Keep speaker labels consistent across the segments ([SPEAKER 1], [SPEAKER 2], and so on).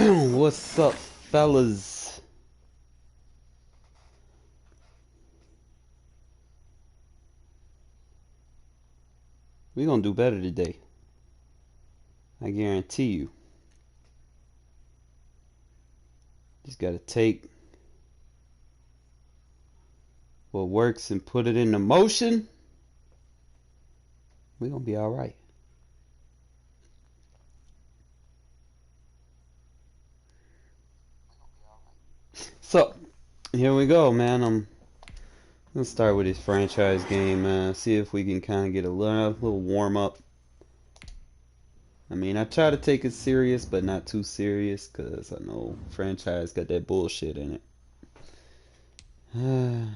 [SPEAKER 1] What's up, fellas? We gonna do better today. I guarantee you. Just gotta take what works and put it into motion. We gonna be all right. So here we go, man. I'm gonna start with this franchise game, man. See if we can kind of get a little warm up. I mean, I try to take it serious, but not too serious, cause I know franchise got that bullshit in it.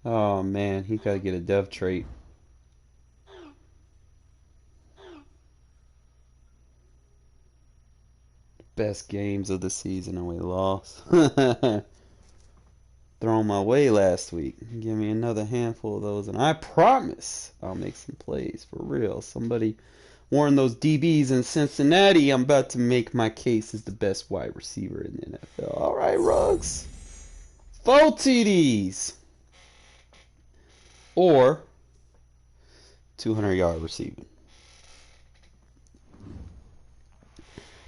[SPEAKER 1] Oh man, he gotta get a dev trait. Best games of the season and we lost. Thrown my way last week. Give me another handful of those, and I promise I'll make some plays for real. Somebody warn those DBs in Cincinnati. I'm about to make my case as the best wide receiver in the NFL. All right, Ruggs. 4 TDs or 200-yard receiving.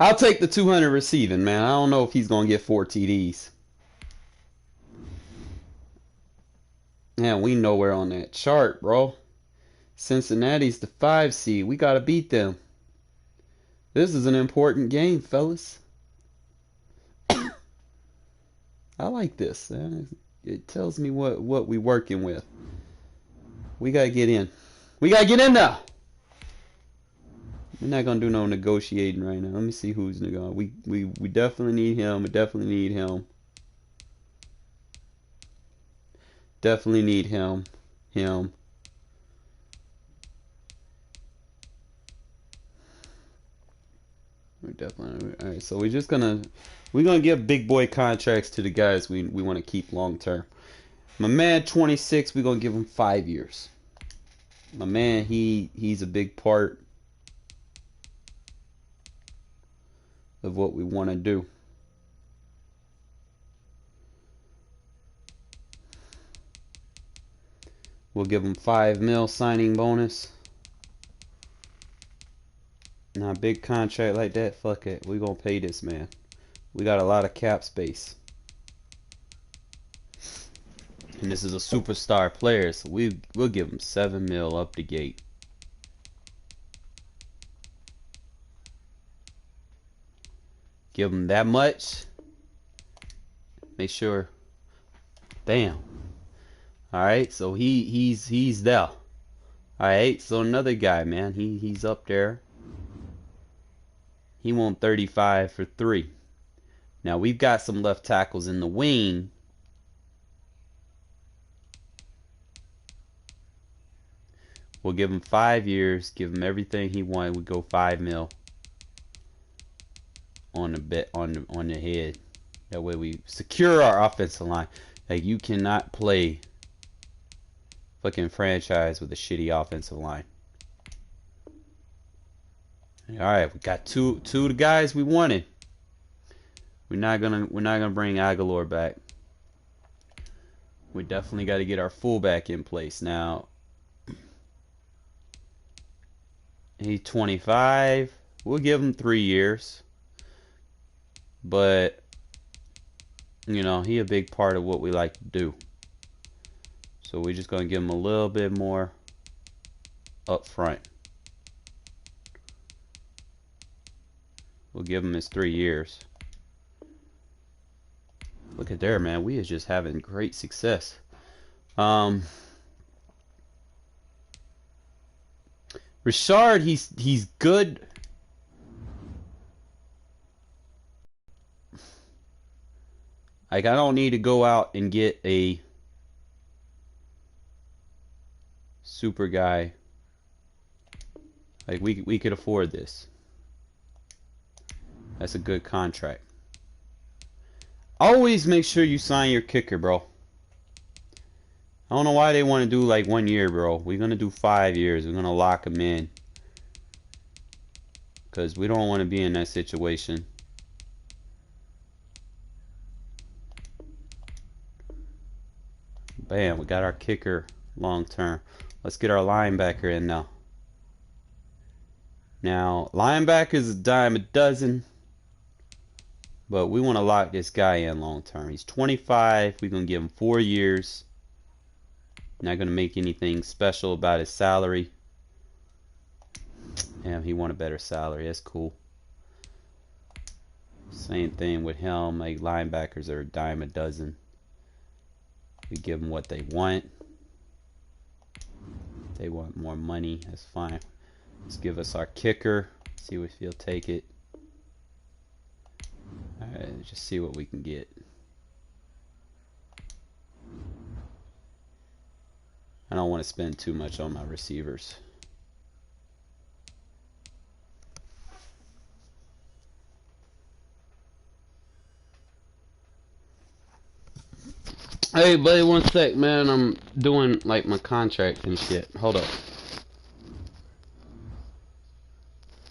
[SPEAKER 1] I'll take the 200 receiving, man. I don't know if he's gonna get 4 TDs. Yeah, we know we're on that chart, bro. Cincinnati's the 5 seed. We gotta beat them. This is an important game, fellas. I like this, man. It tells me what we working with. We gotta get in. We gotta get in there. We're not gonna do no negotiating right now. Let me see who's negotiating. We definitely need him. We definitely need him. Definitely need him. Him. We're definitely all right. So we're gonna give big boy contracts to the guys we want to keep long term. My man, 26. We're gonna give him 5 years. My man, he's a big part of what we want to do. We'll give him $5 million signing bonus. Now, a big contract like that, fuck it. We're gonna pay this man. We got a lot of cap space. And this is a superstar player, so we'll give him $7 million up the gate. Give him that much. Make sure. Damn. Alright, so he's there. Alright, so another guy, man. He's up there. He won 35 for 3. Now we've got some left tackles in the wing. We'll give him 5 years, give him everything he wanted. We go 5 mil on the head. That way we secure our offensive line. Like, you cannot play fucking franchise with a shitty offensive line. All right, we got two of the guys we wanted. We're not gonna bring Aguilar back. We definitely got to get our fullback in place now. He's 25. We'll give him 3 years. But, you know, he a big part of what we like to do. So we're just going to give him a little bit more up front. We'll give him his 3 years. Look at there, man. We is just having great success. Richard, he's good. Like, I don't need to go out and get a super guy. Like, we could afford this. That's a good contract. Always make sure you sign your kicker, bro. I don't know why they want to do like 1 year, bro. We're going to do 5 years. We're going to lock him in. Because we don't want to be in that situation. Bam, we got our kicker long term. Let's get our linebacker in now. Now, linebacker is a dime a dozen, but we want to lock this guy in long term. He's 25. We're going to give him 4 years. Not going to make anything special about his salary. Damn, he want a better salary. That's cool. Same thing with him. Like, linebackers are a dime a dozen. We give them what they want. If they want more money, that's fine. Let's give us our kicker. See if he'll take it. Alright, just see what we can get. I don't want to spend too much on my receivers. Hey, buddy, one sec, man. I'm doing, like, my contract and shit. Hold up.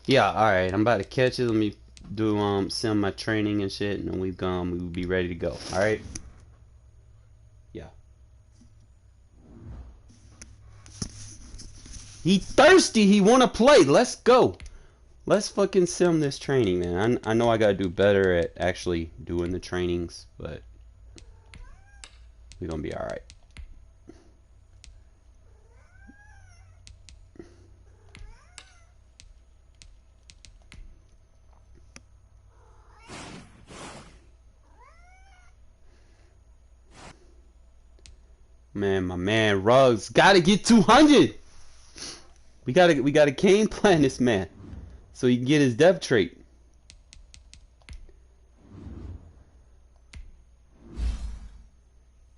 [SPEAKER 1] Yeah, alright. I'm about to catch it. Let me do, send my training and shit, and we'll be ready to go. Alright? Yeah. He thirsty. He want to play. Let's go. Let's fucking sim this training, man. I know I gotta do better at actually doing the trainings, but we're gonna be alright. Man, my man Ruggs gotta get 200. We gotta game plan this man so he can get his depth trait.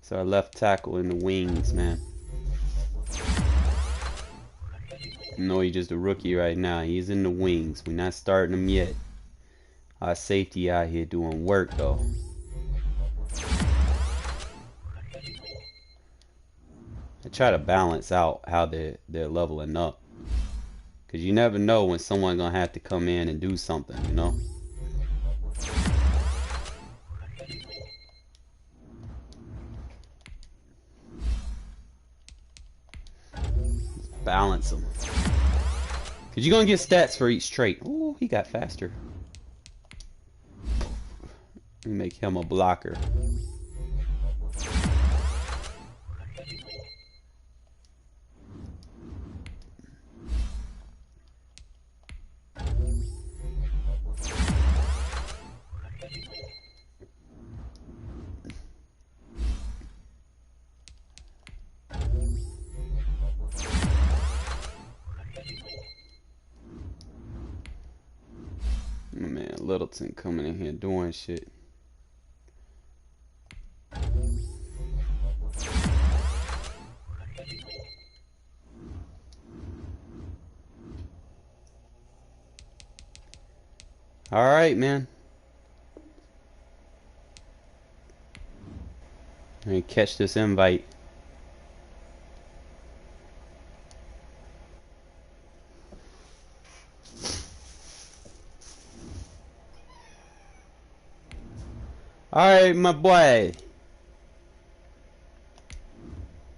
[SPEAKER 1] So our left tackle in the wings, man. No, he's just a rookie right now. He's in the wings. We're not starting him yet. Our safety out here doing work though. I try to balance out how they're leveling up, cause you never know when someone's gonna have to come in and do something, you know. Balance them, cause you're gonna get stats for each trait. Ooh, he got faster. Let me make him a blocker. My man Littleton coming in here doing shit. All right, man. Let me catch this invite. All right, my boy.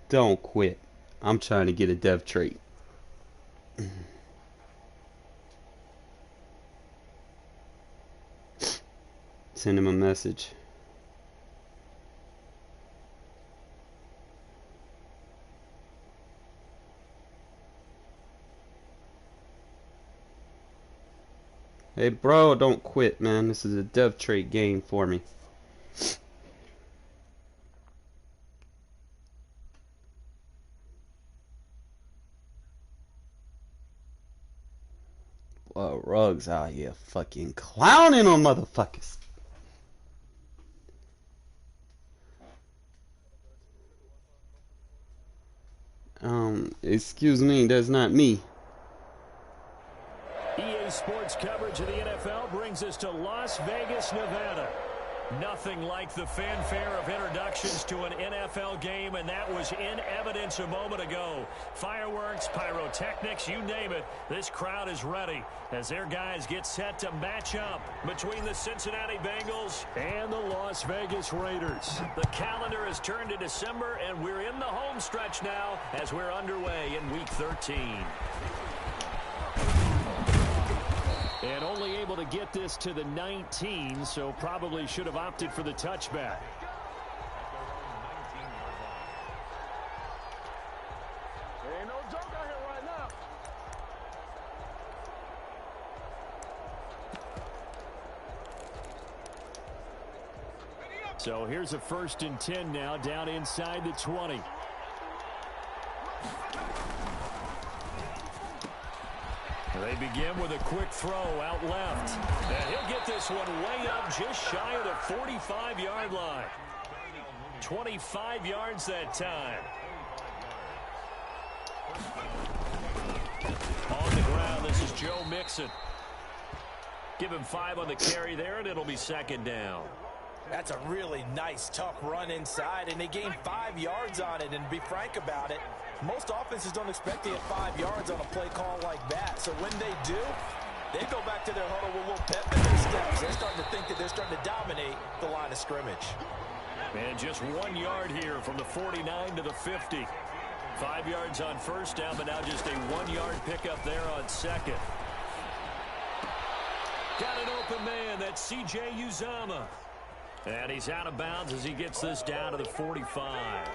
[SPEAKER 1] Don't quit. I'm trying to get a dev trait. Send him a message. Hey bro, don't quit, man. This is a dev trait game for me. Well, Ruggs out here fucking clowning on motherfuckers. Excuse me, that's not me.
[SPEAKER 2] EA Sports coverage of the NFL brings us to Las Vegas, Nevada. Nothing like the fanfare of introductions to an NFL game, and that was in evidence a moment ago. Fireworks, pyrotechnics, you name it. This crowd is ready as their guys get set to match up between the Cincinnati Bengals and the Las Vegas Raiders. The calendar has turned to December, and we're in the home stretch now as we're underway in Week 13. And only able to get this to the 19, so probably should have opted for the touchback.
[SPEAKER 3] Ain't no joke out here right now.
[SPEAKER 2] So here's a 1st and 10 now, down inside the 20. They begin with a quick throw out left. And he'll get this one way up just shy of the 45-yard line. 25 yards that time. On the ground, this is Joe Mixon. Give him 5 on the carry there, and it'll be 2nd down.
[SPEAKER 4] That's a really nice, tough run inside, and they gained 5 yards on it. And to be frank about it, most offenses don't expect to get 5 yards on a play call like that. So when they do, they go back to their huddle with a little pep in their steps. They're starting to think that they're starting to dominate the line of scrimmage.
[SPEAKER 2] And just 1 yard here from the 49 to the 50. 5 yards on 1st down, but now just a 1-yard pickup there on 2nd. Got an open man. That's C.J. Uzomah. And he's out of bounds as he gets this down to the 45.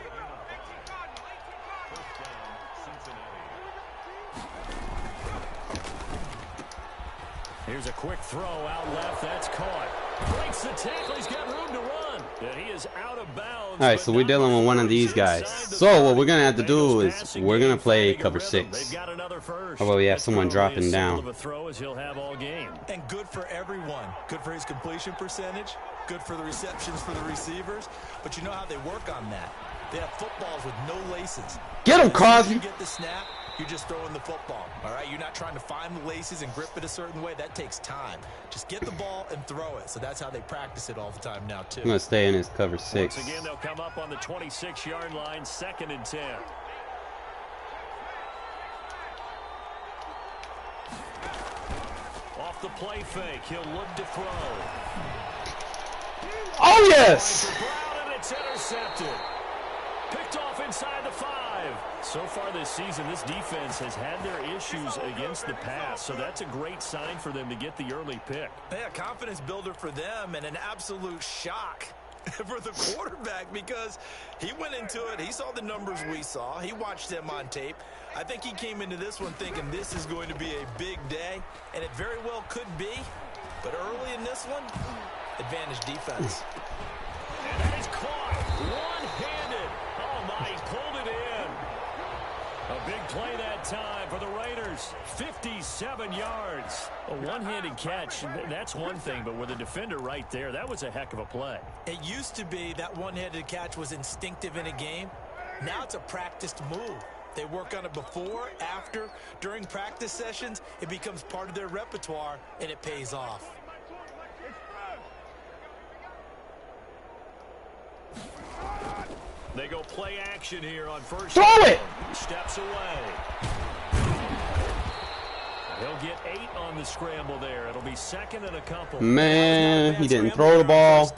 [SPEAKER 2] Here's a quick throw out left. That's caught. Breaks the tackle. He's got room to run. And he is out of bounds.
[SPEAKER 1] All right, so we're dealing with one of these guys. So what we're going to have to do is we're going to play cover 6. Although we have someone dropping down.
[SPEAKER 4] And good for everyone. Good for his completion percentage. Good for the receptions for the receivers. But you know how they work on that. They have footballs with no laces.
[SPEAKER 1] Get him, Cosby.
[SPEAKER 4] You get the snap, you're just throwing the football. All right, you're not trying to find the laces and grip it a certain way. That takes time. Just get the ball and throw it. So that's how they practice it all the time now, too.
[SPEAKER 1] I'm going to stay in his cover 6.
[SPEAKER 2] Once again, they'll come up on the 26-yard line, 2nd and 10. Off the play fake, he'll look to throw.
[SPEAKER 1] Oh, yes!
[SPEAKER 2] Brown, and it's intercepted. Picked off inside the 5. So far this season, this defense has had their issues against the pass, so that's a great sign for them to get the early pick.
[SPEAKER 4] Yeah, confidence builder for them and an absolute shock for the quarterback because he went into it. He saw the numbers we saw. He watched them on tape. I think he came into this one thinking this is going to be a big day, and it very well could be. But early in this one, advantage defense.
[SPEAKER 2] And that is caught one-handed. Oh, my, he pulled it in. A big play that time for the Raiders. 57 yards. A one-handed catch, that's one thing, but with a defender right there, that was a heck of a play.
[SPEAKER 4] It used to be that one-handed catch was instinctive in a game. Now it's a practiced move. They work on it before, after, during practice sessions. It becomes part of their repertoire, and it pays off.
[SPEAKER 2] They go play action here on 1st.
[SPEAKER 1] Throw it!
[SPEAKER 2] Steps away. He'll get 8 on the scramble there. It'll be 2nd and a couple.
[SPEAKER 1] Man, he didn't throw the ball.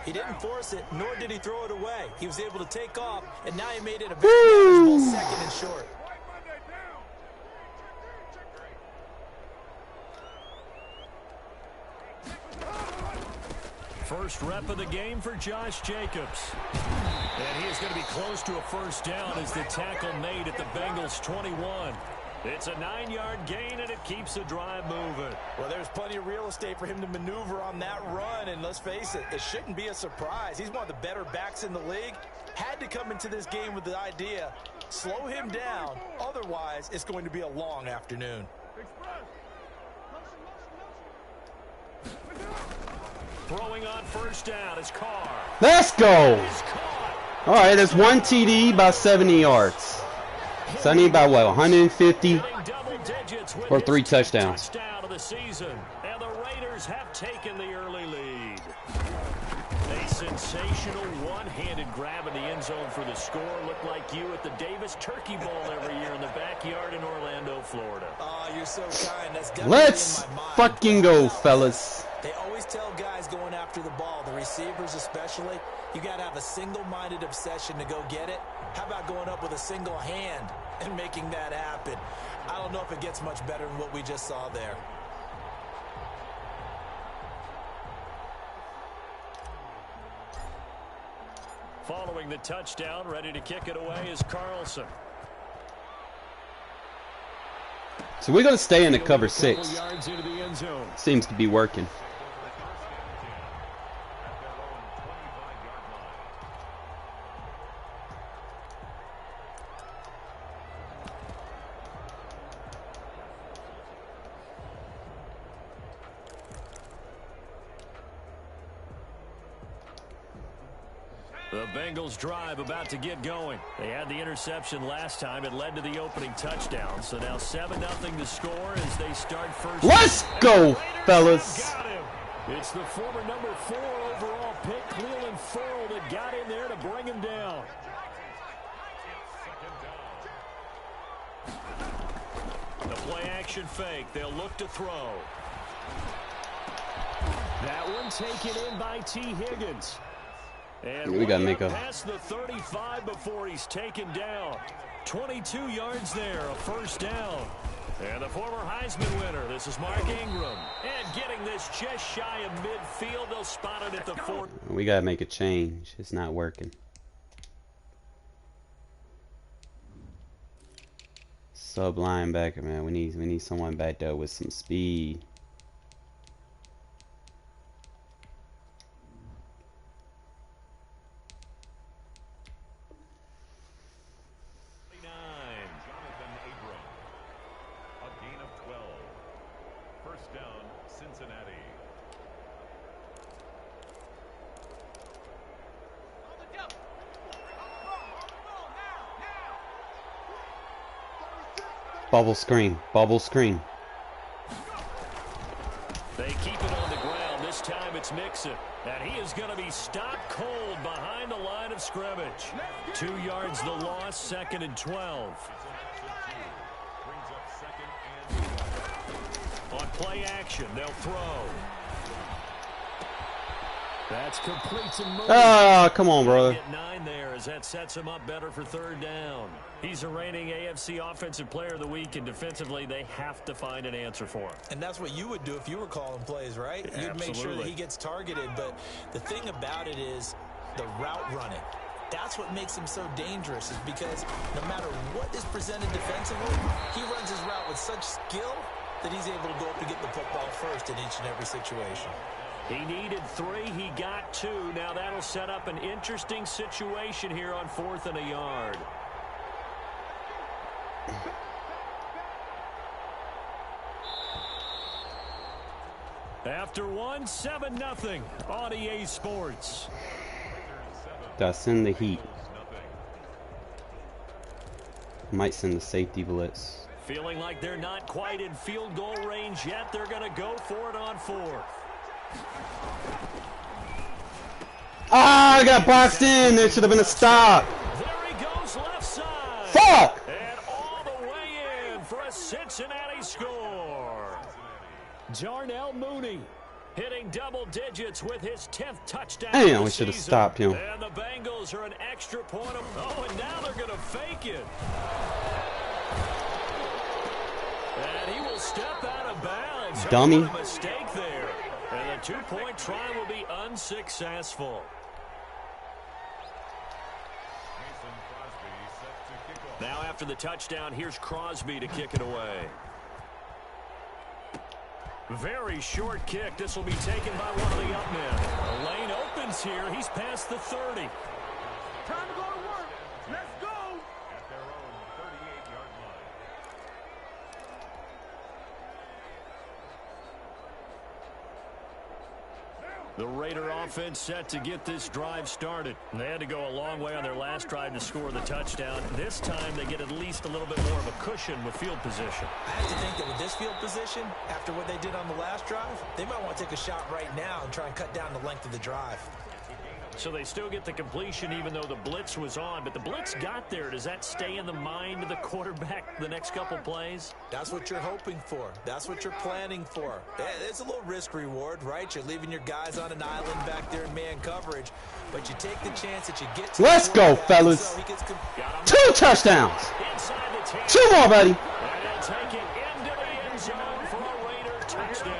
[SPEAKER 4] He didn't force it, nor did he throw it away. He was able to take off, and now he made it a very manageable 2nd and short.
[SPEAKER 2] First rep of the game for Josh Jacobs. And he is going to be close to a 1st down as the tackle made at the Bengals 21. It's a 9-yard gain, and it keeps the drive moving.
[SPEAKER 4] Well, there's plenty of real estate for him to maneuver on that run, and let's face it, it shouldn't be a surprise. He's one of the better backs in the league. Had to come into this game with the idea, slow him down, otherwise it's going to be a long afternoon.
[SPEAKER 2] Throwing on 1st down is Carr.
[SPEAKER 1] Let's go! All right, that's 1 TD, about 70 yards. So I need about, what, 150 or 3 touchdowns.
[SPEAKER 2] Touchdown of the season, and the Raiders have taken the early lead. A sensational one-handed grab in the end zone for the score. Looked like you at the Davis Turkey Bowl every year in the backyard in Orlando, Florida.
[SPEAKER 4] Oh, you're so kind. That's definitely
[SPEAKER 1] Let's
[SPEAKER 4] in my mind.
[SPEAKER 1] fucking go, fellas.
[SPEAKER 4] They always tell guys going after the ball, the receivers especially, you got to have a single-minded obsession to go get it. How about going up with a single hand and making that happen? I don't know if it gets much better than what we just saw there.
[SPEAKER 2] Following the touchdown, ready to kick it away is Carlson.
[SPEAKER 1] So we're going to stay in the cover 6.
[SPEAKER 2] Yards into the end zone.
[SPEAKER 1] Seems to be working.
[SPEAKER 2] The Bengals drive about to get going. They had the interception last time. It led to the opening touchdown. So now 7-0 to score as they start first.
[SPEAKER 1] Let's go, fellas.
[SPEAKER 2] Got him. It's the former number 4 overall pick, Cleveland Ferrell, that got in there to bring him down. The play action fake. They'll look to throw. That one taken in by T. Higgins. And
[SPEAKER 1] we gotta make a
[SPEAKER 2] past the 35 before he's taken down. 22 yards there, a first down. And the former Heisman winner, this is Mark Ingram. And getting this just shy of midfield, they'll spot it at the 4.
[SPEAKER 1] We gotta make a change. It's not working. Sub linebacker, man. We need someone back there with some speed. Bubble screen. Bubble screen.
[SPEAKER 2] They keep it on the ground. This time it's Mixon. And he is going to be stopped cold behind the line of scrimmage. 2 yards the loss, 2nd and 12. On play action, they'll throw. That's complete to move.
[SPEAKER 1] Ah, come on, brother.
[SPEAKER 2] Get 9 there as that sets him up better for 3rd down. He's a reigning AFC Offensive Player of the Week, and defensively they have to find an answer for him.
[SPEAKER 4] And that's what you would do if you were calling plays, right?
[SPEAKER 2] Absolutely.
[SPEAKER 4] You'd make sure that he gets targeted. But the thing about it is the route running. That's what makes him so dangerous, is because no matter what is presented defensively, he runs his route with such skill that he's able to go up and get the football first in each and every situation.
[SPEAKER 2] He needed 3. He got 2. Now that'll set up an interesting situation here on 4th and a yard. After 1, 7-0 on EA Sports.
[SPEAKER 1] Gotta send the heat. Might send the safety blitz.
[SPEAKER 2] Feeling like they're not quite in field goal range yet. They're going to go for it on 4th.
[SPEAKER 1] Ah, I got boxed in. There should have been a stop.
[SPEAKER 2] There he goes, left side.
[SPEAKER 1] Fuck!
[SPEAKER 2] And all the way in for a Cincinnati score. Darnell Mooney hitting double digits with his 10th touchdown.
[SPEAKER 1] Damn, we should have stopped him.
[SPEAKER 2] And the Bengals are an extra point of... Oh, and now they're going to fake it. And he will step out of bounds.
[SPEAKER 1] Dummy.
[SPEAKER 2] A mistake there. And the 2-point try will be unsuccessful. Now after the touchdown, here's Crosby to kick it away. Very short kick. This will be taken by one of the up men. The lane opens here. He's past the 30.
[SPEAKER 3] Time to go to work. Let's go.
[SPEAKER 5] At their own 38-yard line.
[SPEAKER 2] The Raider offense set to get this drive started. They had to go a long way on their last drive to score the touchdown. This time they get at least a little bit more of a cushion with field position.
[SPEAKER 4] I have to think that with this field position, after what they did on the last drive, they might want to take a shot right now and try and cut down the length of the drive.
[SPEAKER 2] So they still get the completion even though the blitz was on. But the blitz got there. Does that stay in the mind of the quarterback the next couple plays?
[SPEAKER 4] That's what you're hoping for. That's what you're planning for. It's a little risk reward, right? You're leaving your guys on an island back there in man coverage. But you take the chance that you get to
[SPEAKER 1] Let's go, fellas.
[SPEAKER 4] So he gets
[SPEAKER 1] 2 touchdowns.
[SPEAKER 2] Inside the 10.
[SPEAKER 1] 2 more, buddy.
[SPEAKER 2] And he'll take it into the end zone for a Raider touchdown.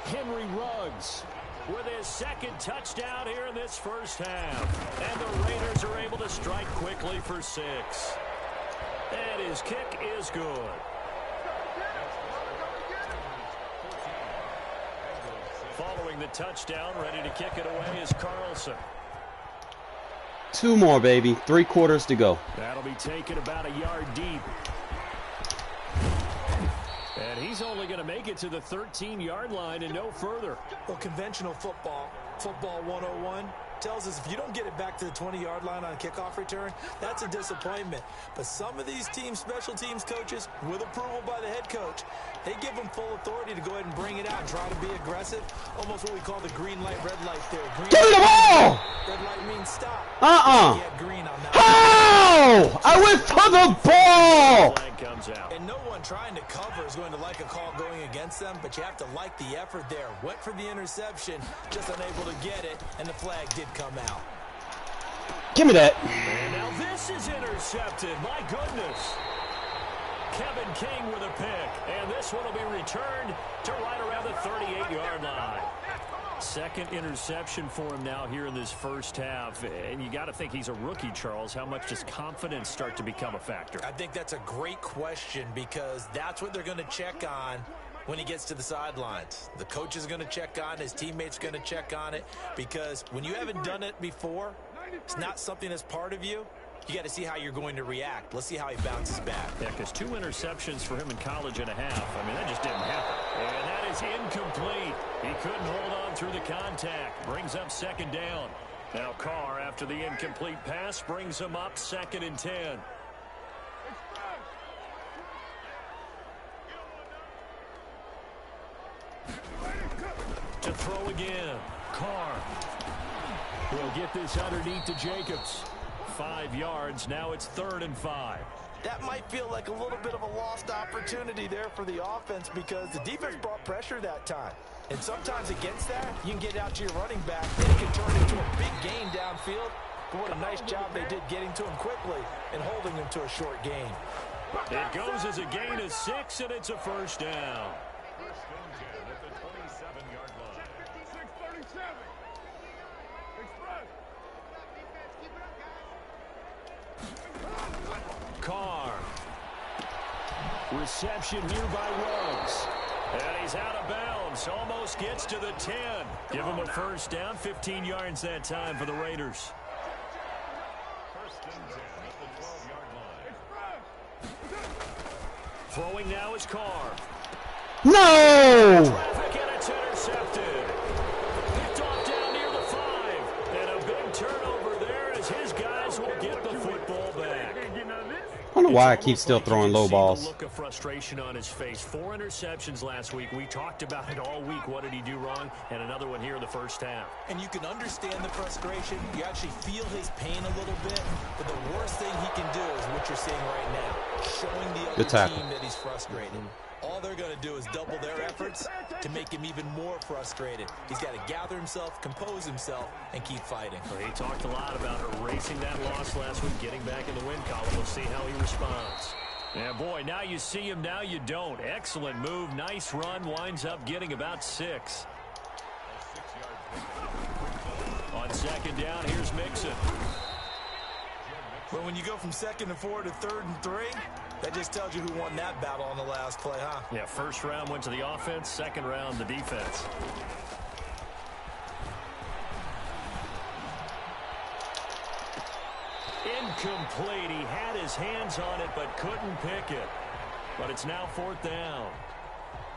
[SPEAKER 2] Henry Ruggs with his second touchdown here in this first half. And the Raiders are able to strike quickly for 6. And his kick is good. Following the touchdown, ready to kick it away is Carlson.
[SPEAKER 1] 2 more, baby. 3 quarters to go.
[SPEAKER 2] That'll be taken about a yard deep. And he's only going to make it to the 13-yard line and no further.
[SPEAKER 4] Well, conventional football 101, tells us if you don't get it back to the 20-yard line on a kickoff return, that's a disappointment. But some of these teams, special teams coaches, with approval by the head coach, they give them full authority to go ahead and bring it out and try to be aggressive. Almost what we call the green light, red light theory.
[SPEAKER 1] Give me the ball!
[SPEAKER 4] Red light means stop.
[SPEAKER 1] Uh-uh.
[SPEAKER 4] Yeah, green on that.
[SPEAKER 1] How? I went for the ball!
[SPEAKER 2] Flag comes out.
[SPEAKER 4] And no one trying to cover is going to like a call going against them, but you have to like the effort there. Went for the interception, just unable to get it, and the flag did come out.
[SPEAKER 1] Give me that.
[SPEAKER 2] And now this is intercepted. My goodness. Kevin King with a pick. And this one will be returned to right around the 38-yard line. Second interception for him now here in this first half. And you got to think he's a rookie, Charles. How much does confidence start to become a factor?
[SPEAKER 4] I think that's a great question because that's what they're going to check on when he gets to the sidelines. The coach is going to check on it. His teammates are going to check on it because when you haven't done it before, it's not something that's part of you. You got to see how you're going to react. Let's see how he bounces back.
[SPEAKER 2] Yeah, because 2 interceptions for him in college and a half. I mean, that just didn't happen. And that is incomplete. He couldn't hold on through the contact. Brings up second down. Now Carr, after the incomplete pass, brings him up 2nd and 10. To throw again. Carr will get this underneath to Jacobs. 5 yards. Now it's 3rd and 5.
[SPEAKER 4] That might feel like a little bit of a lost opportunity there for the offense because the defense brought pressure that time. And sometimes against that, you can get out to your running back and it can turn into a big gain downfield. But what a nice job they did getting to him quickly and holding him to a short gain.
[SPEAKER 2] It goes as a gain of 6, and it's a first down.
[SPEAKER 5] First and 10 at the 27-yard line.
[SPEAKER 3] 56-37. Express.
[SPEAKER 2] Carr. Reception here by Ruggs. And he's out of bounds. Almost gets to the 10. Give him a first down. 15 yards that time for the Raiders.
[SPEAKER 5] First and 10 at the 12-yard line.
[SPEAKER 2] Throwing now is Carr.
[SPEAKER 1] No!
[SPEAKER 2] Traffic, and it's intercepted. Picked off down near the 5. And a big turnover there as his guys will get the football back.
[SPEAKER 1] I don't know why I keep still throwing low balls.
[SPEAKER 2] Look of frustration on his face. 4 interceptions last week. We talked about it all week. What did he do wrong? And another one here in the first half.
[SPEAKER 4] And you can understand the frustration. You actually feel his pain a little bit. But the worst thing he can do is what you're seeing right now. Showing the other team that he's frustrated. All they're going to do is double their efforts to make him even more frustrated. He's got to gather himself, compose himself, and keep fighting.
[SPEAKER 2] Well, he talked a lot about erasing that loss last week, getting back in the win column. We'll see how he responds. Yeah, boy, now you see him, now you don't. Excellent move, nice run, winds up getting about 6. On second down, here's Mixon.
[SPEAKER 4] But when you go from 2nd and 4 to 3rd and 3, that just tells you who won that battle on the last play, huh?
[SPEAKER 2] Yeah, first round went to the offense, second round the defense. Incomplete. He had his hands on it but couldn't pick it. But it's now 4th down.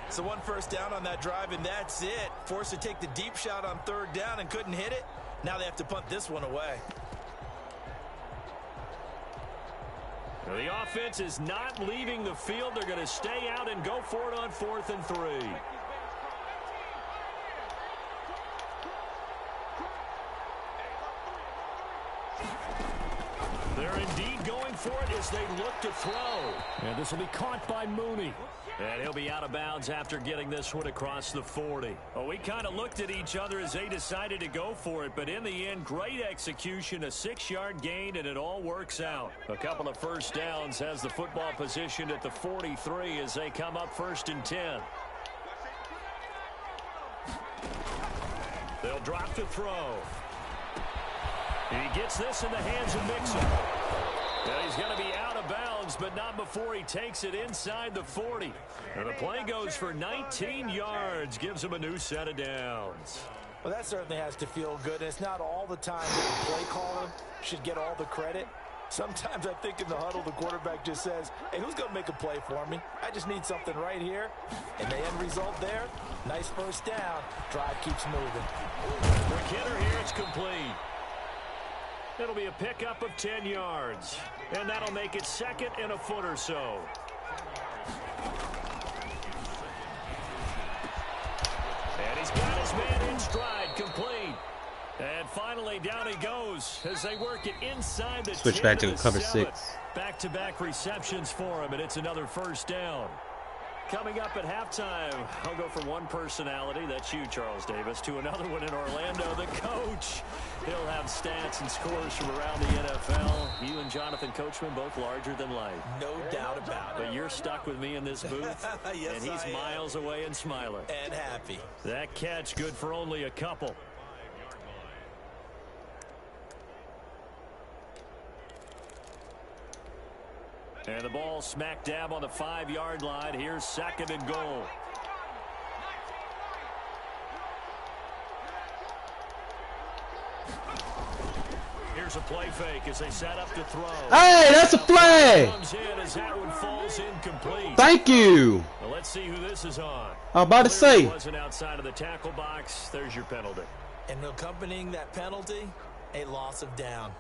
[SPEAKER 4] So 1 first down on that drive, and that's it. Forced to take the deep shot on 3rd down and couldn't hit it. Now they have to punt this one away.
[SPEAKER 2] The offense is not leaving the field. They're going to stay out and go for it on 4th and 3. They're indeed going for it as they look to throw. And this will be caught by Mooney. And he'll be out of bounds after getting this one across the 40. Well, we kind of looked at each other as they decided to go for it, but in the end, great execution, a 6-yard gain, and it all works out. A couple of first downs has the football positioned at the 43 as they come up 1st and 10. They'll drop to throw. He gets this in the hands of Mixon. And he's going to be out of bounds, but not before he takes it inside the 40. And the play goes for 19 yards, gives him a new set of downs.
[SPEAKER 4] Well, that certainly has to feel good. And it's not all the time that the play caller should get all the credit. Sometimes I think in the huddle, the quarterback just says, hey, who's going to make a play for me? I just need something right here. And the end result there, nice first down. Drive keeps moving.
[SPEAKER 2] For Kidder here, it's complete. It'll be a pickup of 10 yards. And that'll make it 2nd and a foot or so. And he's got his man in stride, complete. And finally, down he goes as they work it inside the 10
[SPEAKER 1] Switch back to cover
[SPEAKER 2] 7.
[SPEAKER 1] 6.
[SPEAKER 2] Back-to-back receptions for him, and it's another first down. Coming up at halftime, I'll go from one personality, that's you, Charles Davis, to another one in Orlando, the coach. He'll have stats and scores from around the NFL. You and Jonathan Coachman, both larger than life.
[SPEAKER 4] No doubt about it.
[SPEAKER 2] But you're stuck with me in this booth,
[SPEAKER 4] Yes,
[SPEAKER 2] and he's
[SPEAKER 4] I am.
[SPEAKER 2] miles away and smiling.
[SPEAKER 4] And happy.
[SPEAKER 2] That catch good for only a couple. And the ball smack dab on the 5-yard line. Here's 2nd and goal. Here's a play fake as they set up to throw.
[SPEAKER 1] Hey, that's a flag!
[SPEAKER 2] Comes in as that one falls incomplete.
[SPEAKER 1] Thank you.
[SPEAKER 2] Well, let's see who this is on.
[SPEAKER 1] I was about to
[SPEAKER 2] Clearly
[SPEAKER 1] say.
[SPEAKER 2] wasn't outside of the tackle box. There's your penalty.
[SPEAKER 4] And accompanying that penalty, a loss of down.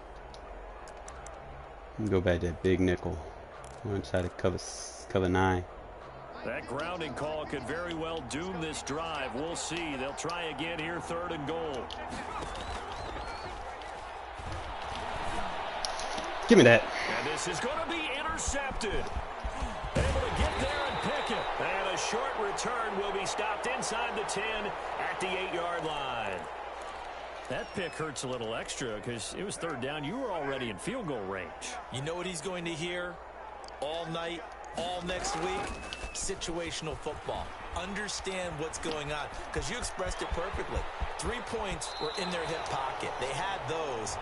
[SPEAKER 1] Go back to that big nickel. We're inside of cover 9.
[SPEAKER 2] That grounding call could very well doom this drive. We'll see. They'll try again here, 3rd and goal.
[SPEAKER 1] Give me that.
[SPEAKER 2] And this is going to be intercepted. Able to get there and pick it. And a short return will be stopped inside the 10 at the 8-yard line. That pick hurts a little extra because it was 3rd down. You were already in field goal range.
[SPEAKER 4] You know what he's going to hear all night, all next week? Situational football. Understand what's going on, because you expressed it perfectly. 3 points were in their hip pocket. They had those.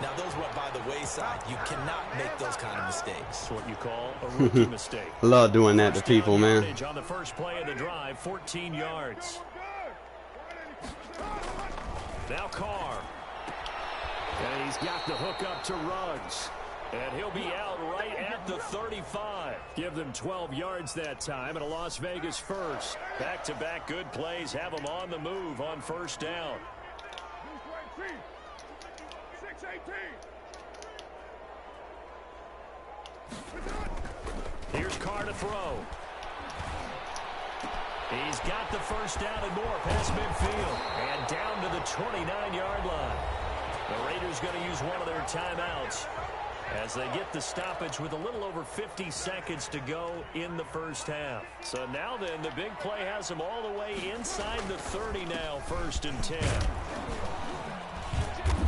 [SPEAKER 4] Now, those went by the wayside. You cannot make those kind of mistakes.
[SPEAKER 2] That's what you call a rookie mistake.
[SPEAKER 1] I love doing that to people, man.
[SPEAKER 2] On the first play of the drive, 14 yards. Now Carr. And he's got the hook up to Ruggs. And he'll be out right at the 35. Give them 12 yards that time, and a Las Vegas first. Back-to-back good plays have them on the move on 1st down.
[SPEAKER 3] 6-18.
[SPEAKER 2] Here's Carr to throw. He's got the first down and more past midfield. And down to the 29-yard line. The Raiders going to use one of their timeouts as they get the stoppage with a little over 50 seconds to go in the first half. So now then, the big play has them all the way inside the 30 now, 1st and 10.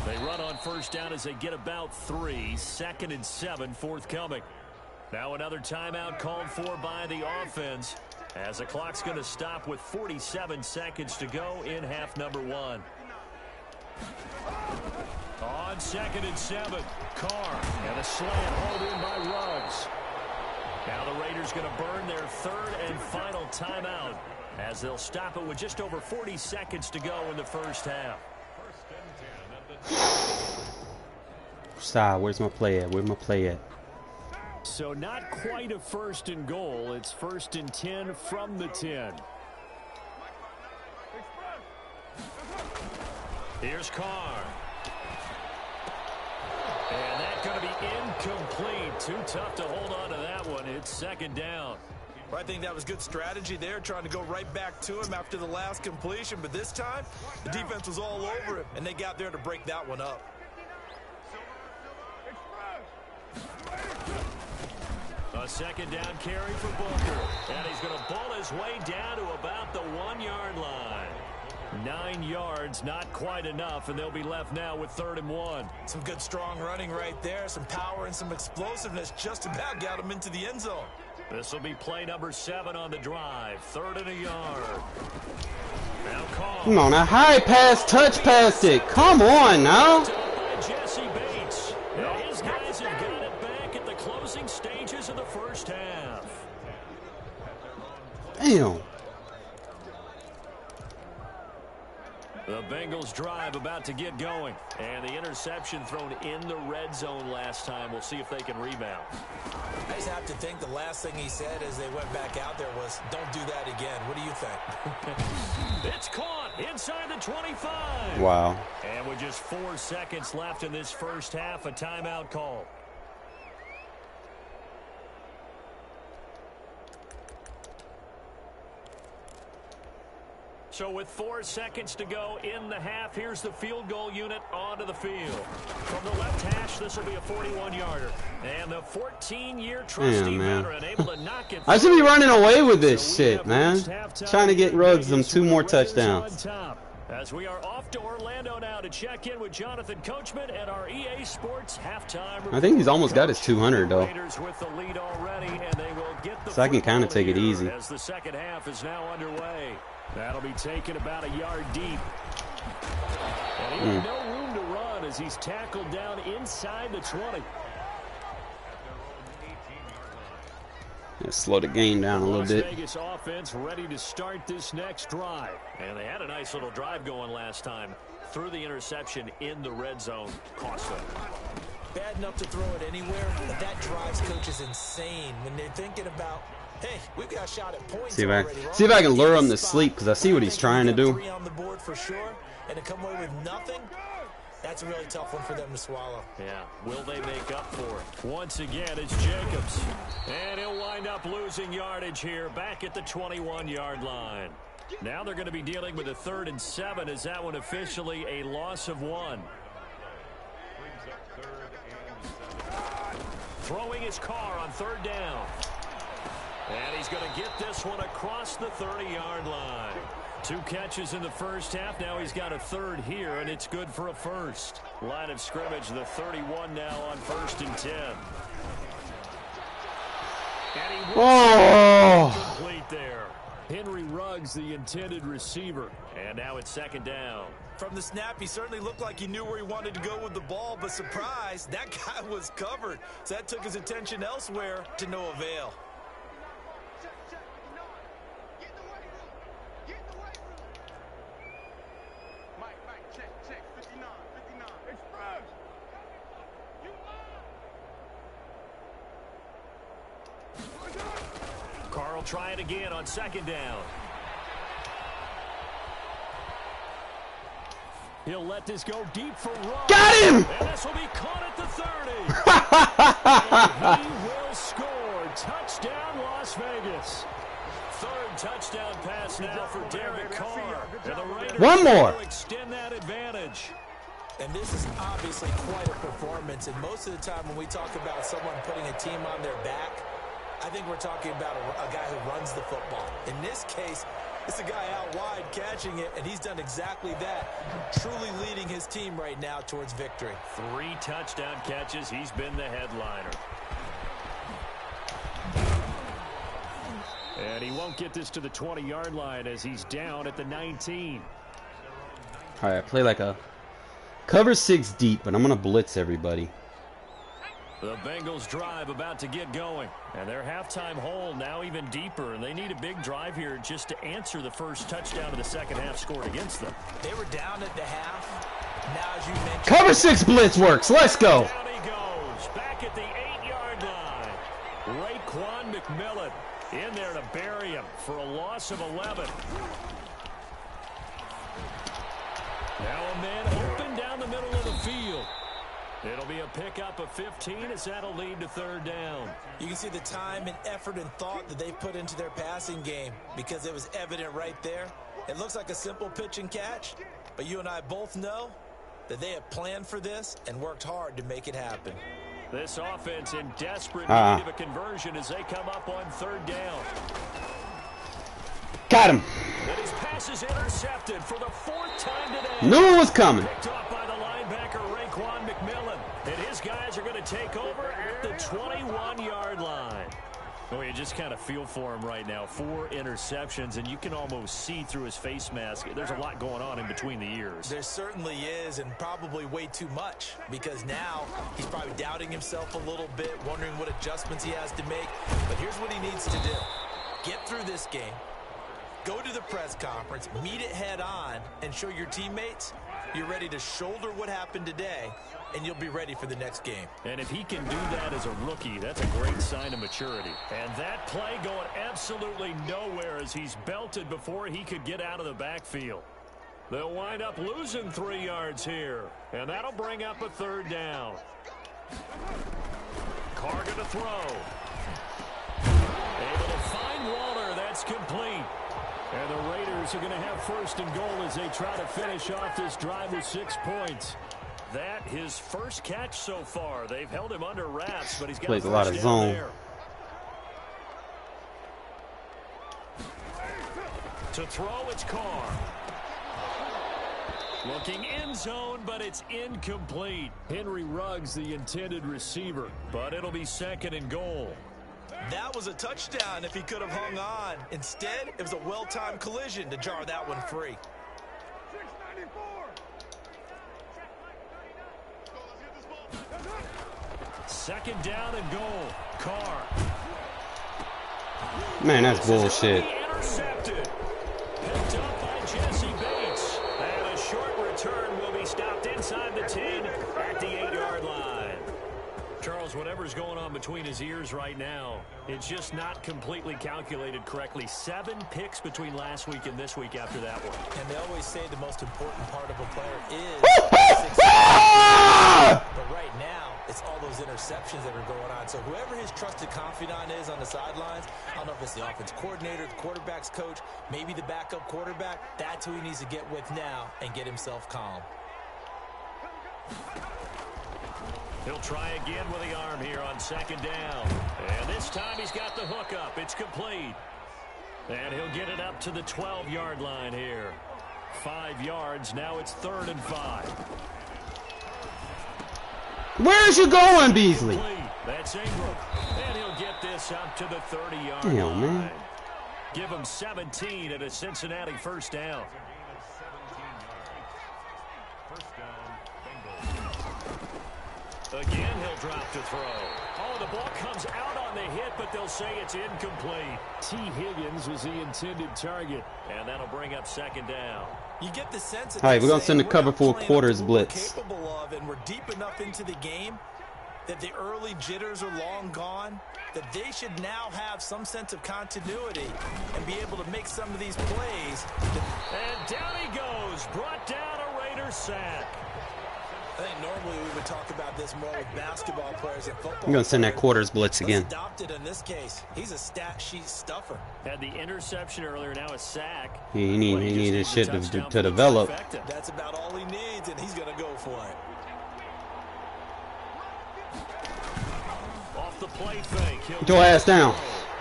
[SPEAKER 2] They run on 1st down as they get about 3. 2nd and 7 forthcoming. Now another timeout called for by the offense as the clock's going to stop with 47 seconds to go in half number 1. On 2nd and 7, Carr, and a slant hauled in by Ruggs. Now the Raiders going to burn their 3rd and final timeout as they'll stop it with just over 40 seconds to go in the first half.
[SPEAKER 1] Stop. Where's my play at? Where's my play at?
[SPEAKER 2] So not quite a 1st and goal. It's 1st and 10 from the 10. Here's Carr. And that's going to be incomplete. Too tough to hold on to that one. It's 2nd down.
[SPEAKER 4] I think that was good strategy there, trying to go right back to him after the last completion. But this time, the defense was all over him, and they got there to break that one up.
[SPEAKER 2] second down carry for Booker. And he's going to pull his way down to about the 1-yard line. 9 yards, not quite enough, and they'll be left now with 3rd and 1.
[SPEAKER 4] Some good strong running right there. Some power and some explosiveness just about got him into the end zone.
[SPEAKER 2] This will be play number 7 on the drive. 3rd and a yard. Now call.
[SPEAKER 1] Come on, a high pass, touch past it. Come on now.
[SPEAKER 2] By Jesse Bates. And his guys have got it back at the closing stages of the first half.
[SPEAKER 1] Damn.
[SPEAKER 2] The Bengals drive about to get going. And the interception thrown in the red zone last time. We'll see if they can rebound.
[SPEAKER 4] I just have to think the last thing he said as they went back out there was, don't do that again. What do you think?
[SPEAKER 2] It's caught inside the 25.
[SPEAKER 1] Wow.
[SPEAKER 2] And with just 4 seconds left in this first half, a timeout call. So with 4 seconds to go in the half, here's the field goal unit onto the field. From the left hash, this will be a 41-yarder. And the 14-year trusty veteran able to knock it.
[SPEAKER 1] I should be running away with this shit, man. Trying to get Ruggs them 2 more touchdowns.
[SPEAKER 2] As we are off to Orlando now to check in with Jonathan Coachman at our EA Sports halftime.
[SPEAKER 1] I think he's almost got his 200 though.
[SPEAKER 2] With the lead already, and they will get the
[SPEAKER 1] So I can kind of take it easy.
[SPEAKER 2] As the second half is now underway. That'll be taken about a yard deep. And he has no room to run as he's tackled down inside the 20.
[SPEAKER 1] Let's slow the game down a little bit.
[SPEAKER 2] Las Vegas offense ready to start this next drive. And they had a nice little drive going last time. Threw the interception in the red zone. Cost them.
[SPEAKER 4] Bad enough to throw it anywhere, but that drives coaches insane when they're thinking about, hey, we've got a shot at points.
[SPEAKER 1] See if I can lure him to sleep because I see what he's trying to do.
[SPEAKER 4] 3 on the board for sure, and to come away with nothing, that's a really tough one for them to swallow.
[SPEAKER 2] Yeah, will they make up for it? Once again, it's Jacobs. And he'll wind up losing yardage here back at the 21-yard line. Now they're going to be dealing with a 3rd and 7. Is that one officially a loss of 1? Throwing his car on 3rd down. And he's going to get this one across the 30-yard line. 2 catches in the first half. Now he's got a 3rd here, and it's good for a 1st. Line of scrimmage, the 31 now on 1st and 10. And he
[SPEAKER 1] Oh!
[SPEAKER 2] complete there. Henry Ruggs, the intended receiver. And now it's 2nd down.
[SPEAKER 4] From the snap, he certainly looked like he knew where he wanted to go with the ball, but surprise, that guy was covered. So that took his attention elsewhere to no avail.
[SPEAKER 2] Carl try it again on 2nd down. He'll let this go deep for Ruggs.
[SPEAKER 1] Got him!
[SPEAKER 2] And this will be caught at the 30. And he will score. Touchdown, Las Vegas. 3rd touchdown pass now for Derek Carr. And the Raiders
[SPEAKER 1] One more.
[SPEAKER 2] will extend that advantage.
[SPEAKER 4] And this is obviously quite a performance. And most of the time when we talk about someone putting a team on their back, I think we're talking about a guy who runs the football. In this case, it's a guy out wide catching it, and he's done exactly that, truly leading his team right now towards victory.
[SPEAKER 2] 3 touchdown catches. He's been the headliner. And he won't get this to the 20-yard line as he's down at the 19.
[SPEAKER 1] All right, play like a cover 6 deep, but I'm going to blitz everybody.
[SPEAKER 2] The Bengals drive about to get going. And their halftime hole now even deeper. And they need a big drive here just to answer the first touchdown of the second half scored against them.
[SPEAKER 4] They were down at the half. Now, as you mentioned,
[SPEAKER 1] Cover 6 blitz works. Let's go.
[SPEAKER 2] Down he goes. Back at the 8-yard line. Raekwon McMillan in there to bury him for a loss of 11. Now a man open down the middle of the field. It'll be a pickup of 15 as that'll lead to 3rd down.
[SPEAKER 4] you can see the time and effort and thought that they put into their passing game because it was evident right there. It looks like a simple pitch and catch, but you and I both know that they have planned for this and worked hard to make it happen.
[SPEAKER 2] This offense in desperate need of a conversion as they come up on third down.
[SPEAKER 1] Got him.
[SPEAKER 2] And his pass is intercepted for the fourth time today.
[SPEAKER 1] Knew it was coming.
[SPEAKER 2] Picked off by the linebacker, Raekwon McMillan. And his guys are going to take over at the 21-yard line. Oh, you just kind of feel for him right now. 4 interceptions, and you can almost see through his face mask. There's a lot going on in between the ears.
[SPEAKER 4] There certainly is, and probably way too much, because now he's probably doubting himself a little bit, wondering what adjustments he has to make. But here's what he needs to do. Get through this game, go to the press conference, meet it head on, and show your teammates you're ready to shoulder what happened today, and you'll be ready for the next game.
[SPEAKER 2] And if he can do that as a rookie, that's a great sign of maturity. And that play going absolutely nowhere as he's belted before he could get out of the backfield. They'll wind up losing 3 yards here, and that'll bring up a third down. Carr going to throw. Able to find Waller. That's complete. And the Raiders are going to have first and goal as they try to finish off this drive with 6 points. That his first catch so far. They've held him under wraps, but he's got
[SPEAKER 1] Plays a lot of zone.
[SPEAKER 2] there. To throw, it's Carr. Looking end zone, but it's incomplete. Henry Ruggs, the intended receiver, but it'll be second and goal.
[SPEAKER 4] That was a touchdown if he could have hung on. Instead, it was a well-timed collision to jar that one free.
[SPEAKER 3] 694.
[SPEAKER 2] Second down and goal. Carr.
[SPEAKER 1] Man, that's bullshit.
[SPEAKER 2] Intercepted. Picked up by Jesse Bates. And a short return will be stopped inside the 10 at the 8-yard line. Charles, whatever's going on between his ears right now, it's just not completely calculated correctly. 7 picks between last week and this week after that one.
[SPEAKER 4] And they always say the most important part of a player is success. But right now, it's all those interceptions that are going on. So whoever his trusted confidant is on the sidelines, I don't know if it's the offense coordinator, the quarterback's coach, maybe the backup quarterback, that's who he needs to get with now and get himself calm.
[SPEAKER 2] He'll try again with the arm here on second down. And this time he's got the hook up. It's complete. And he'll get it up to the 12-yard line here. 5 yards. Now it's 3rd and 5.
[SPEAKER 1] Where is you going, Beasley?
[SPEAKER 2] That's Ingram. And he'll get this up to the 30-yard
[SPEAKER 1] Damn,
[SPEAKER 2] line.
[SPEAKER 1] man.
[SPEAKER 2] Give him 17 at a Cincinnati first down. Again, he'll drop to throw. Oh, the ball comes out on the hit, but they'll say it's incomplete. T. Higgins was the intended target, and that'll bring up second down.
[SPEAKER 4] You get the sense that
[SPEAKER 1] All right, we're going to send the cover for a quarters blitz.
[SPEAKER 4] Capable of, and we're deep enough into the game that the early jitters are long gone, that they should now have some sense of continuity and be able to make some of these plays.
[SPEAKER 2] And down he goes, brought down a Raider sack.
[SPEAKER 4] I think normally we would talk about this more with basketball players and football.
[SPEAKER 1] I'm going to send that quarters blitz again.
[SPEAKER 4] Adopted in this case. He's a stat sheet stuffer.
[SPEAKER 2] Had the interception earlier, now a sack.
[SPEAKER 1] He need his shit to develop.
[SPEAKER 4] That's about all he needs, and he's going to go for it.
[SPEAKER 2] Off the play fake.
[SPEAKER 1] Get your ass down.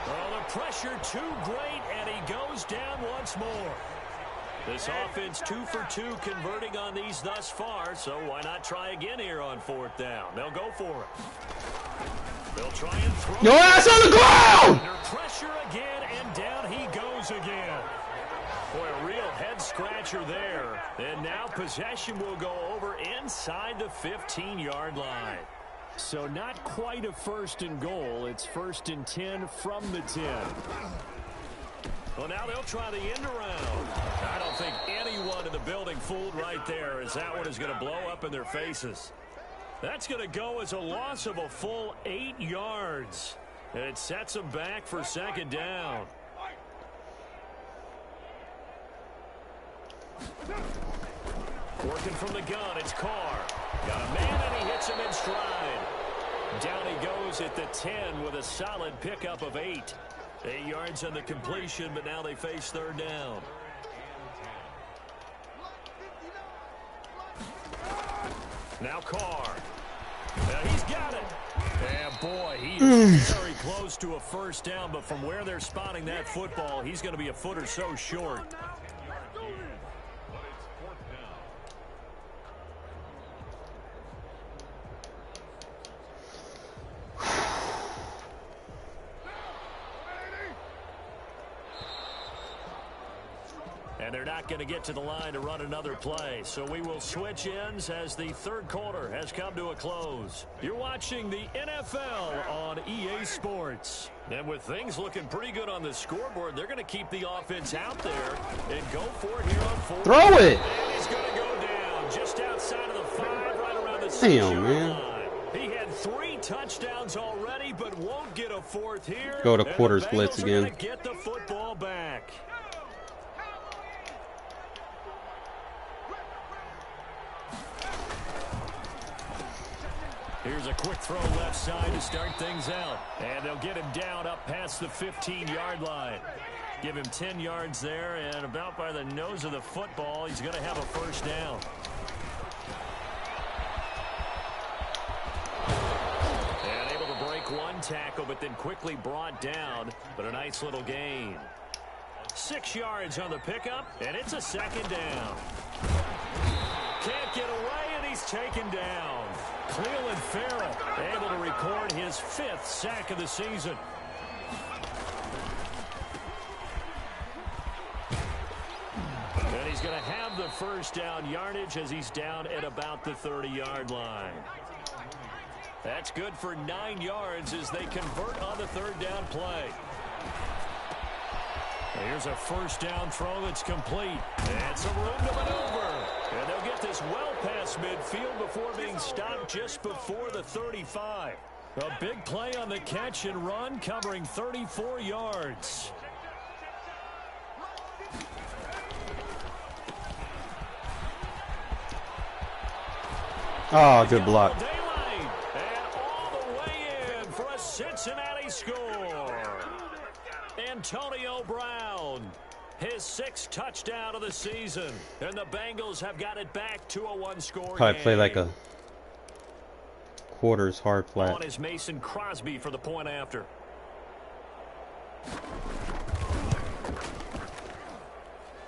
[SPEAKER 2] Well, the pressure too great, and he goes down once more. This offense 2 for 2 converting on these thus far, so why not try again here on 4th down? They'll go for it. They'll try and throw.
[SPEAKER 1] Your ass on the ground!
[SPEAKER 2] Under pressure again, and down he goes again. Boy, a real head scratcher there. And now possession will go over inside the 15-yard line. So not quite a 1st and goal. It's 1st and 10 from the 10. Well, now they'll try the end around. I don't think anyone in the building fooled right there, as that one is going to blow up in their faces. That's going to go as a loss of a full 8 yards. And it sets them back for second down. Working from the gun, it's Carr. Got a man, and he hits him in stride. Down he goes at the 10 with a solid pickup of 8. 8 yards on the completion, but now they face 3rd down. Now Carr. Now he's got it. And boy, he is very close to a first down, but from where they're spotting that football, he's going to be a foot or so short.
[SPEAKER 5] But it's fourth down.
[SPEAKER 2] And they're not going to get to the line to run another play. So we will switch ends as the third quarter has come to a close. You're watching the NFL on EA Sports. And with things looking pretty good on the scoreboard, they're going to keep the offense out there and go for it here on fourth.
[SPEAKER 1] Throw it!
[SPEAKER 2] And he's going to go down just outside of the 5, right around the 6-yard
[SPEAKER 1] Damn, man.
[SPEAKER 2] line. He had 3 touchdowns already, but won't get a 4th here.
[SPEAKER 1] Go to
[SPEAKER 2] And
[SPEAKER 1] quarters
[SPEAKER 2] the
[SPEAKER 1] blitz
[SPEAKER 2] Bengals are
[SPEAKER 1] again.
[SPEAKER 2] gonna get the football back. Here's a quick throw left side to start things out. And they'll get him down up past the 15-yard line. Give him 10 yards there, and about by the nose of the football, he's going to have a first down. And able to break one tackle, but then quickly brought down. But a nice little gain. 6 yards on the pickup, and it's a second down. Can't get away, and he's taken down. Cleveland Farrell able to record his 5th sack of the season. And he's going to have the first down yardage as he's down at about the 30-yard line. That's good for 9 yards as they convert on the third down play. Here's a first down throw that's complete. And some room to maneuver. And they'll get this well past midfield before being stopped just before the 35. A big play on the catch and run, covering 34 yards.
[SPEAKER 1] Oh, good block.
[SPEAKER 2] Daylight. And all the way in for a Cincinnati score. Antonio Brown, his 6th touchdown of the season. And the Bengals have got it back to a 1-score
[SPEAKER 1] Probably
[SPEAKER 2] game.
[SPEAKER 1] play like a quarters hard
[SPEAKER 2] On
[SPEAKER 1] flat.
[SPEAKER 2] is Mason Crosby for the point after.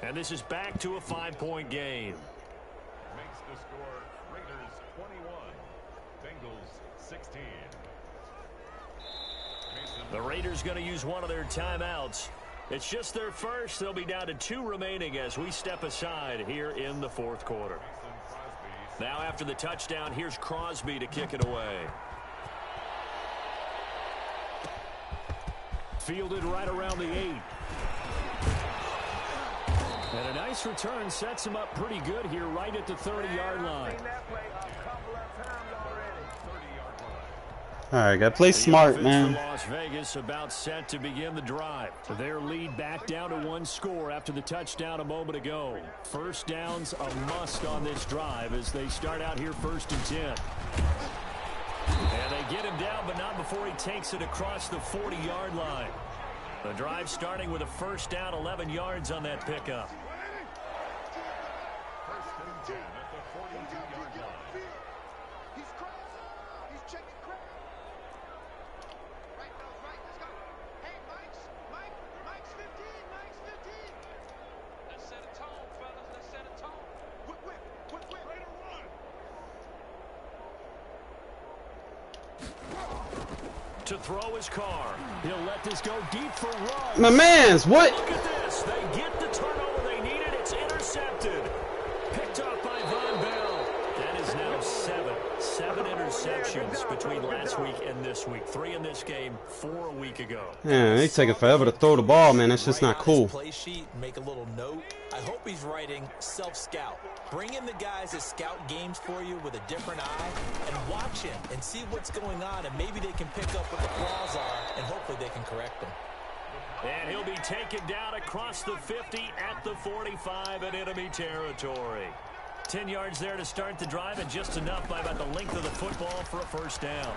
[SPEAKER 2] And this is back to a 5-point game.
[SPEAKER 5] Makes the score Raiders 21, Bengals 16.
[SPEAKER 2] The Raiders going to use one of their timeouts. It's just their first. They'll be down to 2 remaining as we step aside here in the 4th quarter. Now after the touchdown, here's Crosby to kick it away. Fielded right around the 8. And a nice return sets him up pretty good here right at the 30-yard line.
[SPEAKER 1] All right, gotta play smart, man.
[SPEAKER 2] Las Vegas about set to begin the drive. Their lead back down to 1 score after the touchdown a moment ago. First down's a must on this drive as they start out here 1st and 10. And they get him down, but not before he takes it across the 40-yard line. The drive starting with a first down, 11 yards on that pickup.
[SPEAKER 5] 1st and 10 at the 42-yard line.
[SPEAKER 3] He's crossing. He's checking crowd. Right, fellas, right. Let's go. Hey, Mike's 15. Mike's 15. Let's set a tone, fellas. Let's set a tone. Quick. Raider run.
[SPEAKER 2] To throw his car. He'll let this go deep for Ruggs.
[SPEAKER 1] My man's what?
[SPEAKER 2] Look at this. They get the turnover they needed. It's intercepted. Picked up by Von Bell. That is now 7 interceptions between last week and this week. 3 in this game, 4 a week ago.
[SPEAKER 1] Yeah, they taking forever to throw the ball, man. That's just not cool.
[SPEAKER 4] Play sheet, make a little note. I hope he's writing self-scout. Bring in the guys that scout games for you with a different eye and watch him and see what's going on, and maybe they can pick up what the flaws are, and hopefully they can correct them.
[SPEAKER 2] And he'll be taken down across the 50 at the 45 in enemy territory. 10 yards there to start the drive, and just enough by about the length of the football for a first down.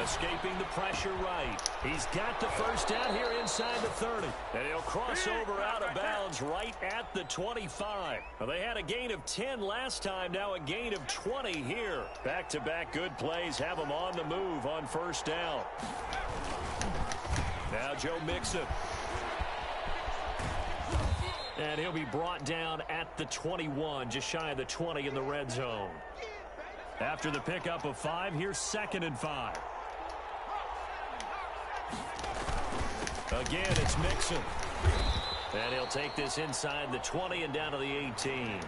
[SPEAKER 2] Escaping the pressure right. He's got the first down here inside the 30. And he'll cross over out of bounds right at the 25. Well, they had a gain of 10 last time, now a gain of 20 here. Back-to-back good plays have them on the move on first down. Now Joe Mixon. And he'll be brought down at the 21, just shy of the 20 in the red zone. After the pickup of 5, here's 2nd and 5. Again, it's Mixon. And he'll take this inside the 20 and down to the 18.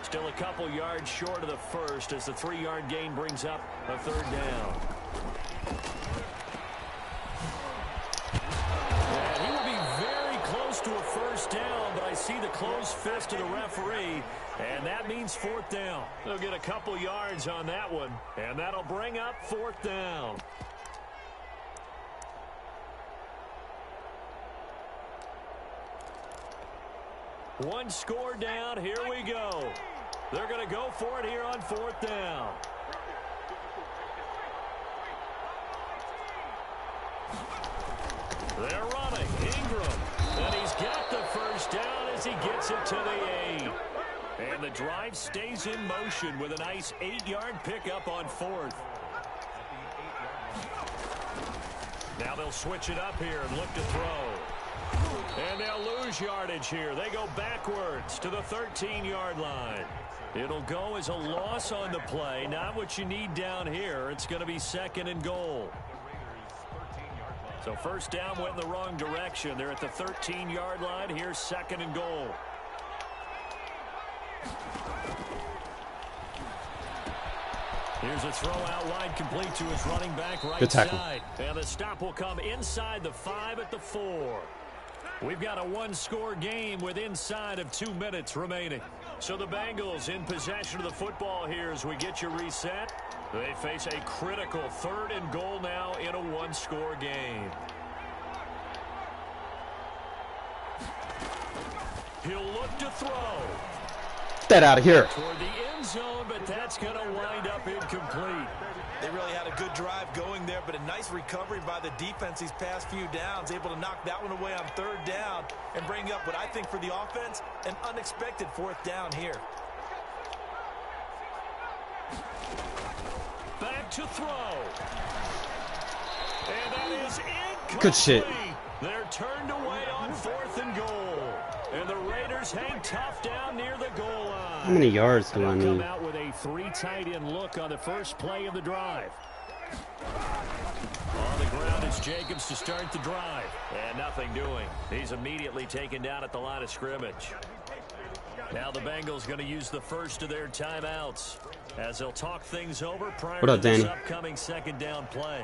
[SPEAKER 2] Still a couple yards short of the first as the 3-yard gain brings up a 3rd down. And he will be very close to a first down, but I see the closed fist of the referee, and that means 4th down. They'll get a couple yards on that one, and that'll bring up 4th down. One score down. Here we go. They're going to go for it here on 4th down. They're running. Ingram. And he's got the first down as he gets it to the 8. And the drive stays in motion with a nice 8-yard pickup on 4th. Now they'll switch it up here and look to throw. And they'll lose yardage here. They go backwards to the 13-yard line. It'll go as a loss on the play. Not what you need down here. It's going to be 2nd and goal. So first down went in the wrong direction. They're at the 13-yard line. Here's 2nd and goal. Here's a throw out wide, complete to his running back right side. And the stop will come inside the 5 at the 4. We've got a one-score game with inside of 2 minutes remaining. So the Bengals in possession of the football here as we get you reset. They face a critical 3rd and goal now in a one-score game. He'll look to throw.
[SPEAKER 1] Get that out of here.
[SPEAKER 2] Toward the end zone, but that's going to wind up incomplete.
[SPEAKER 4] They really had a good drive going there, but a nice recovery by the defense these past few downs, able to knock that one away on 3rd down and bring up what I think for the offense, an unexpected 4th down here.
[SPEAKER 2] Back to throw. And that is incomplete.
[SPEAKER 1] Good shit.
[SPEAKER 2] They're turned away on 4th and goal. And the Raiders hang tough down near the goal line.
[SPEAKER 1] How many yards do I
[SPEAKER 2] Come
[SPEAKER 1] need?
[SPEAKER 2] out with a 3 tight end look on the first play of the drive. On the ground is Jacobs to start the drive. And nothing doing. He's immediately taken down at the line of scrimmage. Now the Bengals going to use the first of their timeouts as they'll talk things over prior to this upcoming 2nd down play.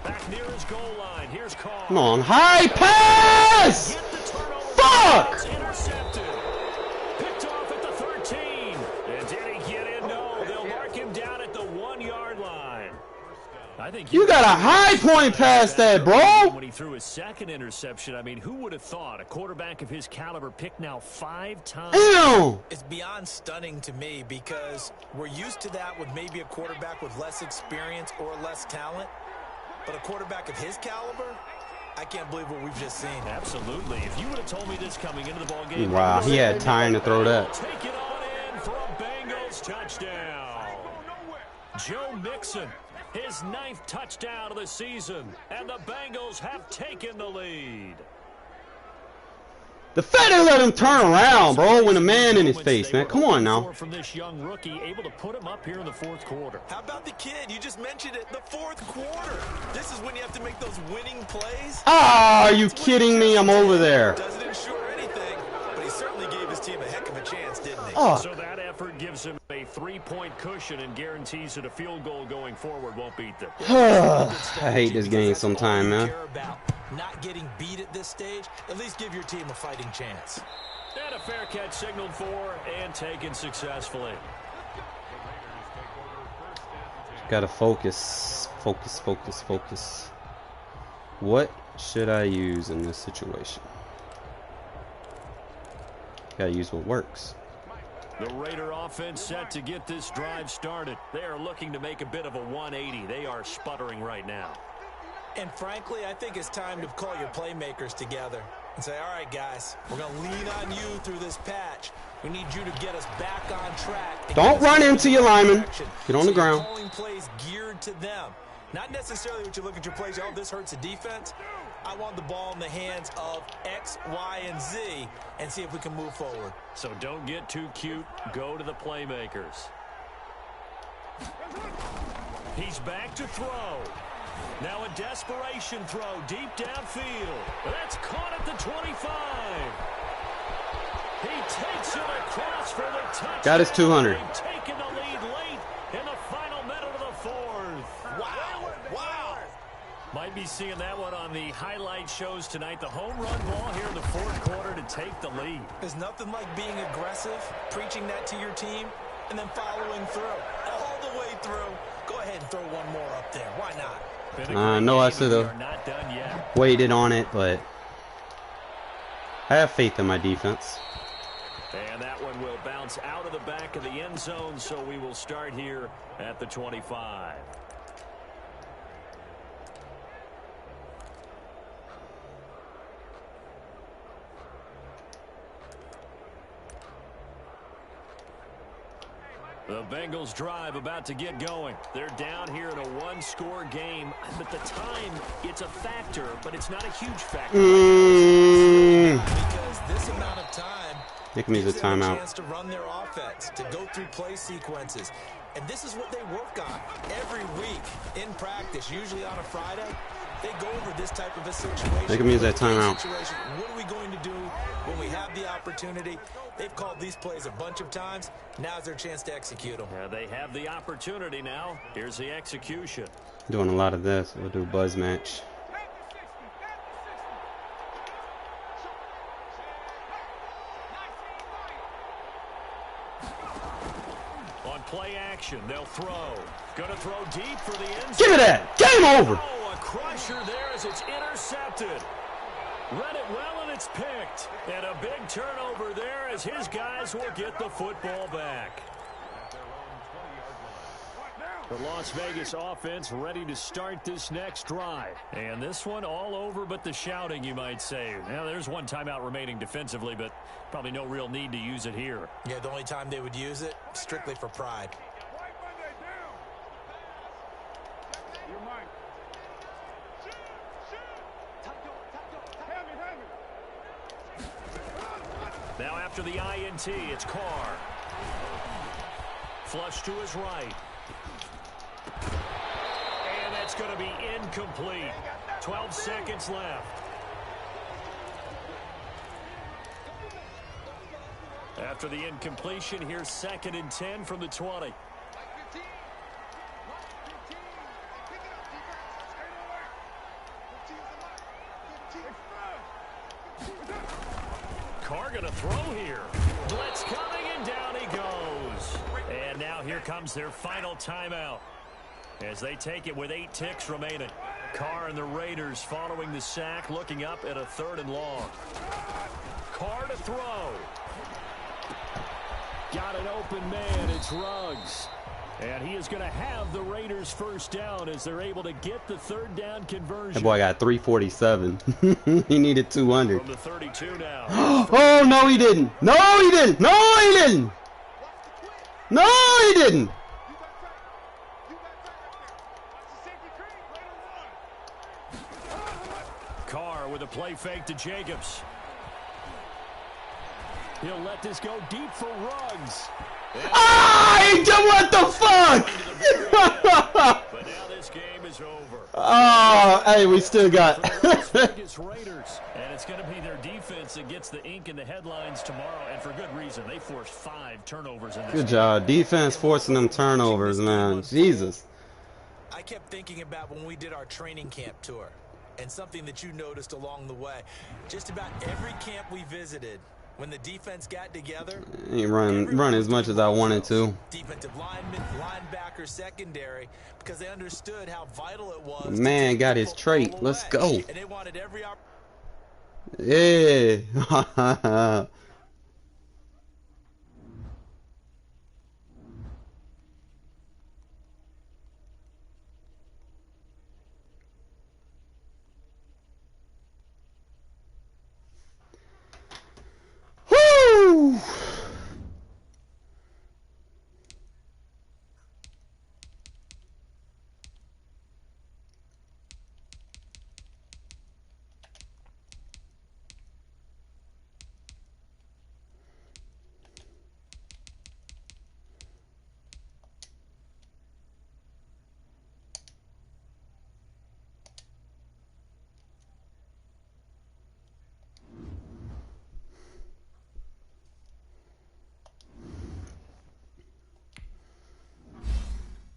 [SPEAKER 2] Back near his goal line. Here's Carr.
[SPEAKER 1] Come on, high pass! Fuck!
[SPEAKER 2] Intercepted. Picked off at the 13. And did he get in? No. They'll mark him down at the 1-yard line. I think
[SPEAKER 1] You got a high point past that, bro.
[SPEAKER 2] When he threw his 2nd interception, I mean, who would have thought a quarterback of his caliber picked now 5 times?
[SPEAKER 1] Damn.
[SPEAKER 4] It's beyond stunning to me because we're used to that with maybe a quarterback with less experience or less talent. But a quarterback of his caliber, I can't believe what we've just seen.
[SPEAKER 2] Absolutely. If you would have told me this coming into the ball game,
[SPEAKER 1] Wow, he had time to throw that.
[SPEAKER 2] Take it on in for a Bengals touchdown. Joe Mixon, his 9th touchdown of the season, and the Bengals have taken the lead.
[SPEAKER 1] The fact they let him turn around, bro, when a man in his face, man. Come on now.
[SPEAKER 2] From this young rookie, able to put him up here in the 4th quarter.
[SPEAKER 4] How about the kid? You just mentioned it. The 4th quarter. This is when you have to make those winning plays.
[SPEAKER 1] Ah, are you kidding me? I'm over there.
[SPEAKER 4] Doesn't ensure anything, but he certainly gave his team a heck of a chance, didn't he?
[SPEAKER 1] Oh.
[SPEAKER 2] So that effort gives him a 3-point cushion and guarantees that a field goal going forward won't beat them.
[SPEAKER 1] I hate this game sometime, man.
[SPEAKER 4] Not getting beat at this stage, at least give your team a fighting chance.
[SPEAKER 2] And a fair catch signaled for and taken successfully.
[SPEAKER 1] Gotta focus. Focus, focus, focus. What should I use in this situation? Gotta use what works.
[SPEAKER 2] The Raider offense set to get this drive started. They are looking to make a bit of a 180. They are sputtering right now.
[SPEAKER 4] And frankly, I think it's time to call your playmakers together and say, all right, guys, we're going to lean on you through this patch. We need you to get us back on track.
[SPEAKER 1] Don't run into your lineman. Get on the ground.
[SPEAKER 4] Calling plays geared to them. Not necessarily what you look at your plays, oh, this hurts the defense. I want the ball in the hands of X, Y, and Z and see if we can move forward.
[SPEAKER 2] So don't get too cute. Go to the playmakers. He's back to throw. Now a desperation throw deep downfield. That's caught at the 25. He takes it across for the touchdown.
[SPEAKER 1] Got his 200.
[SPEAKER 2] They've taken the lead late in the final minute of the fourth.
[SPEAKER 4] Wow. Wow.
[SPEAKER 2] Might be seeing that one on the highlight shows tonight. The home run ball here in the fourth quarter to take the lead.
[SPEAKER 4] There's nothing like being aggressive, preaching that to your team, and then following through. All the way through. Go ahead and throw one more up there. Why not?
[SPEAKER 1] I know I should have waited on it, but I have faith in my defense.
[SPEAKER 2] And that one will bounce out of the back of the end zone, so we will start here at the 25. The Bengals drive about to get going. They're down here in a one-score game, but the time, it's a factor, but it's not a huge factor.
[SPEAKER 4] Because this amount of time
[SPEAKER 1] Nick needs a
[SPEAKER 4] gives them
[SPEAKER 1] timeout.
[SPEAKER 4] chance to run their offense, to go through play sequences. And this is what they work on every week in practice, usually on a Friday. They go over this type of a situation.
[SPEAKER 1] They can use that timeout.
[SPEAKER 4] What are we going to do when we have the opportunity? They've called these plays a bunch of times. Now's their chance to execute them.
[SPEAKER 2] Yeah, they have the opportunity now. Here's the execution.
[SPEAKER 1] Doing a lot of this. We'll do buzz match.
[SPEAKER 2] On play action, they'll throw. Gonna throw deep for the end zone.
[SPEAKER 1] Give me that. Game over.
[SPEAKER 2] Oh, a crusher there as it's intercepted. Read it well and it's picked. And a big turnover there as his guys will get the football back. The Las Vegas offense ready to start this next drive. And this one all over but the shouting, you might say. Now, there's one timeout remaining defensively, but probably no real need to use it here.
[SPEAKER 4] Yeah, the only time they would use it, strictly for pride.
[SPEAKER 2] Now after the INT, it's Carr. Flush to his right. And that's going to be incomplete. 12 seconds left. After the incompletion, here's 2nd and 10 from the 20. Carr going to throw here. Blitz coming, and down he goes. And now here comes their final timeout as they take it with 8 ticks remaining. Carr and the Raiders following the sack, looking up at a 3rd and long. Carr to throw. Got an open man. It's Ruggs. And he is going to have the Raiders first down as they're able to get the 3rd down conversion.
[SPEAKER 1] That boy got 347. He needed 200.
[SPEAKER 2] From the 32 now.
[SPEAKER 1] Oh, no, he didn't. No, he didn't. No, he didn't. No, he didn't.
[SPEAKER 2] Carr with a play fake to Jacobs. He'll let this go deep for Ruggs.
[SPEAKER 1] What the fuck?
[SPEAKER 2] But now this game is over.
[SPEAKER 1] Oh, hey, we still got.
[SPEAKER 2] Vegas Raiders, and it's going to be their defense that gets the ink in the headlines tomorrow, and for good reason. They forced 5 turnovers in this
[SPEAKER 1] Good
[SPEAKER 2] game.
[SPEAKER 1] job. Defense forcing them turnovers, man. Jesus.
[SPEAKER 4] I kept thinking about when we did our training camp tour and something that you noticed along the way. Just about every camp we visited, when the defense got together,
[SPEAKER 1] I ain't run as much as I wanted to.
[SPEAKER 4] Defensive linemen, linebacker, secondary, because they understood how vital it was.
[SPEAKER 1] Man got his trait. Let's go.
[SPEAKER 4] And they wanted every
[SPEAKER 1] Yeah.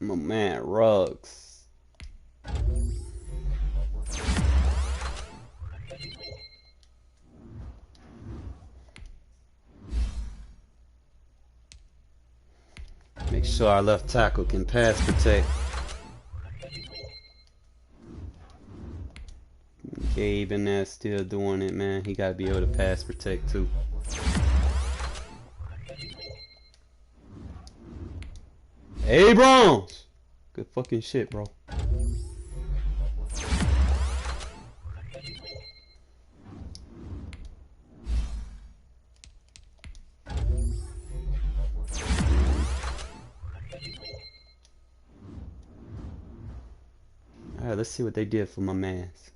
[SPEAKER 1] My man, Ruggs. Make sure our left tackle can pass protect. Gabe in there still doing it, man. He gotta be able to pass protect too. Abrams! Good fucking shit, bro. Alright, let's see what they did for my mans.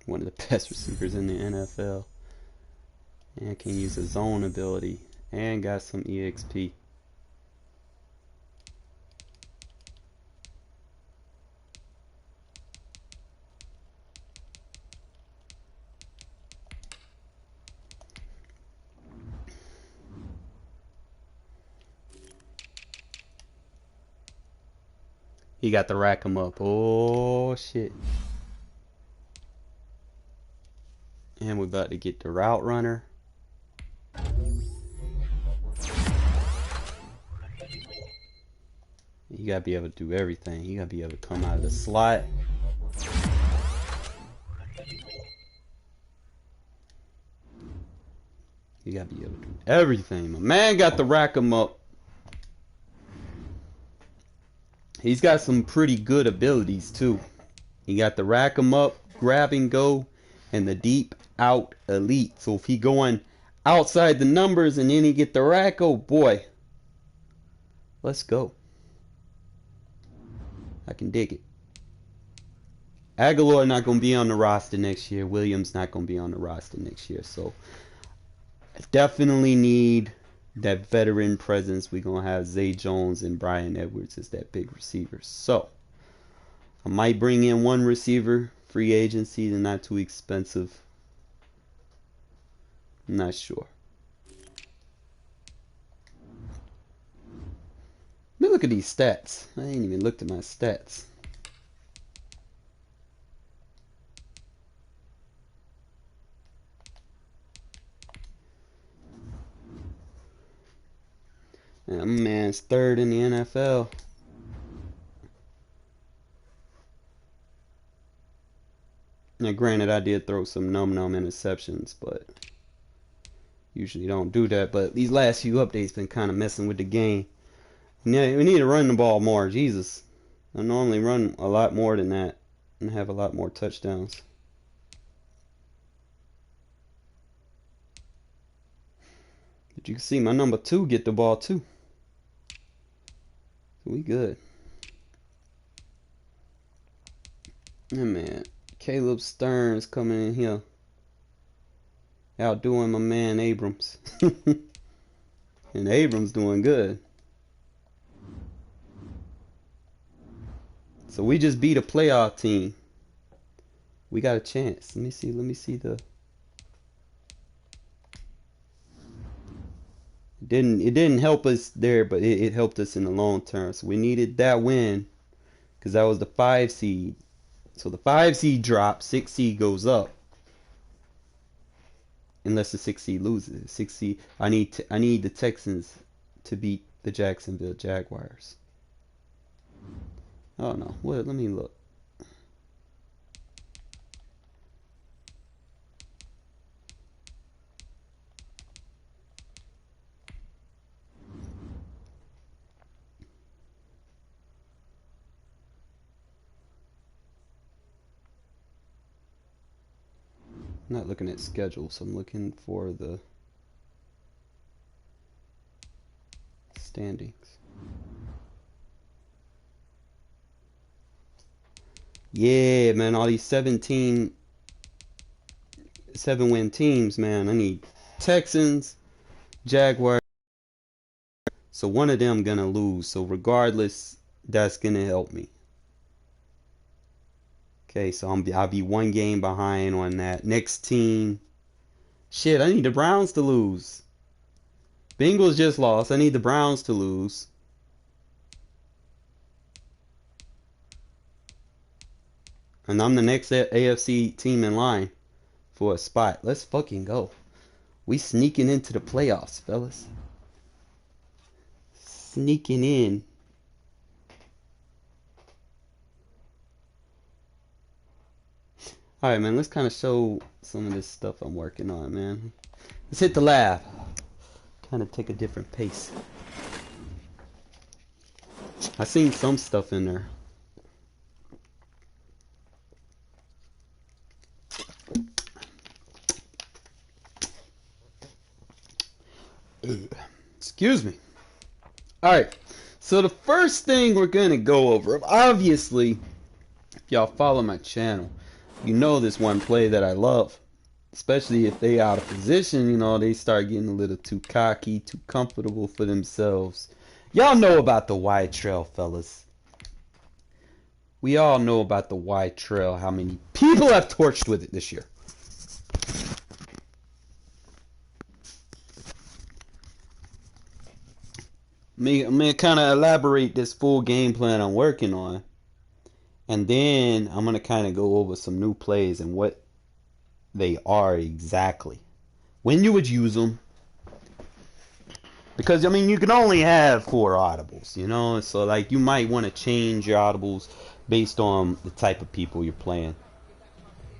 [SPEAKER 1] One of the best receivers in the NFL. And can use his zone ability. And got some EXP. He got the rack him up. Oh shit. And we're about to get the route runner. You gotta be able to do everything. You gotta be able to come out of the slot. You gotta be able to do everything. My man got the rack him up. He's got some pretty good abilities too. He got the rack him up, grab and go, and the deep out elite. So if he going outside the numbers and then he get the rack, oh boy. Let's go. I can dig it. Aguilar not going to be on the roster next year. Williams not going to be on the roster next year. So I definitely need that veteran presence. We're going to have Zay Jones and Brian Edwards as that big receiver. So I might bring in one receiver. Free agency. They're not too expensive. I'm not sure. Let me look at these stats. I ain't even looked at my stats. Yeah, my man's third in the NFL. Now, granted, I did throw some num-num interceptions, but usually don't do that. But these last few updates been kind of messing with the game. Yeah, we need to run the ball more. Jesus. I normally run a lot more than that and have a lot more touchdowns. But you can see my number 2 get the ball too. So we good. Yeah, man. Caleb Stearns coming in here. Outdoing my man Abrams. And Abrams doing good. So we just beat a playoff team. We got a chance. Let me see the. It didn't help us there, but it helped us in the long term. So we needed that win because that was the 5 seed. So the 5 seed drops, 6 seed goes up. Unless the 6 seed loses. 6 seed. I need the Texans to beat the Jacksonville Jaguars. Oh no. What? Let me look. I'm not looking at schedules. I'm looking for the standings. Yeah, man, all these 7-win teams, man. I need Texans, Jaguars. So one of them gonna lose. So regardless, that's gonna help me. Okay, so I'll be 1 game behind on that. Next team Shit, I need the Browns to lose. Bengals just lost. I need the Browns to lose. And I'm the next AFC team in line for a spot. Let's fucking go. We sneaking into the playoffs, fellas. Sneaking in. Alright, man, let's kind of show some of this stuff I'm working on, man. Let's hit the lab. Kind of take a different pace. I seen some stuff in there. Excuse me. Alright, so the first thing we're going to go over, obviously, if y'all follow my channel, you know this one play that I love. Especially if they out of position, you know, they start getting a little too cocky, too comfortable for themselves. Y'all know about the wide trail, fellas. We all know about the wide trail, how many people have torched with it this year. I'm going to kind of elaborate this full game plan I'm working on. And then I'm going to kind of go over some new plays and what they are exactly. When you would use them. Because, I mean, you can only have 4 audibles, you know? So, like, you might want to change your audibles based on the type of people you're playing.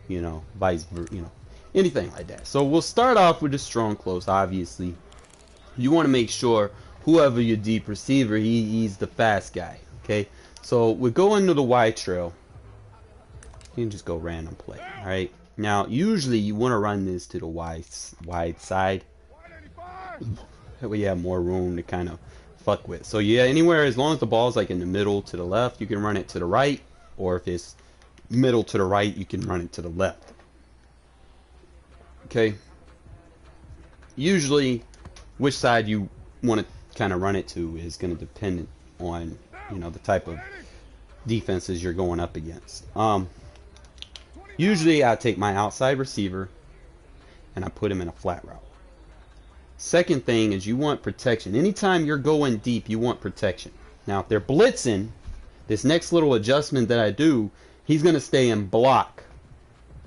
[SPEAKER 1] You know, vice versa, you know, anything like that. So, we'll start off with the strong close, obviously. You want to make sure whoever your deep receiver, he's the fast guy, okay? So, we go into the wide trail. You can just go random play, alright? Now, usually you want to run this to the wide side. That way you have more room to kind of fuck with. So yeah, anywhere, as long as the ball's like in the middle to the left, you can run it to the right. Or if it's middle to the right, you can run it to the left. Okay. Usually, which side you want to kind of run it to is going to depend on, you know, the type of defenses you're going up against. Usually I take my outside receiver and I put him in a flat route. Second thing is you want protection. Anytime you're going deep, you want protection. Now if they're blitzing, this next little adjustment that I do, he's going to stay in block.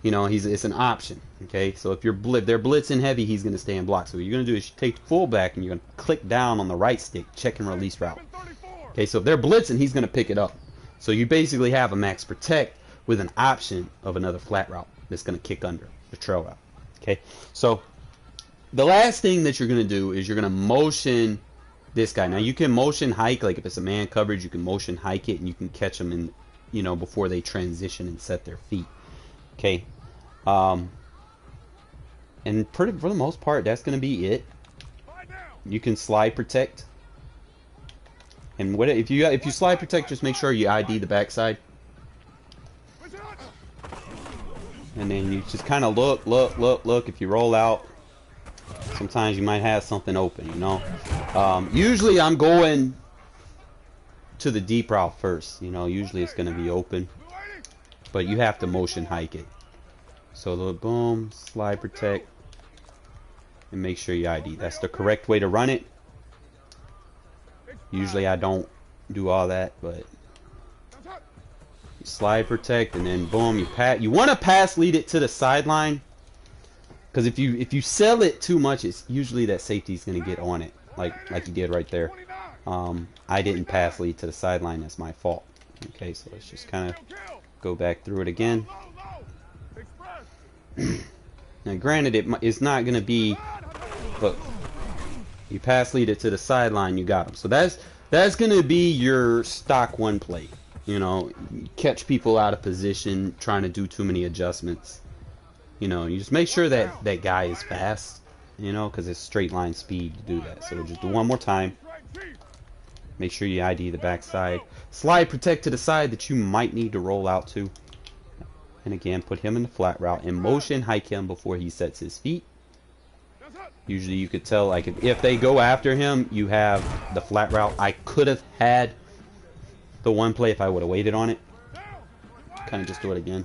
[SPEAKER 1] You know, it's an option. Okay, so if they're blitzing heavy, he's going to stay in block. So what you're going to do is you take the fullback and you're going to click down on the right stick, check and release route. Okay, so if they're blitzing, he's going to pick it up. So you basically have a max protect with an option of another flat route that's going to kick under the trail route. Okay, so the last thing that you're going to do is you're going to motion this guy. Now you can motion hike, like if it's a man coverage, you can motion hike it and you can catch them in, you know, before they transition and set their feet. Okay, and for the most part, that's going to be it. You can slide protect, and what if you slide protect, just make sure you ID the backside. And then you just kind of look. If you roll out, sometimes you might have something open, you know. Usually I'm going to the deep route first, you know. Usually it's going to be open, but you have to motion hike it. So the boom, slide protect, and make sure you ID. That's the correct way to run it. Usually I don't do all that, but slide protect and then boom, you want to pass lead it to the sideline, because if you sell it too much, it's usually that safety's going to get on it, like you did right there. I didn't pass lead to the sideline, that's my fault. Okay, so let's just kind of go back through it again. Now granted, it's not going to be, but you pass lead it to the sideline, you got them. So that's going to be your stock one play. You know, catch people out of position, trying to do too many adjustments. You know, you just make sure that that guy is fast, you know, because it's straight line speed to do that. So just do one more time. Make sure you ID the backside. Slide protect to the side that you might need to roll out to. And again, put him in the flat route and motion hike him before he sets his feet. Usually you could tell, like, if they go after him, you have the flat route. I could have had the one play if I would have waited on it. Kind of just do it again.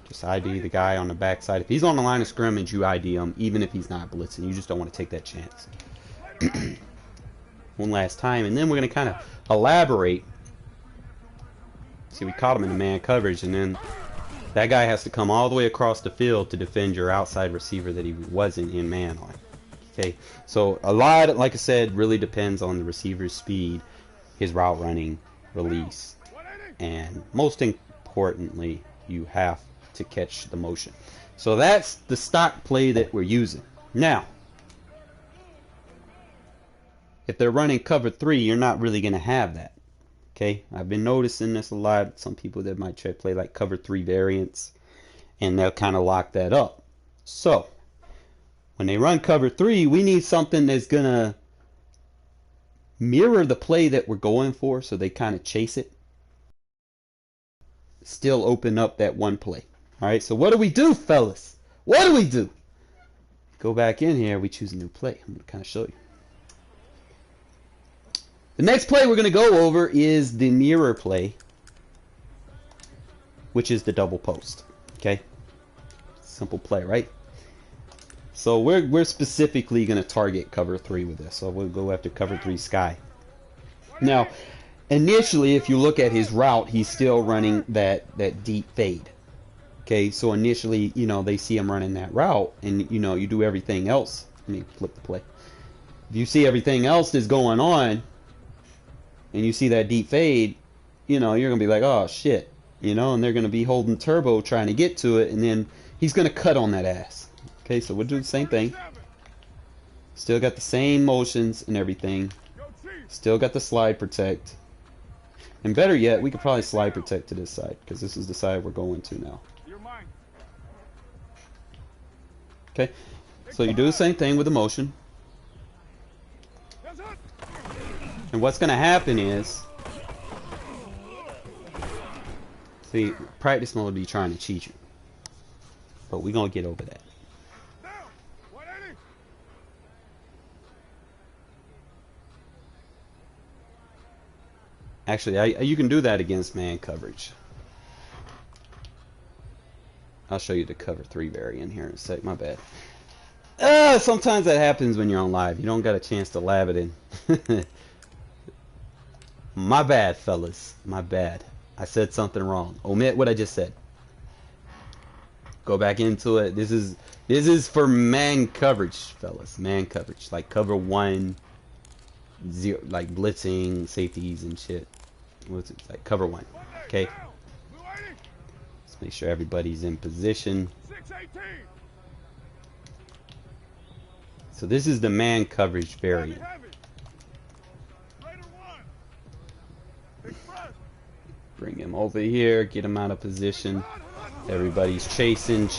[SPEAKER 1] Just ID the guy on the backside. If he's on the line of scrimmage, you ID him, even if he's not blitzing. You just don't want to take that chance. One last time, and then we're going to kind of elaborate. See, we caught him in the man coverage, and then that guy has to come all the way across the field to defend your outside receiver that he wasn't in man on. Okay, so a lot, like I said, really depends on the receiver's speed, his route running, release, and most importantly, you have to catch the motion. So that's the stock play that we're using. Now, if they're running cover 3, you're not really going to have that. Okay, I've been noticing this a lot. Some people that might try to play like cover 3 variants, and they'll kind of lock that up. So, when they run cover 3, we need something that's going to mirror the play that we're going for, so they kind of chase it. Still open up that one play. Alright, so what do we do, fellas? What do we do? Go back in here, we choose a new play. I'm going to kind of show you. The next play we're going to go over is the mirror play, which is the double post. Okay? Simple play, right? So we're specifically going to target cover 3 with this. So we'll go after cover 3 sky. Now, initially, if you look at his route, he's still running that deep fade. Okay, so initially, you know, they see him running that route, and, you know, you do everything else. Let me flip the play. If you see everything else that's going on, and you see that deep fade, you know, you're going to be like, oh, shit. You know, and they're going to be holding turbo trying to get to it, and then he's going to cut on that ass. Okay, so we'll do the same thing. Still got the same motions and everything. Still got the slide protect. And better yet, we could probably slide protect to this side, because this is the side we're going to now. Okay, so you do the same thing with the motion. And what's going to happen is, see, practice mode will be trying to cheat you. But we're going to get over that. Actually, you can do that against man coverage. I'll show you the cover 3 variant here in a sec. My bad. Sometimes that happens when you're on live. You don't got a chance to lab it in. My bad, fellas. My bad. I said something wrong. Omit what I just said. Go back into it. This is for man coverage, fellas. Man coverage, like cover 1, 0, like blitzing, safeties, and shit. What's it like? Cover 1. Okay. Let's make sure everybody's in position. So this is the man coverage variant. Bring him over here, get him out of position. Everybody's chasing.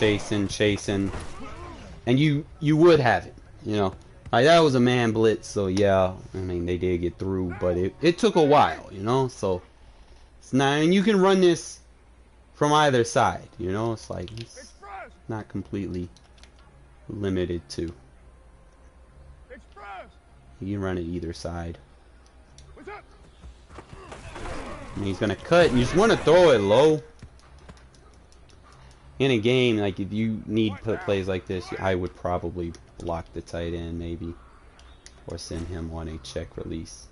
[SPEAKER 1] And you would have it, you know. Like, that was a man blitz, so yeah, I mean, they did get through, but it took a while, you know. So it's not, and you can run this from either side, you know. It's like, it's not completely limited to. You can run it either side. And he's gonna cut, and you just want to throw it low. In a game, like, if you need plays like this, I would probably block the tight end, maybe, or send him on a check release.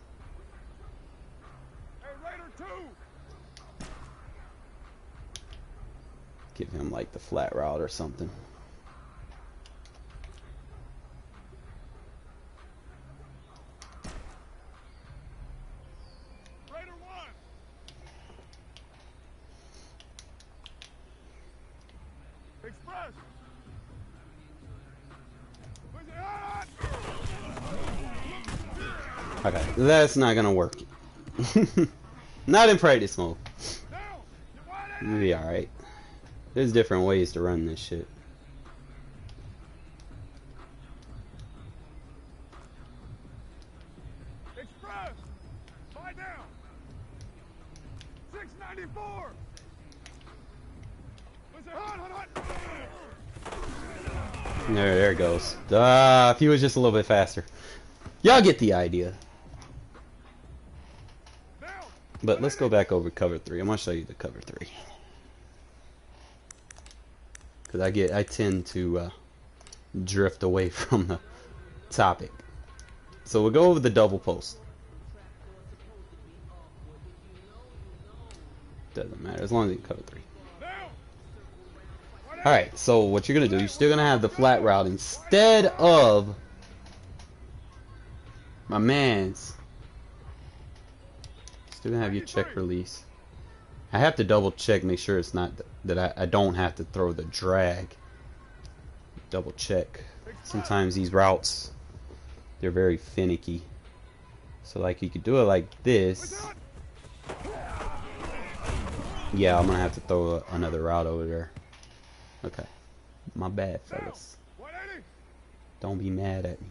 [SPEAKER 1] Give him like the flat route or something. Okay, that's not gonna work. Not in practice mode. We'll be alright. There's different ways to run this shit.
[SPEAKER 3] Express! Lie down! 694!
[SPEAKER 1] There it goes. If he was just a little bit faster. Y'all get the idea. But let's go back over cover 3. I'm going to show you the cover 3. because I tend to drift away from the topic. So we'll go over the double post. Doesn't matter as long as you cover 3. Alright, so what you're going to do, you're still going to have the flat route instead of my man's. Still going to have your check release. I have to double check, make sure it's not that I don't have to throw the drag. Double check. Sometimes these routes, they're very finicky. So like you could do it like this. Yeah, I'm going to have to throw another route over there. Okay. My bad, fellas. Don't be mad at me.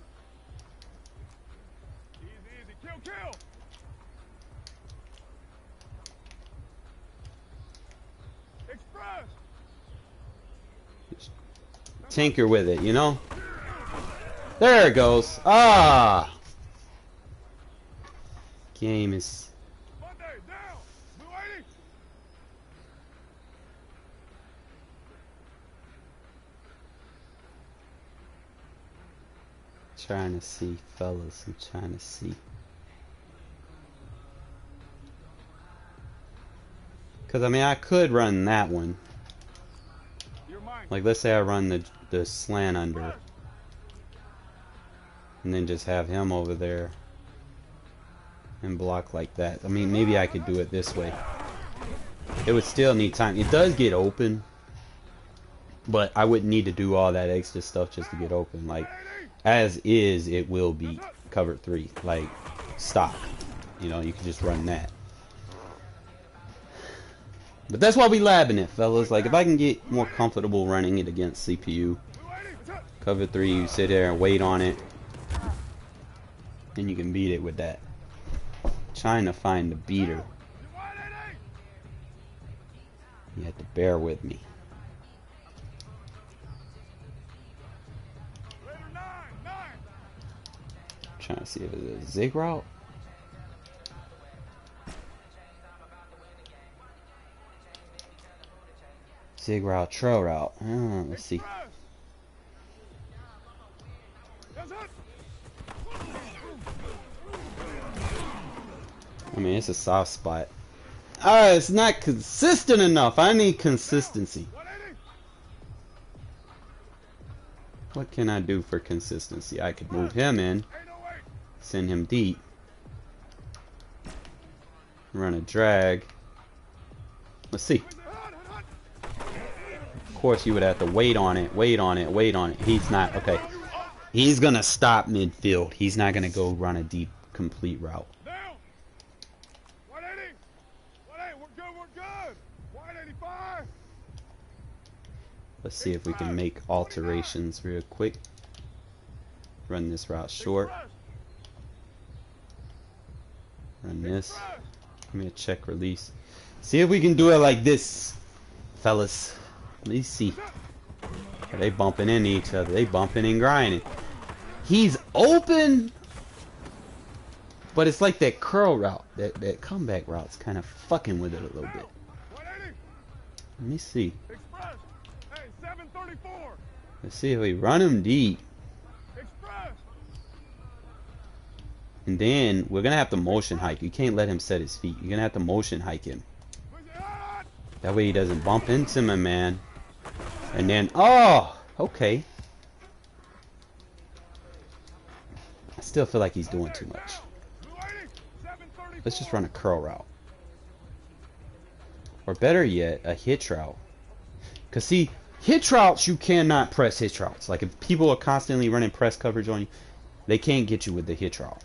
[SPEAKER 3] Easy, kill. Express.
[SPEAKER 1] Just tinker with it, you know? There it goes. Ah! Game is...
[SPEAKER 3] Monday, down. Blue 80.
[SPEAKER 1] Trying to see, fellas. I'm trying to see. Because, I mean, I could run that one. Like, let's say I run the slant under. And then just have him over there. And block like that. I mean, maybe I could do it this way. It would still need time. It does get open. But I wouldn't need to do all that extra stuff just to get open. Like, as is, it will be cover 3. Like, stock. You know, you can just run that. But that's why we labbing it, fellas. Like, if I can get more comfortable running it against CPU, cover 3, you sit there and wait on it. And you can beat it with that. Trying to find the beater. You have to bear with me. Trying to see if it's a zig route. Zig route, trail route. Let's see. I mean, it's a soft spot. It's not consistent enough. I need consistency. What can I do for consistency? I could move him in. Send him deep. Run a drag. Let's see. Of course, you would have to wait on it. He's not. Okay. He's going to stop midfield. He's not going to go run a deep, complete route. Let's see if we can make alterations real quick. Run this route short. Run this. Give me a check release. See if we can do it like this, fellas. Let me see. Are they bumping into each other? They bumping and grinding. He's open, but it's like that curl route, that comeback route's kind of fucking with it a little bit. Let me see. Let's see if we run him deep. And then we're gonna have to motion hike. You can't let him set his feet. You're gonna have to motion hike him. That way he doesn't bump into my man. And then, oh, okay. I still feel like he's doing too much. Let's just run a curl route. Or better yet, a hitch route. Because see, hitch routes, you cannot press hitch routes. Like if people are constantly running press coverage on you, they can't get you with the hitch route.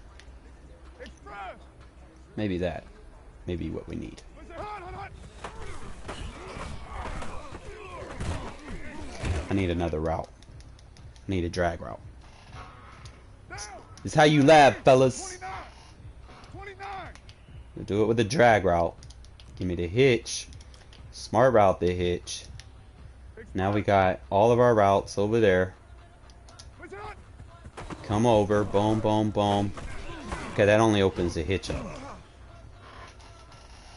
[SPEAKER 1] Maybe that. Maybe what we need. I need another route. I need a drag route. This is how you lab, fellas. We'll do it with a drag route. Give me the hitch. Smart route the hitch. Now we got all of our routes over there. Come over. Boom, boom, boom. Okay, that only opens the hitch up.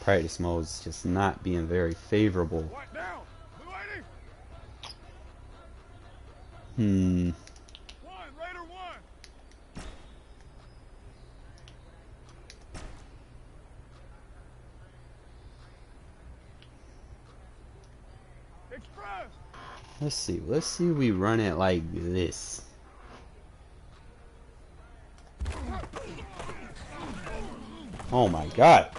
[SPEAKER 1] Practice mode is just not being very favorable. Hmm.
[SPEAKER 3] One, Raider one. Express.
[SPEAKER 1] Let's see. Let's see if we run it like this. Oh my God.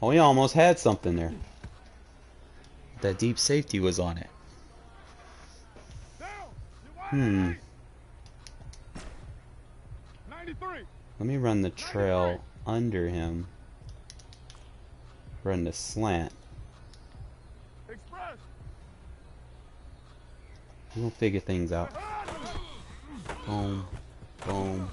[SPEAKER 1] Oh, he almost had something there. That deep safety was on it.
[SPEAKER 3] Down.
[SPEAKER 1] Hmm.
[SPEAKER 3] 93.
[SPEAKER 1] Let me run the trail under him. Run the slant.
[SPEAKER 3] Express.
[SPEAKER 1] We'll figure things out. Boom. Boom.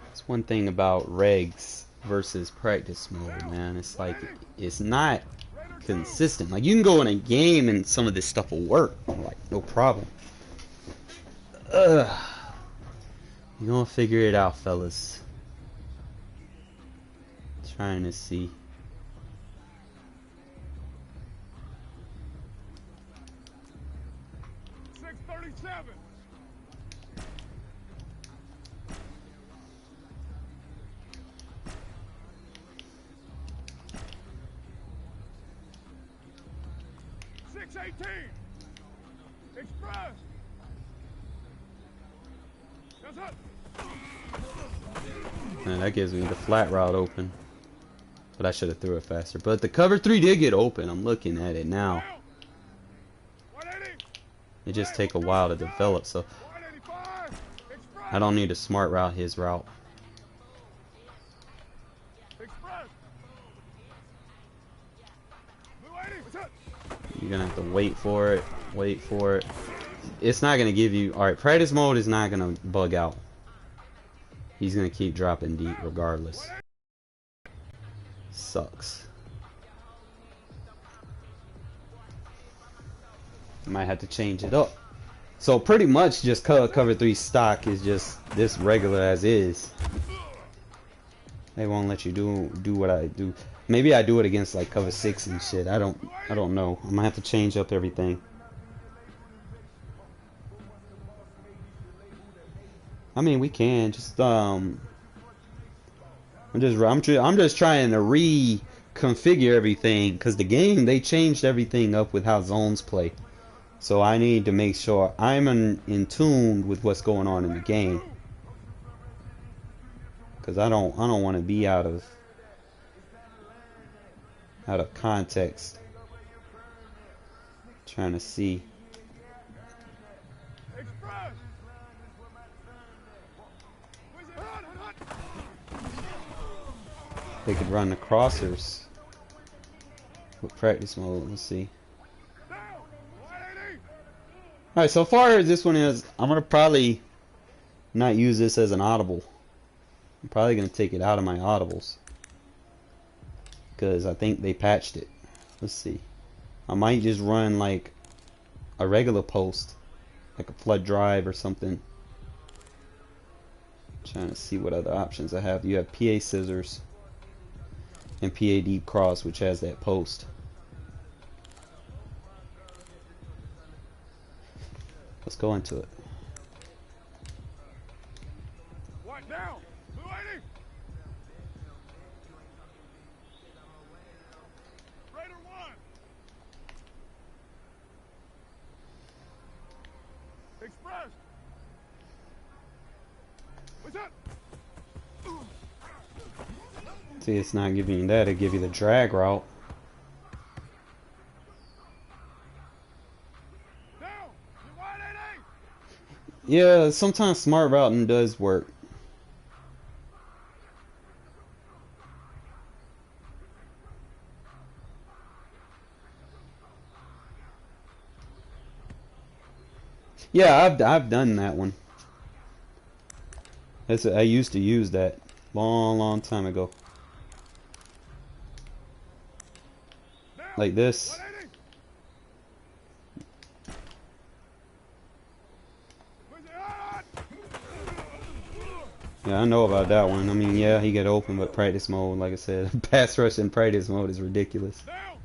[SPEAKER 1] That's one thing about regs versus practice mode, man. It's like, it's not consistent. Like, you can go in a game and some of this stuff will work. Like, no problem. Ugh. You're gonna figure it out, fellas. Trying to see.
[SPEAKER 3] $637. $618. Express. Yes, sir.
[SPEAKER 1] Man, that gives me the flat route open. But I should have threw it faster. But the cover 3 did get open. I'm looking at it now.
[SPEAKER 3] 180.
[SPEAKER 1] It just take a while to develop, so
[SPEAKER 3] 185. Express.
[SPEAKER 1] I don't need to smart route his route.
[SPEAKER 3] Express. Blue 80. What's up?
[SPEAKER 1] You're gonna have to wait for it. Wait for it. It's not gonna give you. Alright, practice mode is not gonna bug out. He's gonna keep dropping deep regardless. Sucks. Might have to change it up. So pretty much just cover 3 stock is just this regular as is. They won't let you do what I do. Maybe I do it against like cover 6 and shit. I don't know. I'm gonna have to change up everything. I mean, we can just I'm just trying to reconfigure everything because the game, they changed everything up with how zones play. So I need to make sure I'm in tune with what's going on in the game. Because I don't want to be out of context. Trying to see.
[SPEAKER 3] Express.
[SPEAKER 1] They could run the crossers with practice mode. Let's see.
[SPEAKER 3] Down. 180.
[SPEAKER 1] Alright, so far as this one is, I'm going to probably not use this as an audible. I'm probably going to take it out of my audibles. Because I think they patched it. Let's see. I might just run like a regular post. Like a flood drive or something. Trying to see what other options I have. You have PA scissors. And PA deep cross, which has that post. Let's go into it.
[SPEAKER 3] One down. Blue 80. Raider 1. Express. What's up?
[SPEAKER 1] See, it's not giving you that. It give you the drag route.
[SPEAKER 3] Down. 180.
[SPEAKER 1] Yeah, sometimes smart routing does work. Yeah, I've done that one. I used to use that long time ago.
[SPEAKER 3] Down.
[SPEAKER 1] Like this.
[SPEAKER 3] 180. Where's it at?
[SPEAKER 1] Yeah, I know about that one. I mean, yeah, he got open, but practice mode, like I said, pass rush in practice mode is ridiculous.
[SPEAKER 3] Down.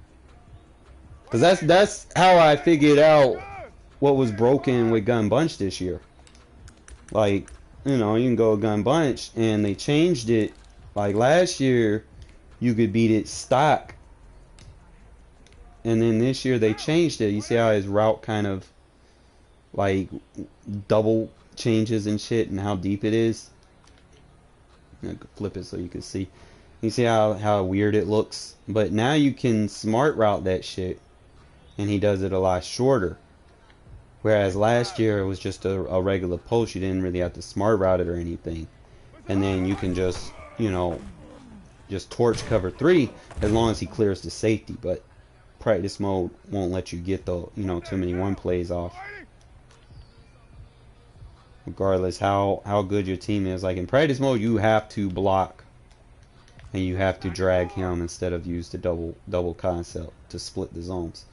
[SPEAKER 1] Because that's how I figured out what was broken with Gun Bunch this year. Like, you know, you can go Gun Bunch, and they changed it. Like last year, you could beat it stock, and then this year they changed it. You see how his route kind of like double changes and shit, and how deep it is. I could flip it so you can see. You see how weird it looks? But now you can smart route that shit, and he does it a lot shorter. Whereas last year it was just a regular post. You didn't really have to smart route it or anything. And then you can just, you know, just torch cover 3 as long as he clears the safety. But practice mode won't let you get the, you know, too many one plays off. Regardless how good your team is. Like in practice mode, you have to block and you have to drag him instead of use the double concept to split the zones.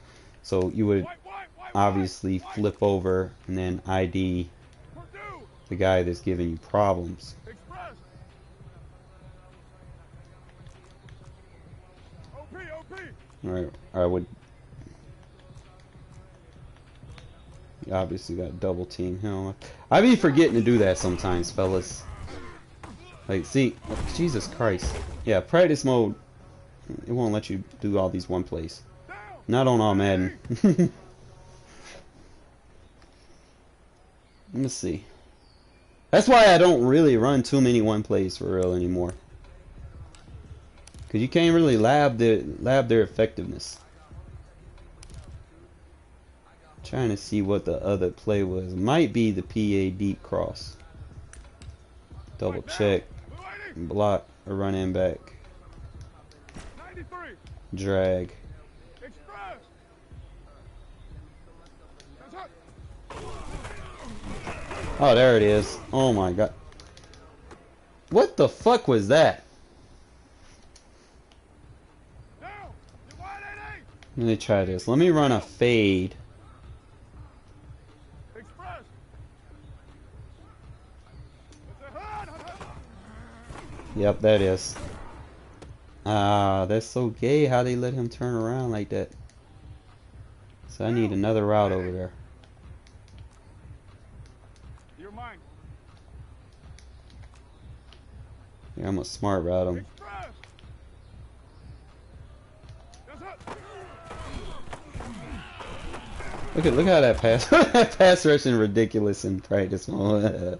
[SPEAKER 1] So you would obviously flip over and then ID the guy that's giving you problems. Alright, I would obviously got double team him. I be forgetting to do that sometimes, fellas. Like, see, Jesus Christ. Yeah, practice mode, it won't let you do all these one plays. Not on all Madden. Let me see. That's why I don't really run too many one plays for real anymore. Cause you can't really lab their effectiveness. Trying to see what the other play was. Might be the PA deep cross. Double check. Block or run in back. Drag. Oh, there it is. Oh my god. What the fuck was that? Let me try this. Let me run a fade. Yep, that is. Ah, that's so gay how they let him turn around like that. So I need another route over there. Yeah, I'm a smart route him. Look how that pass pass rushing ridiculous in practice mode.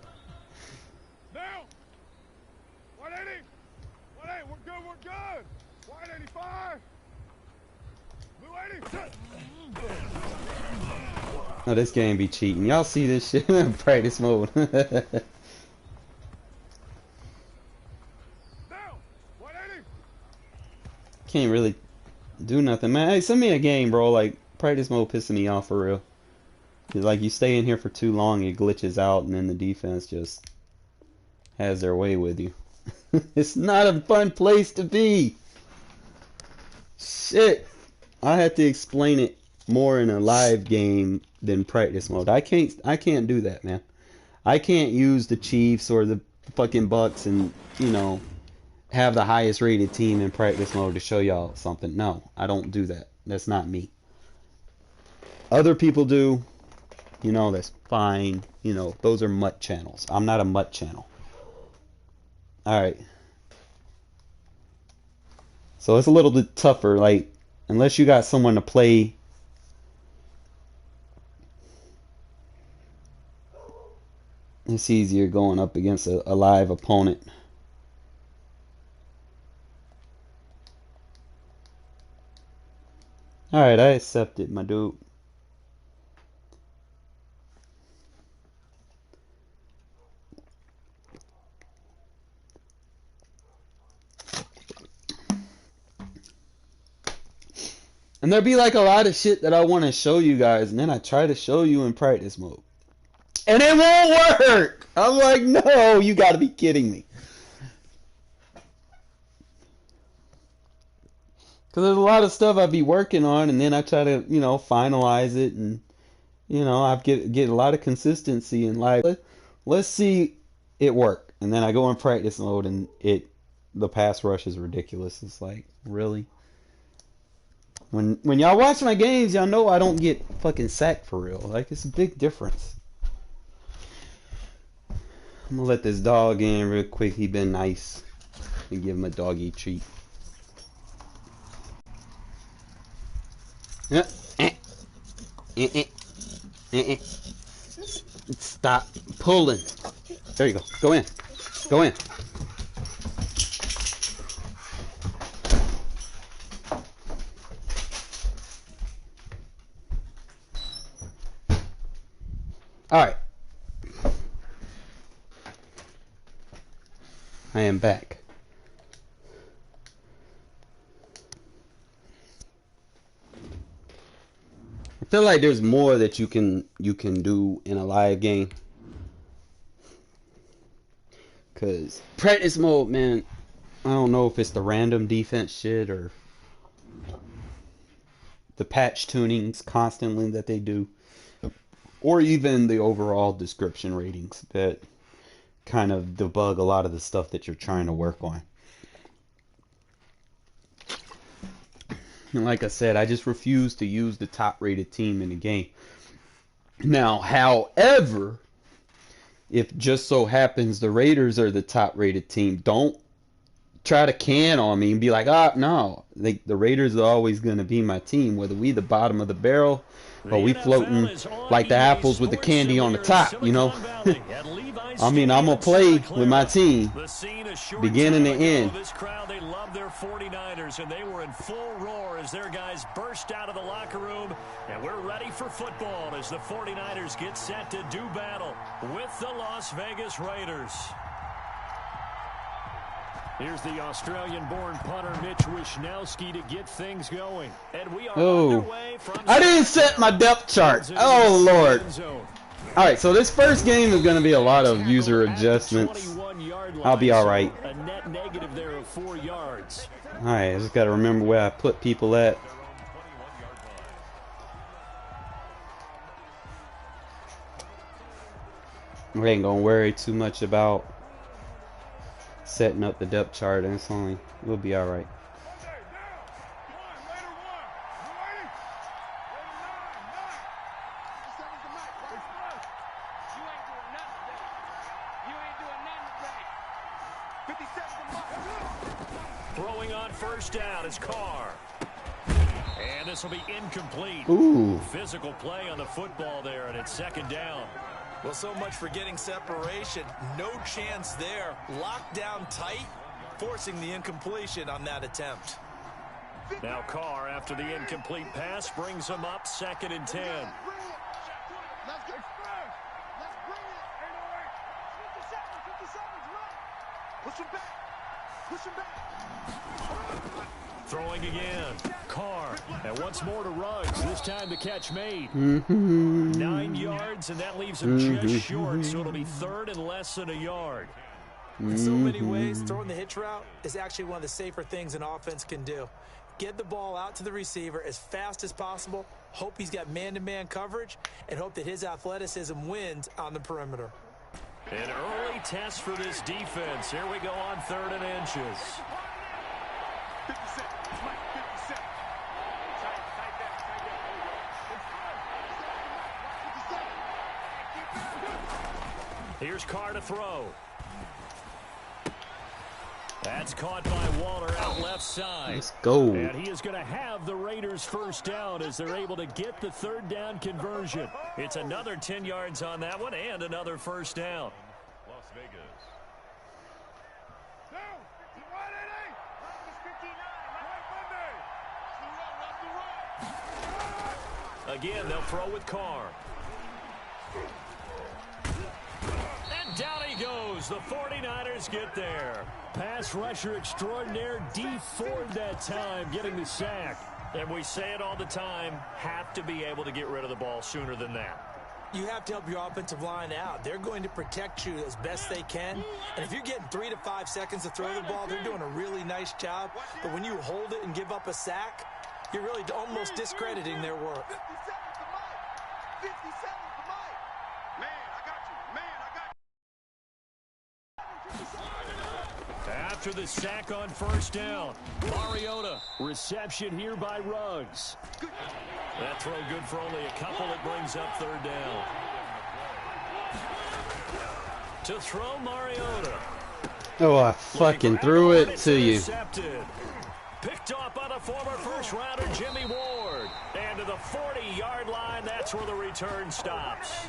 [SPEAKER 1] Oh, this game be cheating. Y'all see this shit in practice mode. Can't really do nothing, man. Hey, send me a game, bro. Like, practice mode pissing me off for real. Like, you stay in here for too long, it glitches out, and then the defense just has their way with you. It's not a fun place to be. Shit. I had to explain it more in a live game than practice mode. I can't do that, man. I can't use the Chiefs or the fucking Bucks and, you know, have the highest rated team in practice mode to show y'all something. No, I don't do that. That's not me. Other people do. You know, that's fine. You know, those are mutt channels. I'm not a mutt channel. Alright. So it's a little bit tougher, like, unless you got someone to play. It's easier going up against a live opponent. Alright, I accept it, my dude. And there'd be like a lot of shit that I want to show you guys, and then I try to show you in practice mode. And it won't work! I'm like, no, you gotta be kidding me. Because there's a lot of stuff I'd be working on, and then I try to, you know, finalize it, and, you know, I get a lot of consistency in life. Let's see it work. And then I go in practice mode, and the pass rush is ridiculous. It's like, really? When y'all watch my games, y'all know I don't get fucking sacked for real. Like, it's a big difference. I'm gonna let this dog in real quick. He been nice. And give him a doggy treat. Yeah. Stop pulling. There you go. Go in. Go in. All right. I am back. I feel like there's more that you can do in a live game. Cause practice mode, man, I don't know if it's the random defense shit or the patch tunings constantly that they do, or even the overall description ratings that kind of debug a lot of the stuff that you're trying to work on. And like I said, I just refuse to use the top rated team in the game. Now, however, if just so happens the Raiders are the top rated team, don't try to can on me and be like, no, the Raiders are always going to be my team, whether we the bottom of the barrel or we floating like the apples with the candy on the top, you know. I mean, I'm going to play with my team beginning to end.
[SPEAKER 2] This crowd, they love their 49ers, and they were in full roar as their guys burst out of the locker room, and we're ready for football as the 49ers get set to do battle with the Las Vegas Raiders. Here's the Australian-born punter Mitch Wishnowsky to get things going. And we are underway from
[SPEAKER 1] I didn't set my depth chart. Oh, Lord. All right, so this first game is going to be a lot of user adjustments. I'll be all right.
[SPEAKER 2] A net negative there of 4 yards.
[SPEAKER 1] All right, I just got to remember where I put people at. We ain't going to worry too much about setting up the depth chart, and we'll be all right.
[SPEAKER 2] Throwing on first down is Carr. And this will be incomplete.
[SPEAKER 1] Ooh.
[SPEAKER 2] Physical play on the football there, and it's second down.
[SPEAKER 4] Well, so much for getting separation. No chance there. Locked down tight, forcing the incompletion on that attempt.
[SPEAKER 2] Now Carr, after the incomplete pass, brings him up 2nd and 10.
[SPEAKER 3] Let's go. Let's bring it. 50 seconds left. Push him back. Push him back.
[SPEAKER 2] Throwing again. Carr. And once more to Ruggs. This time the catch made. 9 yards, and that leaves him just short. So it'll be 3rd and less than a yard.
[SPEAKER 4] In so many ways, throwing the hitch route is actually one of the safer things an offense can do. Get the ball out to the receiver as fast as possible, hope he's got man-to-man coverage, and hope that his athleticism wins on the perimeter.
[SPEAKER 2] An early test for this defense. Here we go on 3rd and inches.
[SPEAKER 3] 50 seconds. 50 seconds.
[SPEAKER 2] Here's Carr to throw. That's caught by Waller out left side.
[SPEAKER 1] Let's go.
[SPEAKER 2] And he is going to have the Raiders first down as they're able to get the 3rd down conversion. It's another 10 yards on that one and another first down.
[SPEAKER 5] Las Vegas.
[SPEAKER 2] Again, they'll throw with Carr. And down he goes. The 49ers get there. Pass rusher extraordinaire, D Ford that time, getting the sack. And we say it all the time, have to be able to get rid of the ball sooner than that.
[SPEAKER 4] You have to help your offensive line out. They're going to protect you as best they can. And if you're getting 3 to 5 seconds to throw the ball, they're doing a really nice job. But when you hold it and give up a sack, you're really almost discrediting their work.
[SPEAKER 3] 50 seconds to Mike. 50 seconds to Mike. Man, I got you. Man, I got you.
[SPEAKER 2] After the sack on first down, Mariota, reception here by Ruggs. That throw good for only a couple. It brings up third down. To throw Mariota.
[SPEAKER 1] Oh, I fucking threw it to you.
[SPEAKER 2] Picked off by the former first-rounder Jimmy Ward. And to the 40-yard line, that's where the return stops.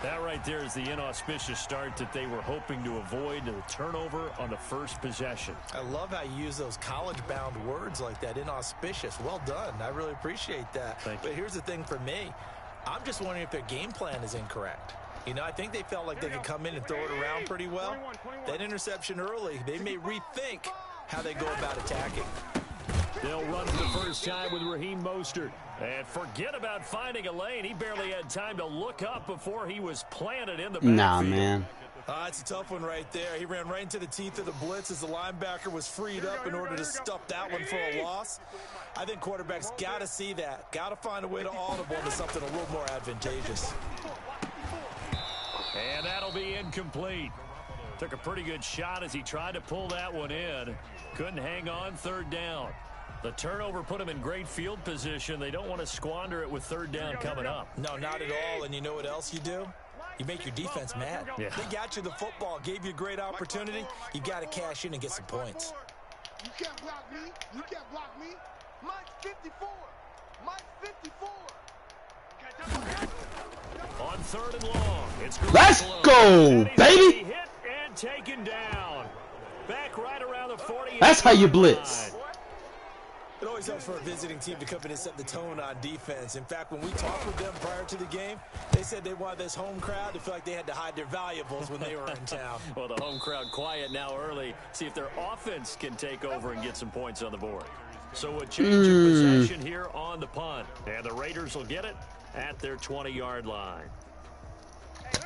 [SPEAKER 2] That right there is the inauspicious start that they were hoping to avoid, the turnover on the first possession.
[SPEAKER 4] I love how you use those college-bound words like that, inauspicious. Well done. I really appreciate that.
[SPEAKER 2] Thank you.
[SPEAKER 4] But here's the thing for me. I'm just wondering if their game plan is incorrect. You know, I think they felt like they could come in and throw it around pretty well. That interception early, they may rethink how they go about attacking.
[SPEAKER 2] They'll run for the first time with Raheem Mostert. And forget about finding a lane. He barely had time to look up before he was planted in the backfield.
[SPEAKER 1] Nah, man.
[SPEAKER 4] It's a tough one right there. He ran right into the teeth of the blitz as the linebacker was freed up in order to stuff that one for a loss. I think quarterbacks got to see that. Got to find a way to audible into something a little more advantageous.
[SPEAKER 2] And that'll be incomplete. Took a pretty good shot as he tried to pull that one in. Couldn't hang on third down. The turnover put him in great field position. They don't want to squander it with third down coming up.
[SPEAKER 4] No, not at all. And you know what else you do? You make your defense mad.
[SPEAKER 2] Yeah.
[SPEAKER 4] They got you the football, gave you a great opportunity. You got to cash in and get some points.
[SPEAKER 3] You can't block me. You can't block me. Mine's 54. Mine's 54.
[SPEAKER 2] On third and long, it's
[SPEAKER 1] Let's go, baby.
[SPEAKER 2] Hit and taken down. Back right around the 40.
[SPEAKER 1] That's how you blitz.
[SPEAKER 4] It always helps for a visiting team to come in and set the tone on defense. In fact, when we talked with them prior to the game, they said they wanted this home crowd to feel like they had to hide their valuables when they were in town.
[SPEAKER 2] Well, the home crowd quiet now early. See if their offense can take over and get some points on the board. So a change of possession here on the punt. And the Raiders will get it at their 20-yard line.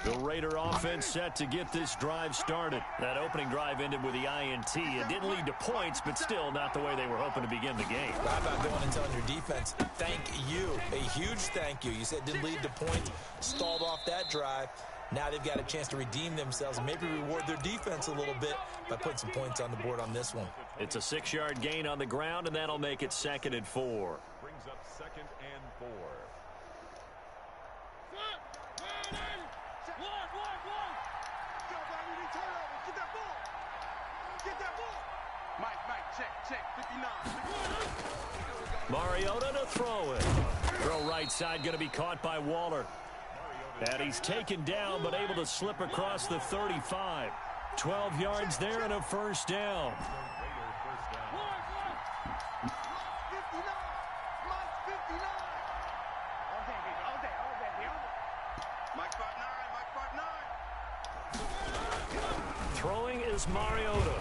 [SPEAKER 2] The Raider offense set to get this drive started. That opening drive ended with the INT. It didn't lead to points, but still not the way they were hoping to begin the game.
[SPEAKER 4] How about going and telling your defense, thank you, a huge thank you. You said it didn't lead to points, stalled off that drive. Now they've got a chance to redeem themselves and maybe reward their defense a little bit by putting some points on the board on this one.
[SPEAKER 2] It's a 6-yard gain on the ground, and that'll make it 2nd and 4.
[SPEAKER 5] Brings up 2nd and 4.
[SPEAKER 2] Mariota to throw it. Throw right side going to be caught by Waller. And he's taken down but able to slip across the 35. 12 yards there and a first down. Throwing is Mariota.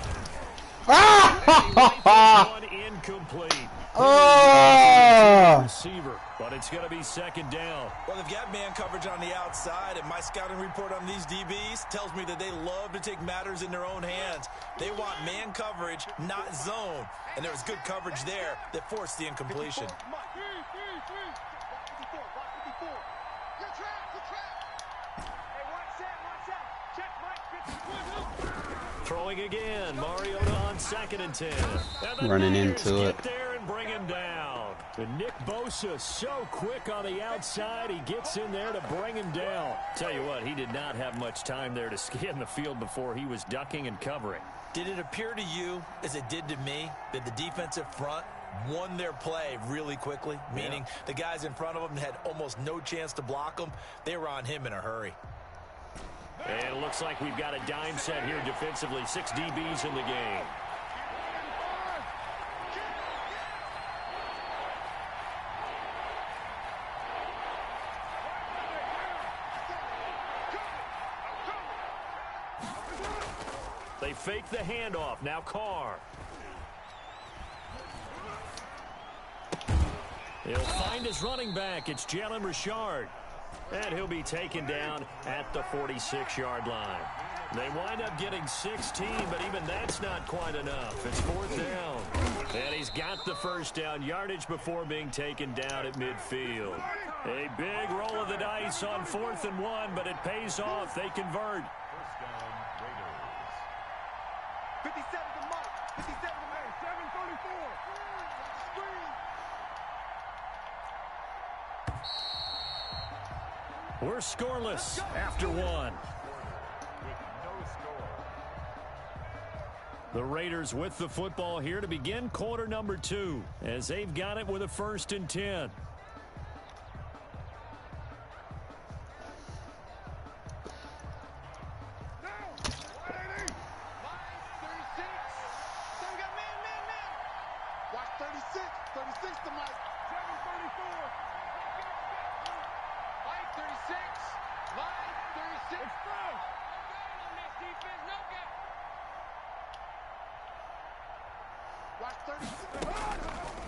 [SPEAKER 2] One incomplete. Receiver, but it's going to be 2nd down.
[SPEAKER 4] Well, they've got man coverage on the outside, and my scouting report on these DBs tells me that they love to take matters in their own hands. They want man coverage, not zone. And there was good coverage there that forced the incompletion.
[SPEAKER 2] Throwing again, Mariota on 2nd and 10.
[SPEAKER 1] Running into it.
[SPEAKER 2] Get there and bring him down. And Nick Bosa so quick on the outside, he gets in there to bring him down. Tell you what, he did not have much time there to scan the field before he was ducking and covering.
[SPEAKER 4] Did it appear to you, as it did to me, that the defensive front won their play really quickly? Meaning the guys in front of them had almost no chance to block them. They were on him in a hurry.
[SPEAKER 2] And it looks like we've got a dime set here defensively. 6 DBs in the game. They fake the handoff. Now Carr. He'll find his running back. It's Jalen Richard. And he'll be taken down at the 46-yard line. They wind up getting 16, but even that's not quite enough. It's 4th down. And he's got the first down yardage before being taken down at midfield. A big roll of the dice on 4th and 1, but it pays off. They convert.
[SPEAKER 3] 57 to Mike. 57 to Mike. 734.
[SPEAKER 2] We're scoreless after one. The Raiders with the football here to begin quarter number 2 as they've got it with a 1st and 10.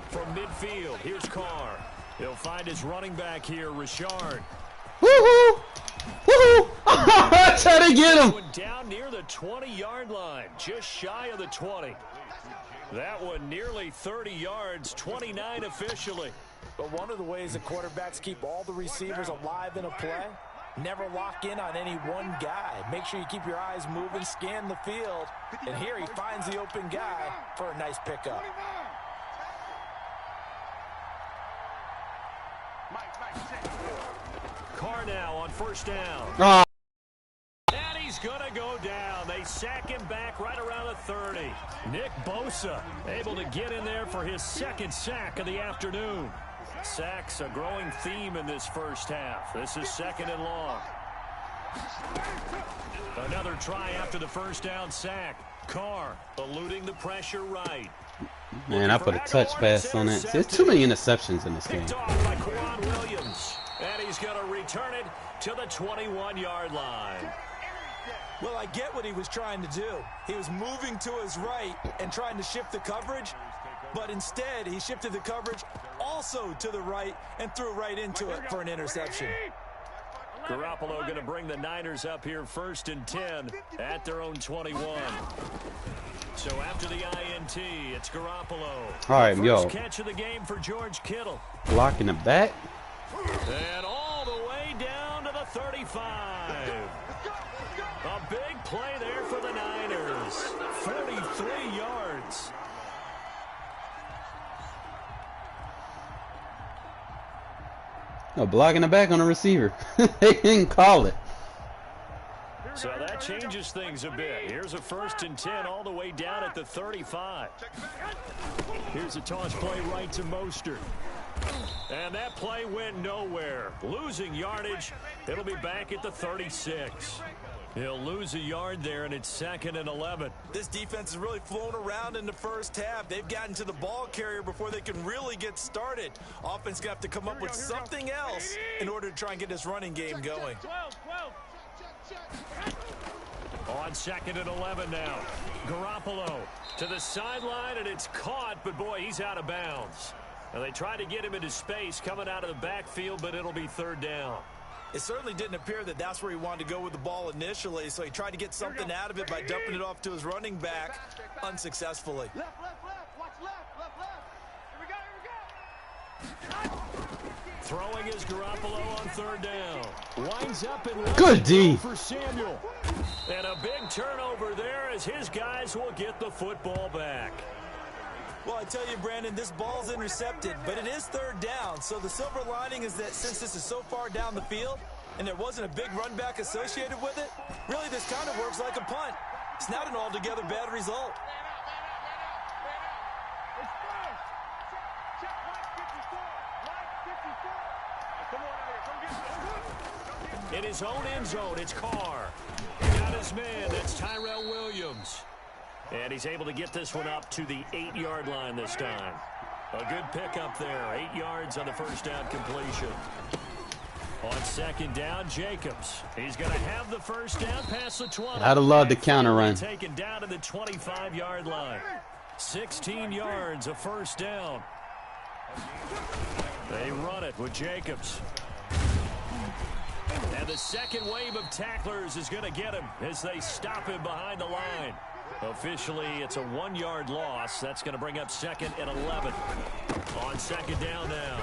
[SPEAKER 2] From midfield, here's Carr. He'll find his running back here, Richard.
[SPEAKER 1] Woohoo! Woohoo! Try to get him.
[SPEAKER 2] Down near the 20-yard line, just shy of the 20. That one nearly 30 yards, 29 officially.
[SPEAKER 4] But one of the ways that quarterbacks keep all the receivers alive in a play, never lock in on any one guy. Make sure you keep your eyes moving, scan the field. And here he finds the open guy for a nice pickup.
[SPEAKER 2] Carr now on 1st down.
[SPEAKER 1] Oh.
[SPEAKER 2] And he's going to go down. They sack him back right around the 30. Nick Bosa able to get in there for his 2nd sack of the afternoon. Sacks a growing theme in this first half. This is 2nd and long. Another try after the 1st down sack. Carr eluding the pressure right.
[SPEAKER 1] Man, I put a touch pass on it. There's too many interceptions in this game.
[SPEAKER 2] Picked off by Quan Williams. And he's going to return it to the 21-yard line.
[SPEAKER 4] Well, I get what he was trying to do. He was moving to his right and trying to shift the coverage, but instead he shifted the coverage also to the right and threw right into it for an interception.
[SPEAKER 2] Garoppolo going to bring the Niners up here 1st and 10 at their own 21. So after the INT, it's Garoppolo.
[SPEAKER 1] All right, yo.
[SPEAKER 2] First catch of the game for George Kittle.
[SPEAKER 1] Blocking the back.
[SPEAKER 2] And all the way down to the 35. A big play there for the Niners. 43 yards.
[SPEAKER 1] No, blocking the back on the receiver. They didn't call it.
[SPEAKER 2] So that changes things a bit. Here's a 1st and 10 all the way down at the 35. Here's a toss play right to Mostert. And that play went nowhere. Losing yardage. It'll be back at the 36. He'll lose a yard there, and it's 2nd and 11.
[SPEAKER 4] This defense has really flown around in the first half. They've gotten to the ball carrier before they can really get started. Offense going to have to come up with something else in order to try and get this running game going.
[SPEAKER 2] On 2nd and 11 now. Garoppolo to the sideline, and it's caught, but boy, he's out of bounds. And they try to get him into space coming out of the backfield, but it'll be 3rd down.
[SPEAKER 4] It certainly didn't appear that that's where he wanted to go with the ball initially, so he tried to get something out of it by dumping it off to his running back unsuccessfully.
[SPEAKER 3] Left, watch left. Here we go.
[SPEAKER 2] Throwing is Garoppolo on 3rd down. Winds up and
[SPEAKER 1] Good D.
[SPEAKER 2] for Samuel. And a big turnover there as his guys will get the football back.
[SPEAKER 4] Well, I tell you, Brandon, this ball's intercepted, but it is 3rd down. So the silver lining is that since this is so far down the field and there wasn't a big run back associated with it, really this kind of works like a punt. It's not an altogether bad result.
[SPEAKER 2] In his own end zone, it's Carr. Got his man, that's Tyrell Williams. And he's able to get this one up to the 8-yard line this time. A good pickup there, 8 yards on the 1st down completion. On 2nd down, Jacobs. He's going to have the 1st down past the 20.
[SPEAKER 1] I'd have loved the counter run.
[SPEAKER 2] Taken down to the 25-yard line. 16 yards, a 1st down. They run it with Jacobs. And the second wave of tacklers is going to get him as they stop him behind the line. Officially, it's a 1-yard loss. That's going to bring up 2nd and 11. On 2nd down now,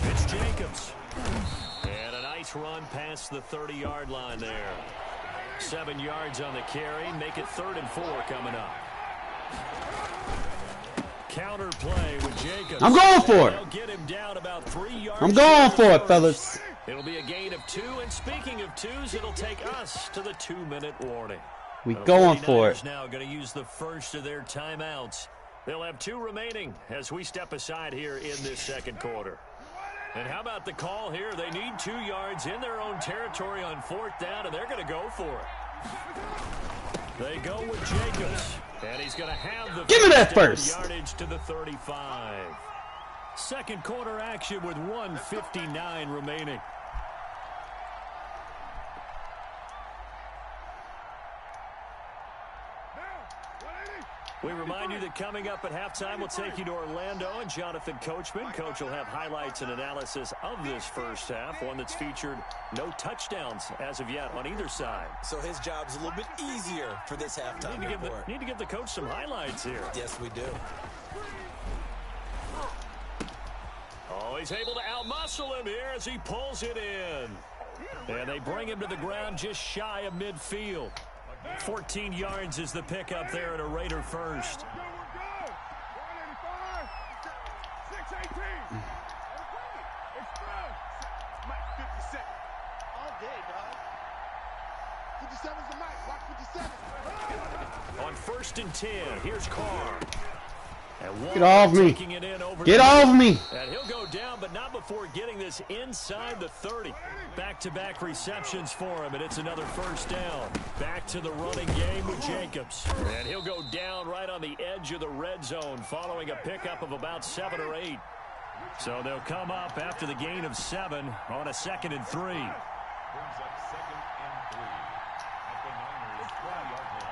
[SPEAKER 2] it's Jacobs. And a nice run past the 30-yard line there. 7 yards on the carry. Make it 3rd and 4 coming up. Counter play with Jacobs.
[SPEAKER 1] I'm going for it.
[SPEAKER 2] They'll get him down about 3 yards.
[SPEAKER 1] I'm going for it,
[SPEAKER 2] first.
[SPEAKER 1] fellas.
[SPEAKER 2] It'll be a gain of 2, and speaking of 2s, it'll take us to the 2-minute warning.
[SPEAKER 1] We
[SPEAKER 2] The
[SPEAKER 1] going for
[SPEAKER 2] 49ers
[SPEAKER 1] it.
[SPEAKER 2] now going to use the first of their timeouts. They'll have 2 remaining as we step aside here in this second quarter. And how about the call here? They need 2 yards in their own territory on 4th down, and they're going to go for it. They go with Jacobs, and he's going to have the
[SPEAKER 1] Give me that first.
[SPEAKER 2] yardage to the 35. Second quarter action with 1:59 remaining. We remind you that coming up at halftime, we'll take you to Orlando and Jonathan Coachman. Coach will have highlights and analysis of this first half, one that's featured no touchdowns as of yet on either side.
[SPEAKER 4] So his job's a little bit easier for this halftime report.
[SPEAKER 2] Need to give the coach some highlights here.
[SPEAKER 4] Yes, we do.
[SPEAKER 2] Oh, he's able to outmuscle him here as he pulls it in. And they bring him to the ground just shy of midfield. 14 yards is the pickup there at a Raider first. On 1st and 10, here's Carr.
[SPEAKER 1] Get off me. Get off me.
[SPEAKER 2] And he'll go down, but not before getting this inside the 30. Back-to-back receptions for him, and it's another first down. Back to the running game with Jacobs. And he'll go down right on the edge of the red zone following a pickup of about 7 or 8. So they'll come up after the gain of 7 on a 2nd and 3.
[SPEAKER 5] Brings up 2nd and 3 at the Niners' 12-yard line.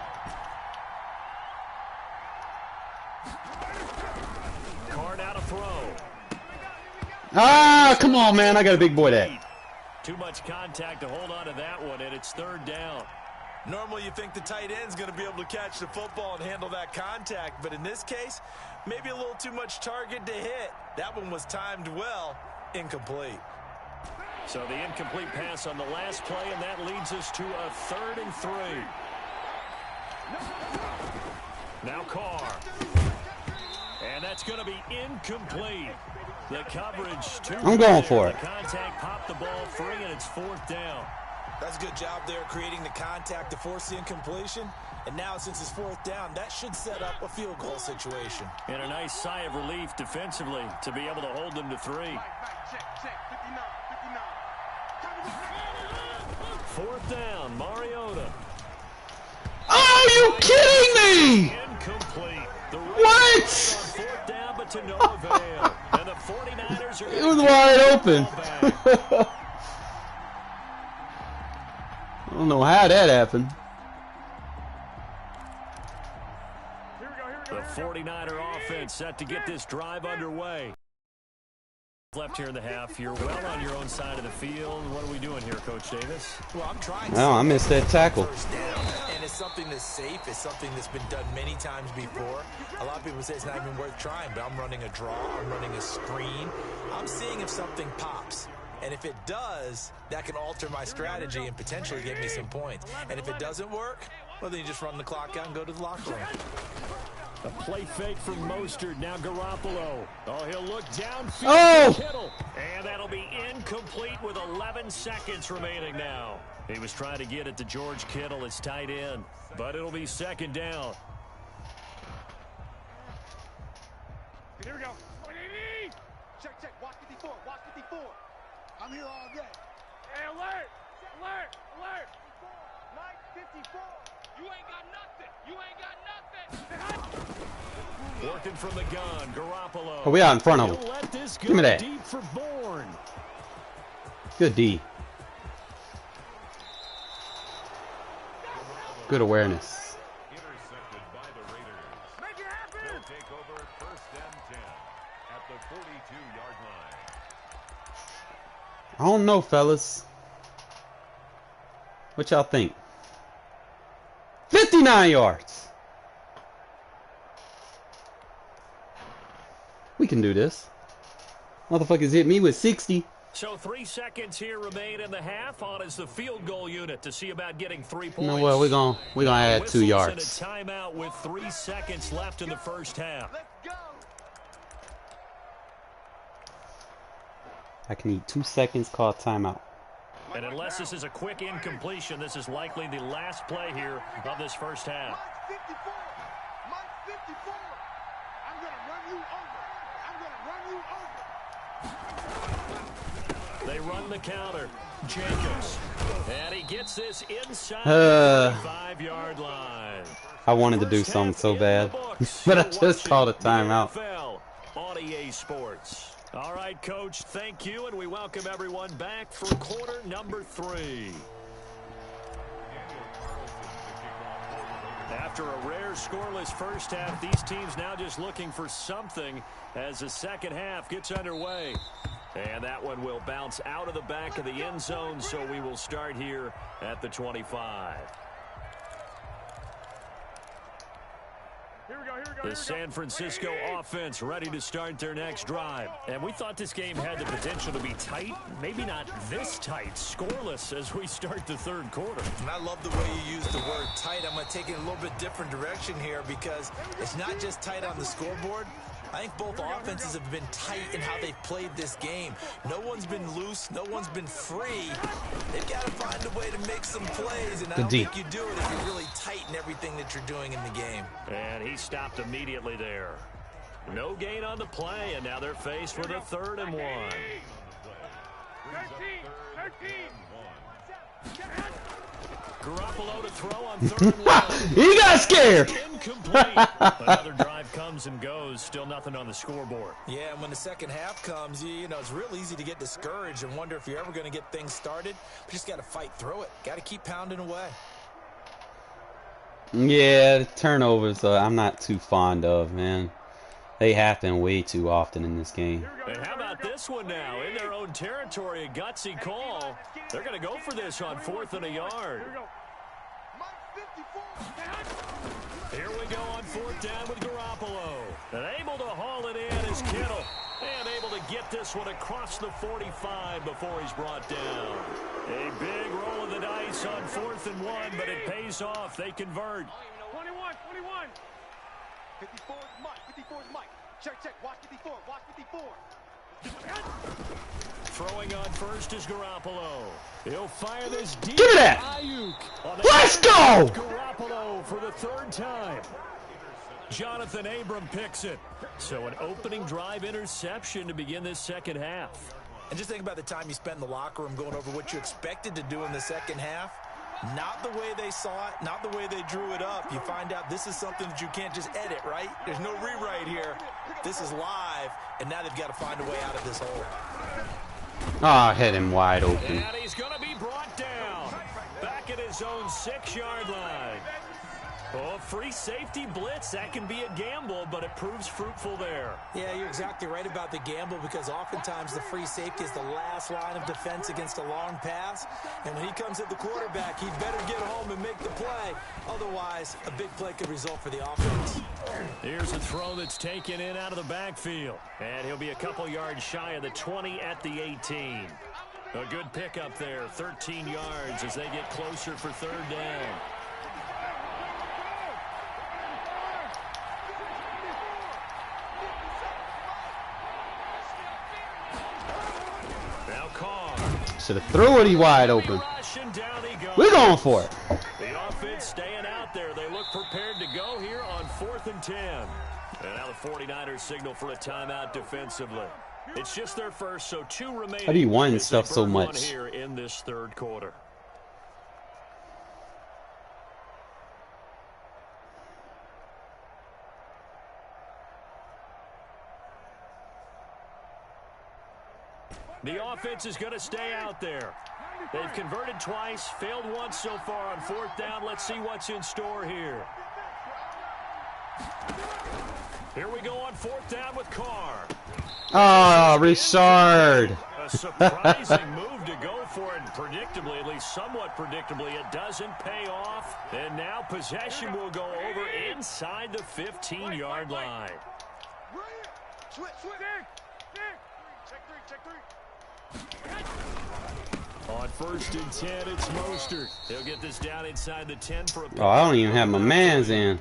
[SPEAKER 2] Carr now to throw.
[SPEAKER 1] Ah, come on, man. I got a big boy that.
[SPEAKER 2] Too much contact to hold on to that one, and it's 3rd down.
[SPEAKER 4] Normally you think the tight end's going to be able to catch the football and handle that contact, but in this case, maybe a little too much target to hit. That one was timed well, incomplete.
[SPEAKER 2] So the incomplete pass on the last play, and that leads us to a 3rd and 3. Now Carr. And that's going to be incomplete. The coverage too.
[SPEAKER 1] I'm going for it.
[SPEAKER 2] The contact popped the ball free, and it's 4th down.
[SPEAKER 4] That's a good job there creating the contact to force the incompletion. And now since it's 4th down, that should set up a field goal situation.
[SPEAKER 2] And a nice sigh of relief defensively to be able to hold them to 3. 4th down, Mariota.
[SPEAKER 1] Are you kidding me?
[SPEAKER 2] Incomplete. The
[SPEAKER 1] What?
[SPEAKER 2] on 4th down, but to no avail. And the 49ers are
[SPEAKER 1] It was wide open. I don't know how that happened.
[SPEAKER 2] The 49er offense set to get this drive underway. Left here in the half. You're well on your own side of the field. What are we doing here, Coach Davis?
[SPEAKER 4] Well, I'm trying
[SPEAKER 1] Oh, I missed that tackle.
[SPEAKER 4] first down, and it's something that's safe. It's something that's been done many times before. A lot of people say it's not even worth trying, but I'm running a draw. I'm running a screen. I'm seeing if something pops. And if it does, that can alter my strategy and potentially get me some points. And if it doesn't work, well, then you just run the clock out and go to the locker room.
[SPEAKER 2] A play fake from Mostert. Now Garoppolo. Oh, he'll look downfield.
[SPEAKER 1] Oh!
[SPEAKER 2] To Kittle. And that'll be incomplete with 11 seconds remaining now. He was trying to get it to George Kittle, his tight end. But it'll be 2nd down.
[SPEAKER 3] Here we go. Check, check. Watch 54. Watch 54. I'm here all day. Hey, alert! Alert! Alert! Mike 54. You ain't got nothing. You ain't got nothing.
[SPEAKER 2] Working from the gun, Garoppolo.
[SPEAKER 1] Oh, we out in front of him.
[SPEAKER 2] He'll let this go
[SPEAKER 1] Give me that.
[SPEAKER 2] deep for Bourne.
[SPEAKER 1] Good D. Good awareness.
[SPEAKER 5] Intercepted by the Raiders.
[SPEAKER 3] Make it happen.
[SPEAKER 5] They'll take over 1st and 10 at the 42-yard line.
[SPEAKER 1] I don't know, fellas. What y'all think? 59 yards. We can do this. Motherfuckers hit me with 60.
[SPEAKER 2] So 3 seconds here remain in the half. On is the field goal unit to see about getting 3 points.
[SPEAKER 1] You know what? We're gonna add 2 yards.
[SPEAKER 2] And a timeout with 3 seconds left in the first half.
[SPEAKER 1] I can need 2 seconds. Call timeout.
[SPEAKER 2] And unless this is a quick incompletion, this is likely the last play here of this first half.
[SPEAKER 3] Mike 54. Mike 54. I'm gonna run you over. I'm gonna run you over.
[SPEAKER 2] They run the counter. Jacobs. And he gets this inside the 5-yard line.
[SPEAKER 1] I wanted to do something so bad, but I just called a timeout.
[SPEAKER 2] NFL on EA Sports. All right, Coach, thank you, and we welcome everyone back for quarter number 3. After a rare scoreless first half, these teams now just looking for something as the second half gets underway. And that one will bounce out of the back of the end zone, so we will start here at the 25.
[SPEAKER 3] Here we go.
[SPEAKER 2] The San Francisco offense ready to start their next drive. And we thought this game had the potential to be tight, maybe not this tight, scoreless as we start the third quarter.
[SPEAKER 4] And I love the way you use the word tight. I'm going to take it a little bit different direction here because it's not just tight on the scoreboard. I think both offenses have been tight in how they've played this game. No one's been loose. No one's been free. They've got to find a way to make some plays, and I don't think you do it if you're really tight in everything that you're doing in the game.
[SPEAKER 2] And he stopped immediately there. No gain on the play, and now they're faced with a 3rd and 1.
[SPEAKER 3] 13.
[SPEAKER 2] Garoppolo to throw on 3rd and 1.
[SPEAKER 1] He got scared.
[SPEAKER 2] Incomplete. Another drive comes and goes. Still nothing on the scoreboard.
[SPEAKER 4] Yeah, and when the second half comes, you know, it's real easy to get discouraged and wonder if you're ever going to get things started. But you just got to fight through it. Got to keep pounding away.
[SPEAKER 1] Yeah, the turnovers I'm not too fond of, man. They happen way too often in this game.
[SPEAKER 2] And how about this one now? In their own territory, a gutsy call. They're going to go for this on 4th and a yard. Here we go on 4th down with Garoppolo. And able to haul it in is Kittle. And able to get this one across the 45 before he's brought down. A big roll of the dice on 4th and 1, but it pays off. They convert.
[SPEAKER 3] 21. 54 is Mike. 54 is Mike. Check. Watch 54. Watch 54.
[SPEAKER 2] Throwing on first is Garoppolo. He'll fire this deep.
[SPEAKER 1] Give me that. Let's go.
[SPEAKER 2] Garoppolo for the 3rd time. Jonathan Abram picks it. So an opening drive interception to begin this second half.
[SPEAKER 4] And just think about the time you spend in the locker room going over what you expected to do in the second half. Not the way they saw it, not the way they drew it up. You find out this is something that you can't just edit, right? There's no rewrite here. This is live, and now they've got to find a way out of this hole.
[SPEAKER 1] Ah, hit him wide open.
[SPEAKER 2] And he's going to be brought down. Back at his own 6-yard line. Oh, free safety blitz, that can be a gamble, but it proves fruitful there.
[SPEAKER 4] Yeah, you're exactly right about the gamble because oftentimes the free safety is the last line of defense against a long pass. And when he comes at the quarterback, he better get home and make the play. Otherwise, a big play could result for the offense.
[SPEAKER 2] Here's a throw that's taken in out of the backfield. And he'll be a couple yards shy of the 20 at the 18. A good pickup there, 13 yards as they get closer for 3rd down.
[SPEAKER 1] Should have threw it wide open. We're going for it.
[SPEAKER 2] The offense staying out there. They look prepared to go here on 4th and 10. And now the 49ers signal for a timeout defensively. It's just their first, so 2 remaining.
[SPEAKER 1] How do you wind stuff so much?
[SPEAKER 2] Here in this 3rd quarter. The offense is going to stay out there. They've converted twice, failed once so far on 4th down. Let's see what's in store here. Here we go on 4th down with Carr.
[SPEAKER 1] Oh, Richard.
[SPEAKER 2] A surprising move to go for it. Predictably, at least somewhat predictably, it doesn't pay off. And now possession will go over inside the 15-yard line.
[SPEAKER 3] Check three.
[SPEAKER 2] On 1st and 10, it's Mostert. He'll get this down inside the 10 for a
[SPEAKER 1] Oh, I don't even have my mans in.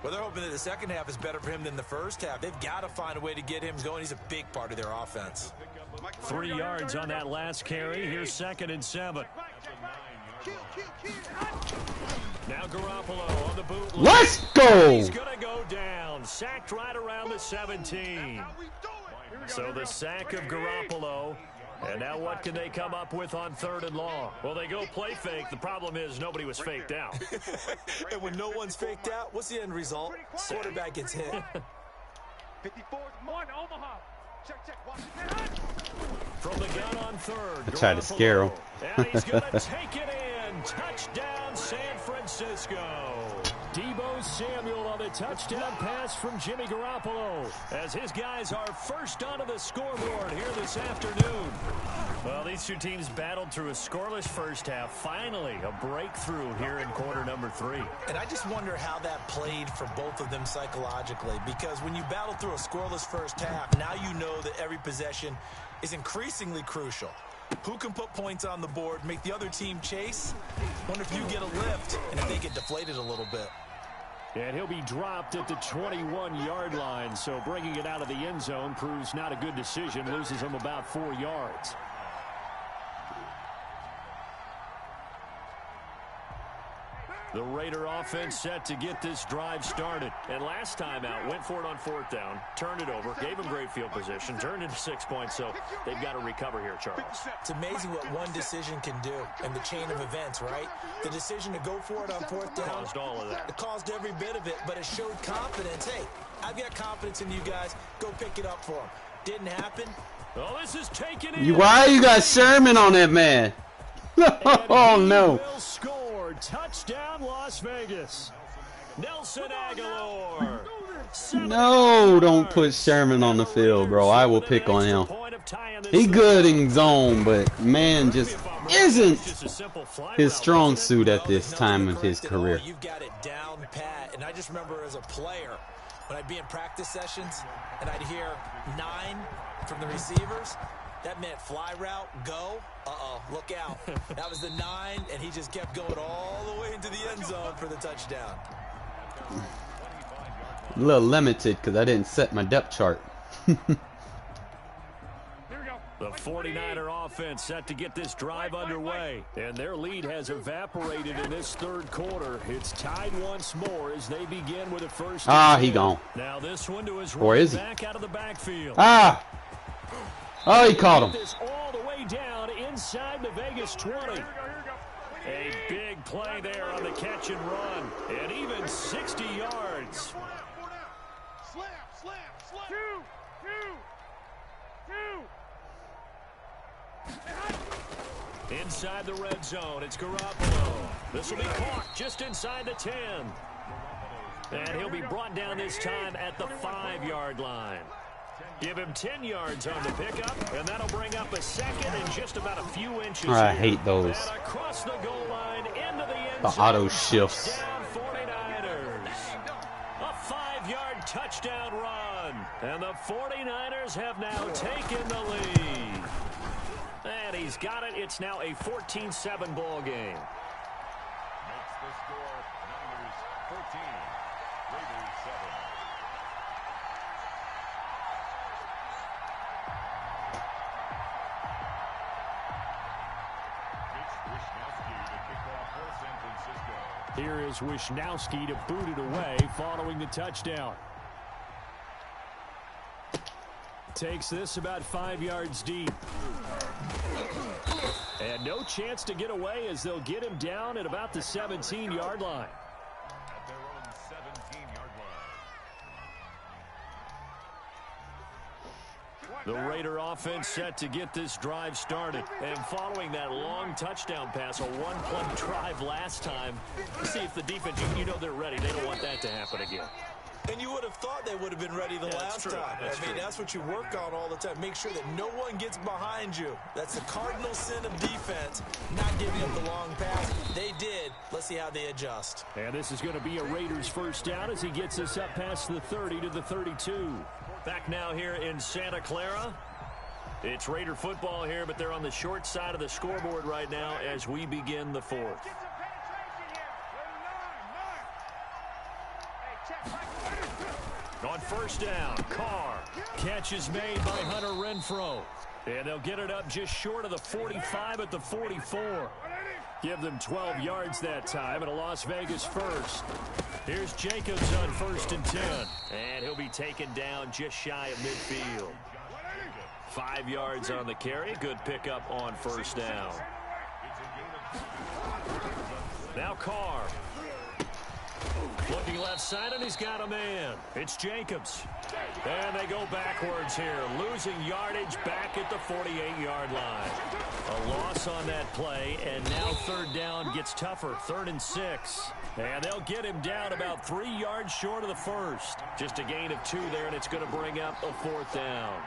[SPEAKER 4] Well, they're hoping that the second half is better for him than the first half. They've got to find a way to get him going. He's a big part of their offense.
[SPEAKER 2] 3 yards on that last carry. Here's 2nd and 7. Now Garoppolo on the bootleg.
[SPEAKER 1] Let's go!
[SPEAKER 2] He's going to go down. Sacked right around the 17. So the sack of Garoppolo. And now what can they come up with on 3rd and long? Well, they go play fake. The problem is nobody was faked out.
[SPEAKER 4] And when no one's faked out, what's the end result? Quarterback gets hit.
[SPEAKER 3] 54 1 Omaha. Check. Watch
[SPEAKER 2] From the gun on 3rd.
[SPEAKER 1] I tried to scare him.
[SPEAKER 2] And he's going to take it in. Touchdown, San Francisco. Deebo Samuel on the touchdown pass from Jimmy Garoppolo as his guys are first onto the scoreboard here this afternoon. Well, these two teams battled through a scoreless first half. Finally, a breakthrough here in quarter number 3.
[SPEAKER 4] And I just wonder how that played for both of them psychologically, because when you battle through a scoreless first half, now you know that every possession is increasingly crucial. Who can put points on the board, make the other team chase? Wonder if you get a lift and if they get deflated a little bit.
[SPEAKER 2] And he'll be dropped at the 21-yard line, so bringing it out of the end zone proves not a good decision, loses him about 4 yards. The Raider offense set to get this drive started. And last time out, went for it on 4th down, turned it over, gave him great field position, turned into 6 points, so they've got to recover here, Charles.
[SPEAKER 4] It's amazing what one decision can do in the chain of events, right? The decision to go for it on 4th down.
[SPEAKER 2] Caused all of that.
[SPEAKER 4] It caused every bit of it, but it showed confidence. Hey, I've got confidence in you guys. Go pick it up for them. Didn't happen.
[SPEAKER 2] Oh, this is taken in.
[SPEAKER 1] Why you got Sherman on that man? Oh, no.
[SPEAKER 2] Touchdown, Las Vegas. Nelson Aguilar.
[SPEAKER 1] No, don't put Sherman on the field, bro. I will pick on him. He good in zone, but man just isn't his strong suit at this time of his career.
[SPEAKER 4] You've got it down pat. And I just remember as a player, when I'd be in practice sessions and I'd hear 9 from the receivers, that meant fly route, go. Uh-oh, look out. That was the 9, and he just kept going all the way into the end zone for the touchdown.
[SPEAKER 1] A little limited because I didn't set my depth chart.
[SPEAKER 2] The 49er offense set to get this drive underway, and their lead has evaporated in this 3rd quarter. It's tied once more as they begin with a first.
[SPEAKER 1] He gone.
[SPEAKER 2] Now this one to his
[SPEAKER 1] Or is he?
[SPEAKER 2] back out of the backfield.
[SPEAKER 1] Oh, he caught him.
[SPEAKER 2] This all the way down inside the Vegas 20. A big play there on the catch and run, and even 60 yards.
[SPEAKER 3] Slam. 2.
[SPEAKER 2] Inside the red zone, it's Garoppolo. This will be caught just inside the 10. And he'll be brought down this time at the 5-yard line. Give him 10 yards on the pickup, and that'll bring up a second in just about a few inches.
[SPEAKER 1] I hate those.
[SPEAKER 2] And across the goal line into the end
[SPEAKER 1] The
[SPEAKER 2] zone.
[SPEAKER 1] auto shifts.
[SPEAKER 2] Touchdown 49ers. A 5-yard touchdown run. And the 49ers have now taken the lead. And he's got it. It's now a 14-7 ball game.
[SPEAKER 5] Makes the score Niners 14, Raiders 7.
[SPEAKER 2] Here is Wisnowski to boot it away following the touchdown. Takes this about 5 yards deep. And no chance to get away as they'll get him down at about the 17-yard line.
[SPEAKER 5] At their own 17-yard line.
[SPEAKER 2] The Raider offense set to get this drive started. And following that long touchdown pass, a one-play drive last time, let's see if the defense, you know they're ready. They don't want that to happen again.
[SPEAKER 4] And you would have thought they would have been ready the last time. That's what you work on all the time. Make sure that no one gets behind you. That's the cardinal sin of defense, not giving up the long pass. They did. Let's see how they adjust.
[SPEAKER 2] And this is going to be a Raiders first down as he gets us up past the 30 to the 32. Back now here in Santa Clara. It's Raider football here, but they're on the short side of the scoreboard right now as we begin the fourth. On first down, Carr. Catch is made by Hunter Renfrow. And they'll get it up just short of the 45 at the 44. Give them 12 yards that time at a Las Vegas first. Here's Jacobs on 1st and 10. And he'll be taken down just shy of midfield. 5 yards on the carry. Good pickup on first down. Now Carr. Looking left side, and he's got a man. It's Jacobs. And they go backwards here, losing yardage back at the 48-yard line. A loss on that play, and now third down gets tougher, 3rd and 6. And they'll get him down about 3 yards short of the first. Just a gain of 2 there, and it's going to bring up a 4th down.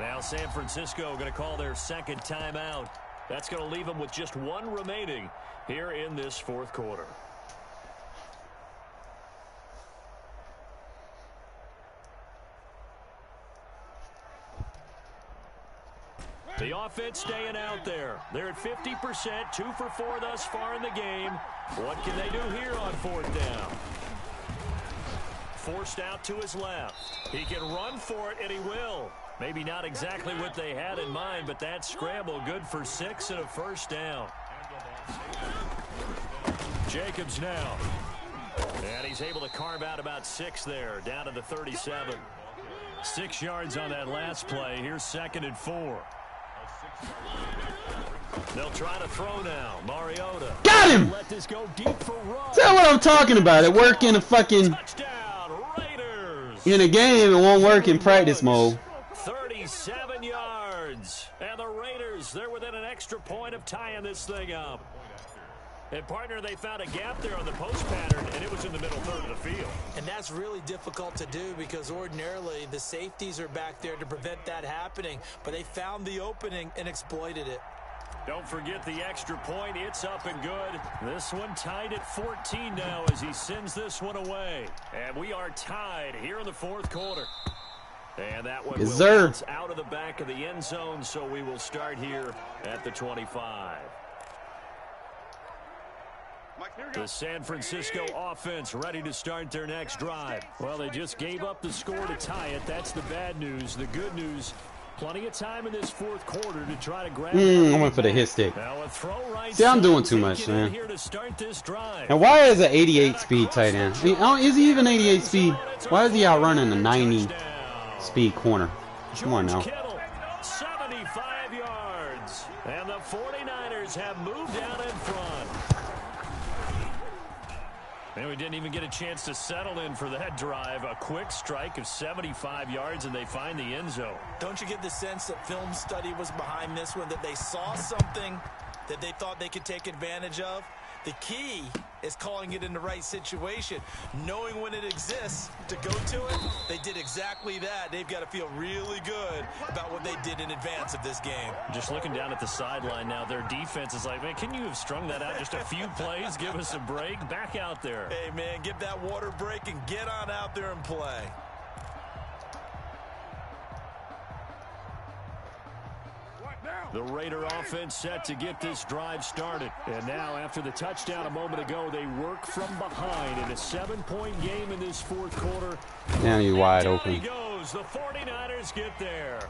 [SPEAKER 2] Now San Francisco going to call their second timeout. That's going to leave them with just 1 remaining here in this fourth quarter. The offense staying out there. They're at 50%, 2 for 4 thus far in the game. What can they do here on 4th down? Forced out to his left. He can run for it, and he will. Maybe not exactly what they had in mind, but that scramble good for 6 and a first down. Jacobs now. And he's able to carve out about 6 there, down to the 37. 6 yards on that last play. Here's 2nd and 4. They'll try to throw now. Mariota.
[SPEAKER 1] Got him!
[SPEAKER 2] Let this go deep for run.
[SPEAKER 1] Is that what I'm talking about? It worked in a fucking...
[SPEAKER 2] Touchdown, Raiders.
[SPEAKER 1] In a game, it won't work in practice mode.
[SPEAKER 2] 37 yards. And the Raiders, they're within an extra point of tying this thing up. And, partner, they found a gap there on the post pattern, and it was in the middle third of the field.
[SPEAKER 4] And that's really difficult to do because ordinarily the safeties are back there to prevent that happening. But they found the opening and exploited it.
[SPEAKER 2] Don't forget the extra point. It's up and good. This one tied at 14 now as he sends this one away. And we are tied here in the fourth quarter. And that one will bounce out of the back of the end zone, so we will start here at the 25. The San Francisco offense ready to start their next drive. Well, they just gave up the score to tie it. That's the bad news. The good news, plenty of time in this fourth quarter to try to grab
[SPEAKER 1] I went for the hit stick.
[SPEAKER 2] Now a throw right.
[SPEAKER 1] See, I'm doing too much, man.
[SPEAKER 2] Here to start this drive.
[SPEAKER 1] And why is an 88 speed tight end? I mean, is he even 88 speed? Why is he outrunning a 90 speed corner? Come on now.
[SPEAKER 2] Kittle, 75 yards. And the 49ers have moved out in front. And we didn't even get a chance to settle in for that drive. A quick strike of 75 yards, and they find the end zone.
[SPEAKER 4] Don't you get the sense that film study was behind this one, that they saw something that they thought they could take advantage of? The key is calling it in the right situation, knowing when it exists to go to it. They did exactly that. They've got to feel really good about what they did in advance of this game.
[SPEAKER 2] Just looking down at the sideline now, their defense is like, man, can you have strung that out just a few plays? Give us a break. Back out there.
[SPEAKER 4] Hey, man, give that water break and get on out there and play.
[SPEAKER 2] The Raider offense set to get this drive started. And now, after the touchdown a moment ago, they work from behind in a 7-point game in this fourth quarter.
[SPEAKER 1] Now he's wide
[SPEAKER 2] Down
[SPEAKER 1] open.
[SPEAKER 2] he goes. The 49ers get there.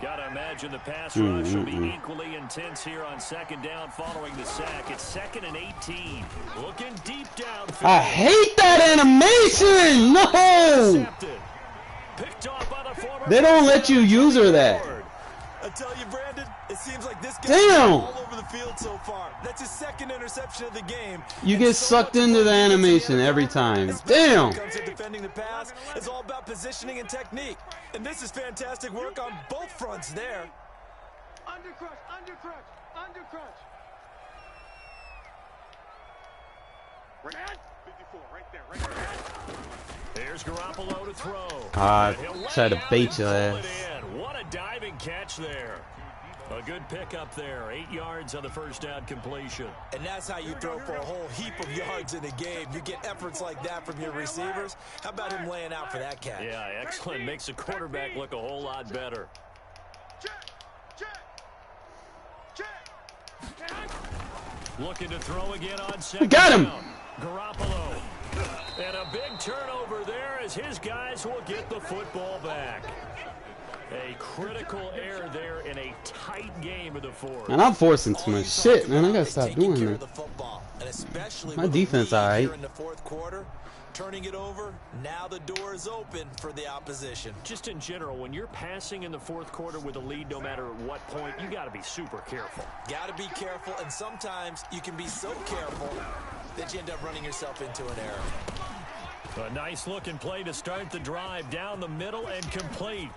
[SPEAKER 2] Gotta imagine the pass rush will be equally intense here on second down following the sack. It's 2nd and 18. Looking deep downfield.
[SPEAKER 1] I hate that animation! No!
[SPEAKER 2] Picked off by the former.
[SPEAKER 1] They don't let you use her that.
[SPEAKER 4] I tell you, Brandon, it seems like this guy's
[SPEAKER 1] Damn!
[SPEAKER 4] all over the field so far. That's his 2nd interception of the game.
[SPEAKER 1] You get sucked into the animation every time. Damn!
[SPEAKER 4] When it comes to defending the pass, it's all about positioning and technique. And this is fantastic work on both fronts there.
[SPEAKER 3] Undercrush, undercrush, undercrush. Right, 54, right there, right there.
[SPEAKER 2] Here's Garoppolo to throw.
[SPEAKER 1] Try to bait your ass.
[SPEAKER 2] What a diving catch there. A good pickup there. 8 yards on the first down completion.
[SPEAKER 4] And that's how you throw for a whole heap of yards in a game. You get efforts like that from your receivers. How about him laying out for that catch?
[SPEAKER 2] Yeah, excellent. Makes the quarterback look a whole lot better. Looking to throw again on second.
[SPEAKER 1] Got him!
[SPEAKER 2] Down. Garoppolo. And a big turnover there as his guys will get the football back. A critical error there in a tight game of the fourth.
[SPEAKER 1] And I'm forcing too much shit, man. I gotta stop doing that. My defense, alright.
[SPEAKER 4] In the fourth quarter, turning it over, now the door is open for the opposition.
[SPEAKER 2] Just in general, when you're passing in the fourth quarter with a lead, no matter what point, you got to be super careful.
[SPEAKER 4] Got to be careful, and sometimes you can be so careful that you end up running yourself into an error.
[SPEAKER 2] A nice looking play to start the drive down the middle and complete.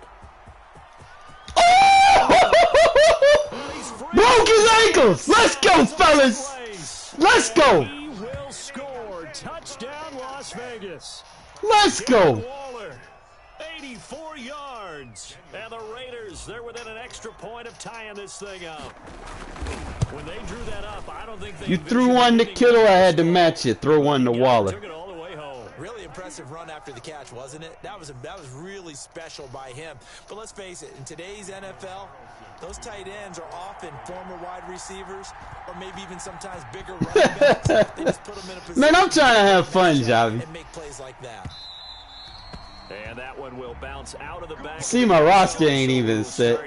[SPEAKER 1] Broke his ankles! Let's go, fellas! Let's go!
[SPEAKER 2] He will score. Touchdown, Las Vegas.
[SPEAKER 1] Let's go!
[SPEAKER 2] Waller, 84 yards. And the Raiders, they're within an extra point of tying this thing up. When they drew that up, I don't think they
[SPEAKER 1] You threw one to Kittle, I had to match it. Throw one to Waller.
[SPEAKER 2] Took it all the way home.
[SPEAKER 4] Really impressive run after the catch, wasn't it? That was really special by him. But let's face it, in today's NFL, those tight ends are often former wide receivers or maybe even sometimes bigger running backs. They just put them in a position.
[SPEAKER 1] Man, I'm trying to have fun, Javi.
[SPEAKER 4] And make plays like that.
[SPEAKER 2] And that one will bounce out of the back.
[SPEAKER 1] See, my roster ain't even set.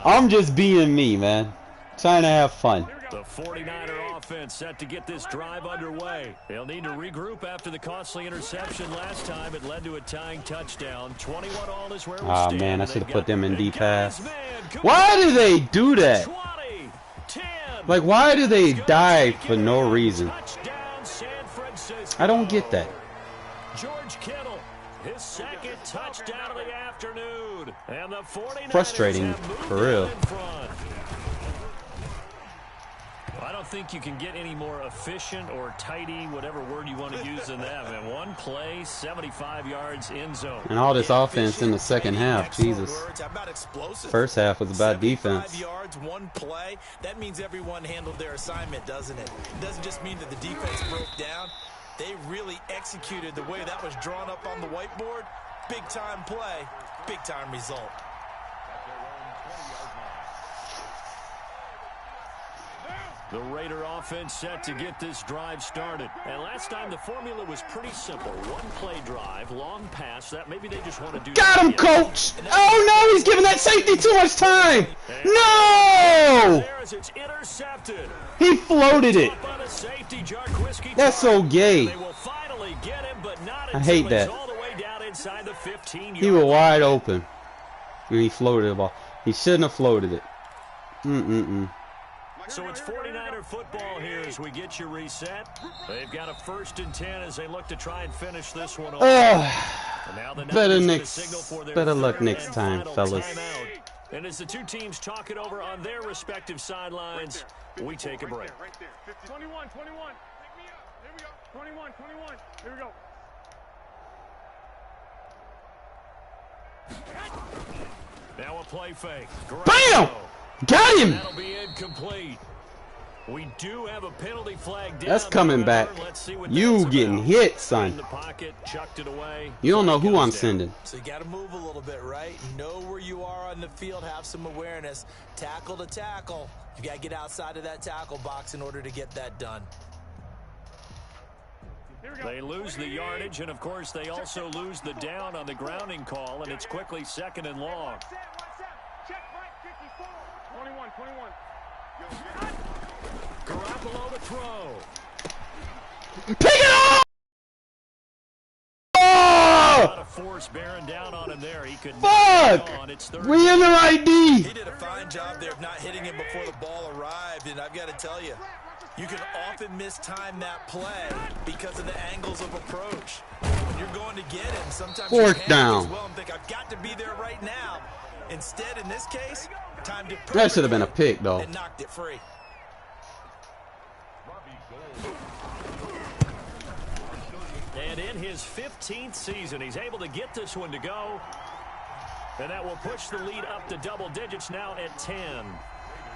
[SPEAKER 1] I'm just being me, man. Trying to have fun.
[SPEAKER 2] The 49er offense set to get this drive underway. They'll need to regroup after the costly interception last time. It led to a tying touchdown. 21 all is where we stand.
[SPEAKER 1] Man, I should have put them in deep pass. Why do they do that?
[SPEAKER 2] 20, 10,
[SPEAKER 1] Like, why do they die for no reason?
[SPEAKER 2] touchdown, San Francisco.
[SPEAKER 1] I don't get that.
[SPEAKER 2] George Kittle, his second touchdown of the afternoon. And the 49ers
[SPEAKER 1] Frustrating,
[SPEAKER 2] have moved
[SPEAKER 1] for real.
[SPEAKER 2] in front. I don't think you can get any more efficient or tidy, whatever word you want to use in that. Man, one play, 75 yards in zone.
[SPEAKER 1] And all this offense in the second half, Jesus.
[SPEAKER 4] How about explosive?
[SPEAKER 1] First half was about
[SPEAKER 4] 75
[SPEAKER 1] defense.
[SPEAKER 4] yards, one play. That means everyone handled their assignment, doesn't it? It doesn't just mean that the defense broke down. They really executed the way that was drawn up on the whiteboard. Big time play, big time result.
[SPEAKER 2] The Raider offense set to get this drive started. And last time the formula was pretty simple. One play drive, long pass. That maybe they just want to do.
[SPEAKER 1] Got him, coach! Oh no, he's giving that safety too much time! No!
[SPEAKER 2] There as it's intercepted.
[SPEAKER 1] He floated it.
[SPEAKER 2] Up on a safety, Jarquiski.
[SPEAKER 1] That's so gay.
[SPEAKER 2] They will finally get him, but not
[SPEAKER 1] I hate
[SPEAKER 2] until he's
[SPEAKER 1] that.
[SPEAKER 2] all the way down inside the 15-yard
[SPEAKER 1] He was
[SPEAKER 2] line.
[SPEAKER 1] wide open. And he floated the ball. He shouldn't have floated it.
[SPEAKER 2] So it's 49er football here as we get you reset. They've got a 1st and 10 as they look to try and finish this one off. And now the
[SPEAKER 1] Better
[SPEAKER 2] Niners
[SPEAKER 1] next,
[SPEAKER 2] signal for their
[SPEAKER 1] better luck
[SPEAKER 2] third
[SPEAKER 1] next
[SPEAKER 2] and
[SPEAKER 1] time,
[SPEAKER 2] final
[SPEAKER 1] fellas.
[SPEAKER 2] timeout. And as the two teams talk it over on their respective sidelines, we take a break.
[SPEAKER 3] Right there. 21, 21. Pick me up. Here we go. 21, 21. Here we go.
[SPEAKER 2] Now a play fake.
[SPEAKER 1] BAM! Got him!
[SPEAKER 2] That'll be incomplete. We do have a penalty flag down.
[SPEAKER 1] That's coming back.
[SPEAKER 2] Let's see what
[SPEAKER 1] You
[SPEAKER 2] that's
[SPEAKER 1] getting
[SPEAKER 2] about.
[SPEAKER 1] hit,
[SPEAKER 2] In
[SPEAKER 1] son.
[SPEAKER 2] the pocket, chucked it away.
[SPEAKER 1] You don't know who
[SPEAKER 2] Goes
[SPEAKER 1] I'm
[SPEAKER 2] down.
[SPEAKER 1] sending.
[SPEAKER 4] So you got to move a little bit, right? Know where you are on the field, have some awareness. Tackle to tackle. You got to get outside of that tackle box in order to get that done.
[SPEAKER 3] Here we go.
[SPEAKER 2] They lose the yardage, and of course they also lose the down on the grounding call, and it's quickly 2nd and long.
[SPEAKER 3] Check right 54. 21, 21.
[SPEAKER 2] Garoppolo to throw.
[SPEAKER 1] Pick it up!
[SPEAKER 2] A lot
[SPEAKER 1] Oh!
[SPEAKER 2] of force bearing down on him there. He could
[SPEAKER 1] Fuck!
[SPEAKER 2] on. It's 3rd.
[SPEAKER 1] We in the right D!
[SPEAKER 4] He did a fine job there of not hitting him before the ball arrived, and I've got to tell you, you can often mistime that play because of the angles of approach. When you're going to get him, sometimes your
[SPEAKER 1] Fourth
[SPEAKER 4] hand
[SPEAKER 1] down.
[SPEAKER 4] goes well and think, I've got to be there right now. Instead, in this case, timed it
[SPEAKER 1] That should have been a
[SPEAKER 4] perfectly
[SPEAKER 1] pick, though.
[SPEAKER 4] and knocked it free.
[SPEAKER 2] And in his 15th season, he's able to get this one to go. And that will push the lead up to double digits now at 10.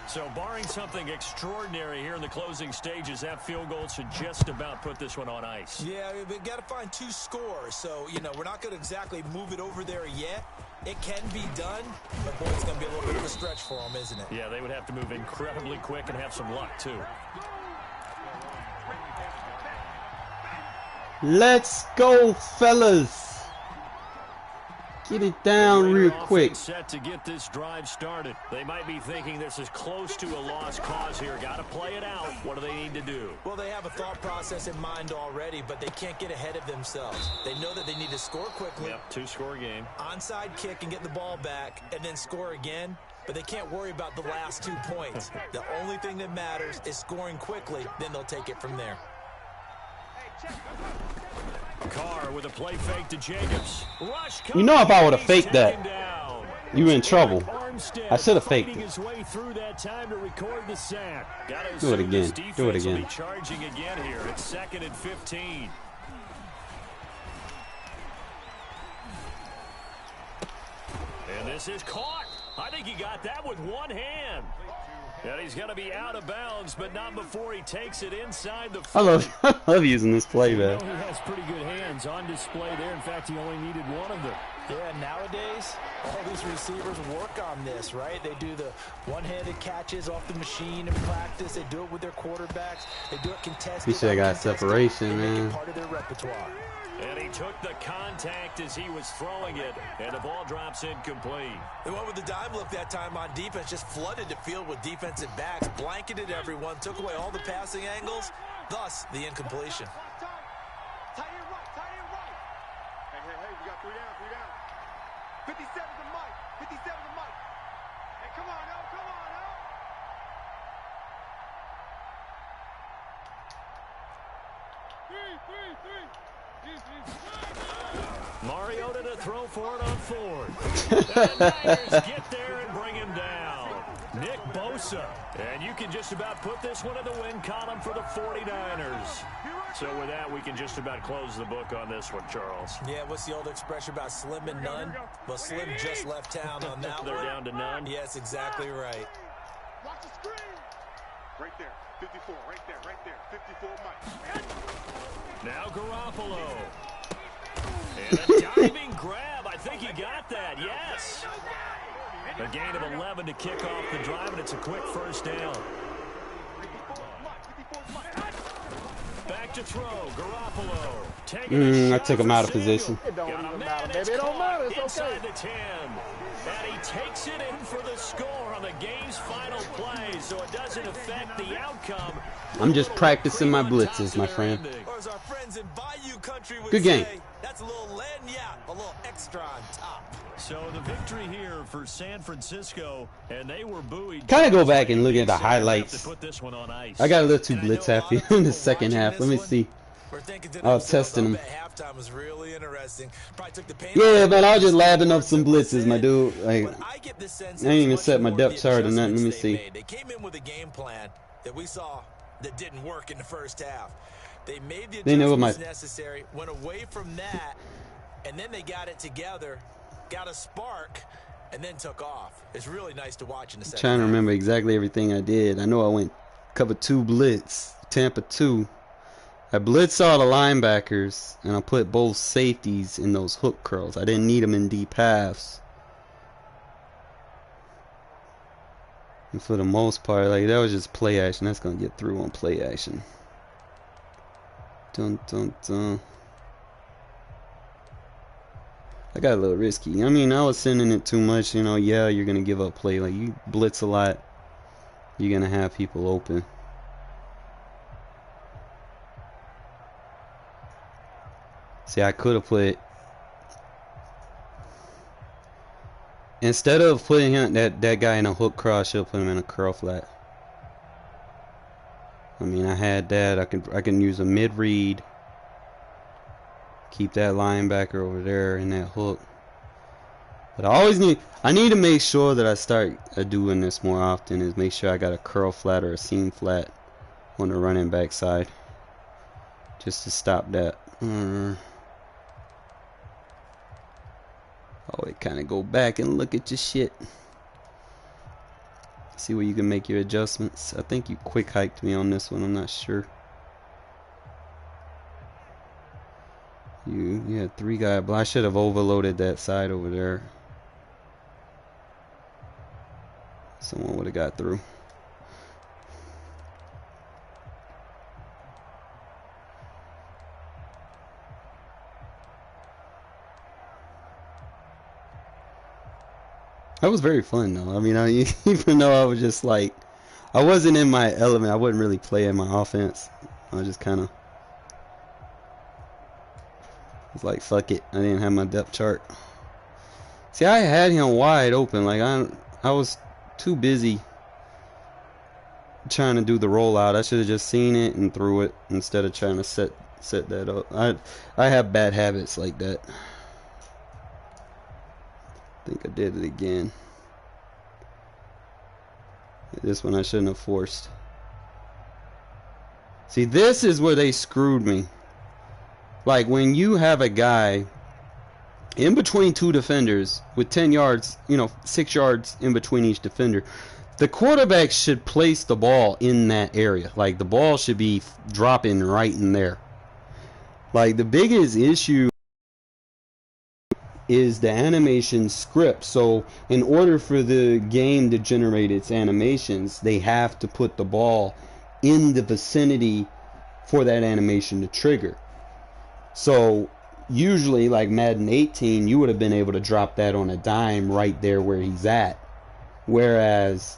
[SPEAKER 2] So barring something extraordinary here in the closing stages, that field goal should just about put this one on ice.
[SPEAKER 4] Yeah, we've got to find 2 scores. So, you know, we're not going to exactly move it over there yet. It can be done, but boy, it's going to be a little bit of a stretch for them, isn't it?
[SPEAKER 2] Yeah, they would have to move incredibly quick and have some luck, too.
[SPEAKER 1] Let's go, fellas. Get it down real quick.
[SPEAKER 2] Set to get this drive started. They might be thinking this is close to a lost cause here. Got to play it out. What do they need to do?
[SPEAKER 4] Well, they have a thought process in mind already, but they can't get ahead of themselves. They know that they need to score quickly.
[SPEAKER 2] Yep, 2-score game.
[SPEAKER 4] Onside kick and get the ball back and then score again. But they can't worry about the last 2 points. The only thing that matters is scoring quickly. Then they'll take it from there.
[SPEAKER 2] Carr with a play fake to Jacobs. Rush
[SPEAKER 1] You know if I would have faked
[SPEAKER 2] taken
[SPEAKER 1] that,
[SPEAKER 2] down.
[SPEAKER 1] you were in trouble.
[SPEAKER 2] Armstead
[SPEAKER 1] I should have faked
[SPEAKER 2] fighting
[SPEAKER 1] it.
[SPEAKER 2] his way through that time to record the sack. Gotta
[SPEAKER 1] Do it
[SPEAKER 2] assume this
[SPEAKER 1] again.
[SPEAKER 2] defense
[SPEAKER 1] Do it
[SPEAKER 2] will
[SPEAKER 1] again.
[SPEAKER 2] be charging again here. It's 2nd and 15. And this is caught. I think he got that with one hand. And he's going to be out of bounds, but not before he takes it inside the
[SPEAKER 1] I
[SPEAKER 2] 40.
[SPEAKER 1] love using this play, man.
[SPEAKER 2] He has pretty good hands on display there. In fact, he only needed one of them.
[SPEAKER 4] Yeah, nowadays, all these receivers work on this, right? They do the one-handed catches off the machine in practice. They do it with their quarterbacks. They do it contested.
[SPEAKER 1] He should have got
[SPEAKER 4] uncontested.
[SPEAKER 1] separation,
[SPEAKER 4] They make it
[SPEAKER 1] man.
[SPEAKER 4] part of their repertoire.
[SPEAKER 2] And he took the contact as he was throwing it, and the ball drops incomplete.
[SPEAKER 4] They went with the dime look that time on defense, just flooded the field with defensive backs, blanketed everyone, took away all the passing angles, thus the incompletion.
[SPEAKER 3] Tight end right. Hey, we got 3 down. 57 to Mike. Hey, come on now.
[SPEAKER 2] Mariota to throw for it on 4th. And the Niners get there and bring him down. Nick Bosa. And you can just about put this one in the win column for the 49ers. So with that, we can just about close the book on this one, Charles.
[SPEAKER 4] Yeah, what's the old expression about slim and none? Well, Slim just left town on that
[SPEAKER 2] They're
[SPEAKER 4] one.
[SPEAKER 2] down to none.
[SPEAKER 4] Yes, exactly right.
[SPEAKER 3] Watch the screen. Right there. 54. Right there. 54 Mike.
[SPEAKER 2] Now Garoppolo. And a diving grab. I think he got that. Yes. A gain of 11 to kick off the drive, and it's a quick first down. Back to throw. Garoppolo. Taking a
[SPEAKER 1] I
[SPEAKER 2] shot
[SPEAKER 1] took him
[SPEAKER 2] for
[SPEAKER 1] out of
[SPEAKER 2] Samuel.
[SPEAKER 1] position.
[SPEAKER 3] It don't
[SPEAKER 2] Got a
[SPEAKER 3] even
[SPEAKER 2] man
[SPEAKER 3] matter,
[SPEAKER 2] that's
[SPEAKER 3] baby. It don't matter.
[SPEAKER 2] caught
[SPEAKER 3] It's okay.
[SPEAKER 2] inside the 10. And he takes it in for the score on the game's final play, so it doesn't affect the outcome.
[SPEAKER 1] I'm just practicing my blitzes, my friend.
[SPEAKER 4] Or as our friends in Bayou Country would
[SPEAKER 1] Good game.
[SPEAKER 4] say, that's a little lagniappe, a little extra on top.
[SPEAKER 2] So the victory here for San Francisco, and they were buoyed.
[SPEAKER 1] Kind of go back and look at the
[SPEAKER 2] To
[SPEAKER 1] highlights.
[SPEAKER 2] put this one on ice.
[SPEAKER 1] I got a little too
[SPEAKER 4] And I know
[SPEAKER 1] blitz
[SPEAKER 4] a lot
[SPEAKER 1] happy
[SPEAKER 4] of
[SPEAKER 1] in the
[SPEAKER 4] people
[SPEAKER 1] second
[SPEAKER 4] watching
[SPEAKER 1] half.
[SPEAKER 4] this
[SPEAKER 1] Let me
[SPEAKER 4] one
[SPEAKER 1] see.
[SPEAKER 4] We're thinking to
[SPEAKER 1] I was
[SPEAKER 4] themselves,
[SPEAKER 1] testing
[SPEAKER 4] "I
[SPEAKER 1] him.
[SPEAKER 4] bet halftime was really interesting." Probably took the pain
[SPEAKER 1] Yeah,
[SPEAKER 4] out
[SPEAKER 1] man, I was
[SPEAKER 4] of
[SPEAKER 1] just
[SPEAKER 4] it.
[SPEAKER 1] lathing up some blitzes, my dude. Like,
[SPEAKER 4] But I get the sense
[SPEAKER 1] I ain't
[SPEAKER 4] it's
[SPEAKER 1] even
[SPEAKER 4] much
[SPEAKER 1] set my
[SPEAKER 4] more
[SPEAKER 1] depth
[SPEAKER 4] the
[SPEAKER 1] chart or nothing. Let me
[SPEAKER 4] adjustments they
[SPEAKER 1] see.
[SPEAKER 4] made. They came in with a game plan that we saw that didn't work in the first half. They made the
[SPEAKER 1] They know what
[SPEAKER 4] adjustments necessary, went away from that, and then they got it together, got a spark, and then took off. It's really nice to watch in the second
[SPEAKER 1] trying to
[SPEAKER 4] half.
[SPEAKER 1] remember exactly everything I did. I know I went cover 2 blitz, Tampa 2. I blitzed all the linebackers, and I put both safeties in those hook curls. I didn't need them in deep halves. And for the most part, like, that was just play action. That's going to get through on play action. Dun, dun, dun. I got a little risky. I mean, I was sending it too much. You know, yeah, you're going to give up play. Like, you blitz a lot, you're going to have people open. See, I could have put, instead of putting him, that guy in a hook cross, I should have put him in a curl flat. I mean, I had that. I can use a mid read, keep that linebacker over there in that hook. But I need to make sure that I start doing this more often, is make sure I got a curl flat or a seam flat on the running back side, just to stop that. Oh, it kind of go back and look at your shit. See where you can make your adjustments. I think you quick hiked me on this one. I'm not sure. You had 3 guy, but I should have overloaded that side over there. Someone would have got through. That was very fun though. I mean, even though I was just like, I wasn't in my element. I wasn't really playing my offense. I was just kind of, was like, fuck it. I didn't have my depth chart. See, I had him wide open. Like I was too busy trying to do the rollout. I should have just seen it and threw it instead of trying to set that up. I have bad habits like that. I think I did it again. This one I shouldn't have forced. See, this is where they screwed me. Like when you have a guy in between 2 defenders with 10 yards, 6 yards in between each defender, the quarterback should place the ball in that area. Like the ball should be dropping right in there. Like the biggest issue is the animation script. So in order for the game to generate its animations, they have to put the ball in the vicinity for that animation to trigger. So usually like Madden 18, you would have been able to drop that on a dime right there where he's at. Whereas,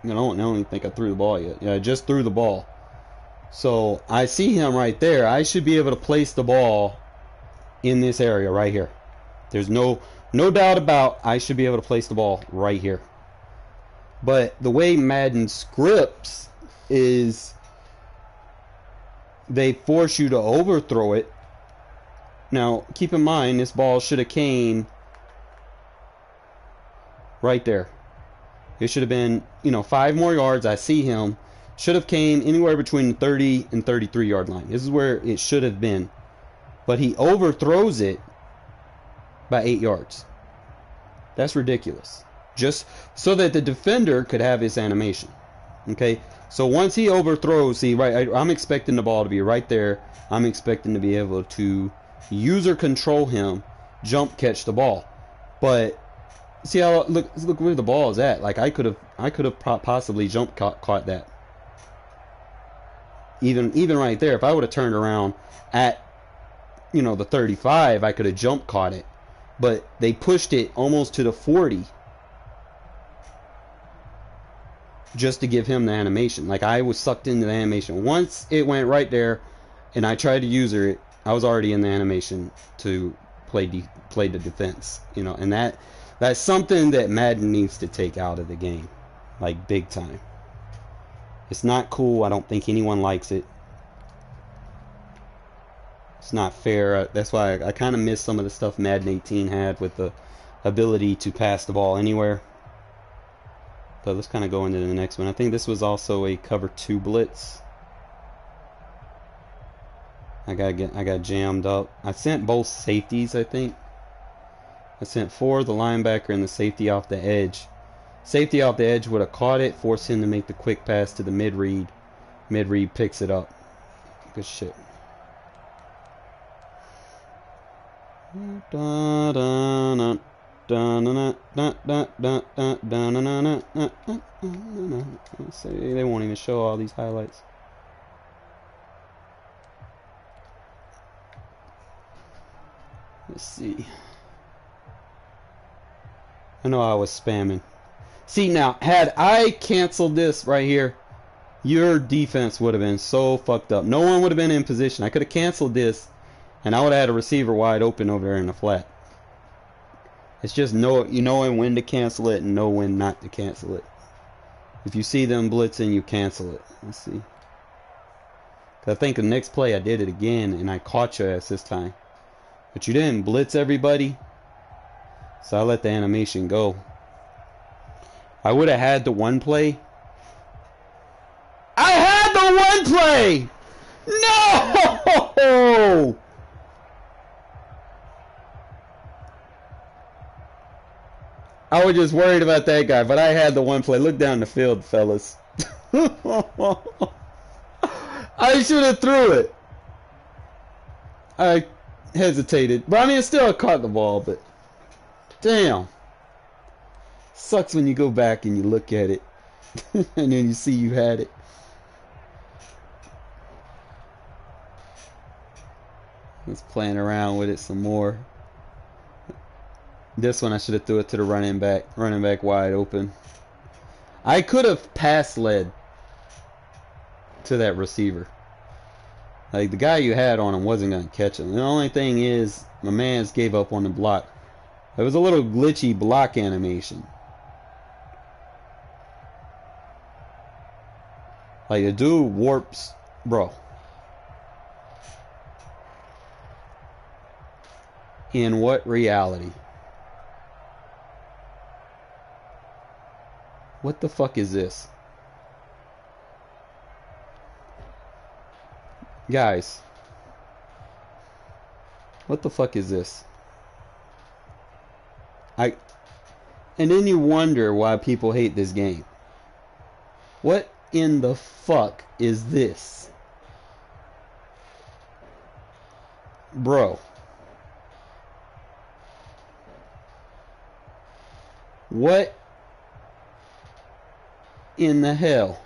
[SPEAKER 1] I don't even think I threw the ball yet. Yeah, I just threw the ball. So I see him right there. I should be able to place the ball in this area right here. There's no doubt about I should be able to place the ball right here. But the way Madden scripts is they force you to overthrow it. Now, keep in mind this ball should have came right there. It should have been, 5 more yards. I see him. Should have came anywhere between the 30 and 33 yard line. This is where it should have been. But he overthrows it by 8 yards. That's ridiculous. Just so that the defender could have his animation. Okay? So once he overthrows, see, right, I'm expecting the ball to be right there. I'm expecting to be able to user control him, jump catch the ball. But see how look where the ball is at. Like I could have possibly jump caught that. Even right there, if I would have turned around at the 35, I could have jump caught it. But they pushed it almost to the 40 just to give him the animation. Like I was sucked into the animation. Once it went right there and I tried to user it, I was already in the animation to play the defense. And that's something that Madden needs to take out of the game. Like big time. It's not cool. I don't think anyone likes it. It's not fair. That's why I kind of miss some of the stuff Madden 18 had with the ability to pass the ball anywhere. But let's kind of go into the next one. I think this was also a cover 2 blitz. I got jammed up. I sent both safeties, I think. I sent 4, the linebacker and the safety off the edge. Safety off the edge would have caught it, forced him to make the quick pass to the mid-read. Mid-read picks it up. Good shit. They won't even show all these highlights. Let's see. I know I was spamming. See, now, had I canceled this right here, your defense would have been so fucked up. No one would have been in position. I could have canceled this, and I would have had a receiver wide open over there in the flat. It's just knowing when to cancel it and know when not to cancel it. If you see them blitzing, you cancel it. Let's see. 'Cause I think the next play I did it again, and I caught your ass this time. But you didn't blitz everybody, so I let the animation go. I would have had the one play. I had the one play! No! I was just worried about that guy, but I had the one play. Look down the field, fellas. I should have threw it. I hesitated. But I mean, still I caught the ball, but damn. Sucks when you go back and you look at it and then you see you had it. Let's playing around with it some more. This one I should have threw it to the running back. Running back wide open. I could have pass led to that receiver. Like, the guy you had on him wasn't going to catch him. The only thing is, my man's gave up on the block. It was a little glitchy block animation. Like, a dude warps, bro. In what reality? What the fuck is this? Guys. What the fuck is this? And then you wonder why people hate this game. What in the fuck is this? Bro. What in the hell?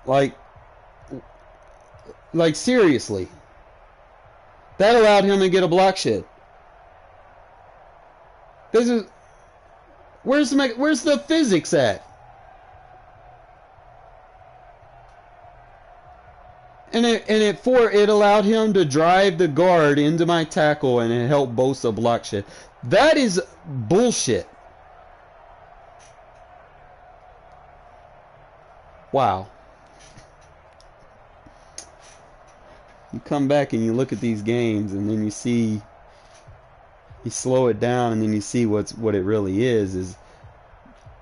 [SPEAKER 1] Like seriously. That allowed him to get a block shed. This is where's the physics at? And it allowed him to drive the guard into my tackle and it helped Bosa block shit. That is bullshit. Wow. You come back and you look at these games and then you see, you slow it down and then you see what it really is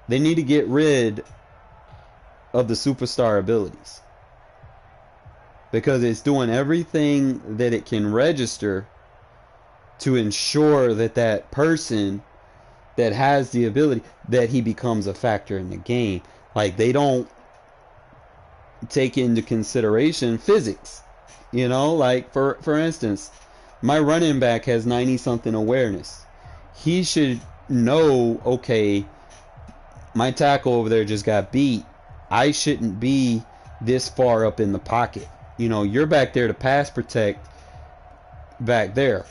[SPEAKER 1] they need to get rid of the superstar abilities. Because it's doing everything that it can register to ensure that that person that has the ability, that he becomes a factor in the game. Like, they don't take into consideration physics. You know, like, for instance, my running back has 90-something awareness. He should know, okay, my tackle over there just got beat. I shouldn't be this far up in the pocket. You know, you're back there to pass protect back there.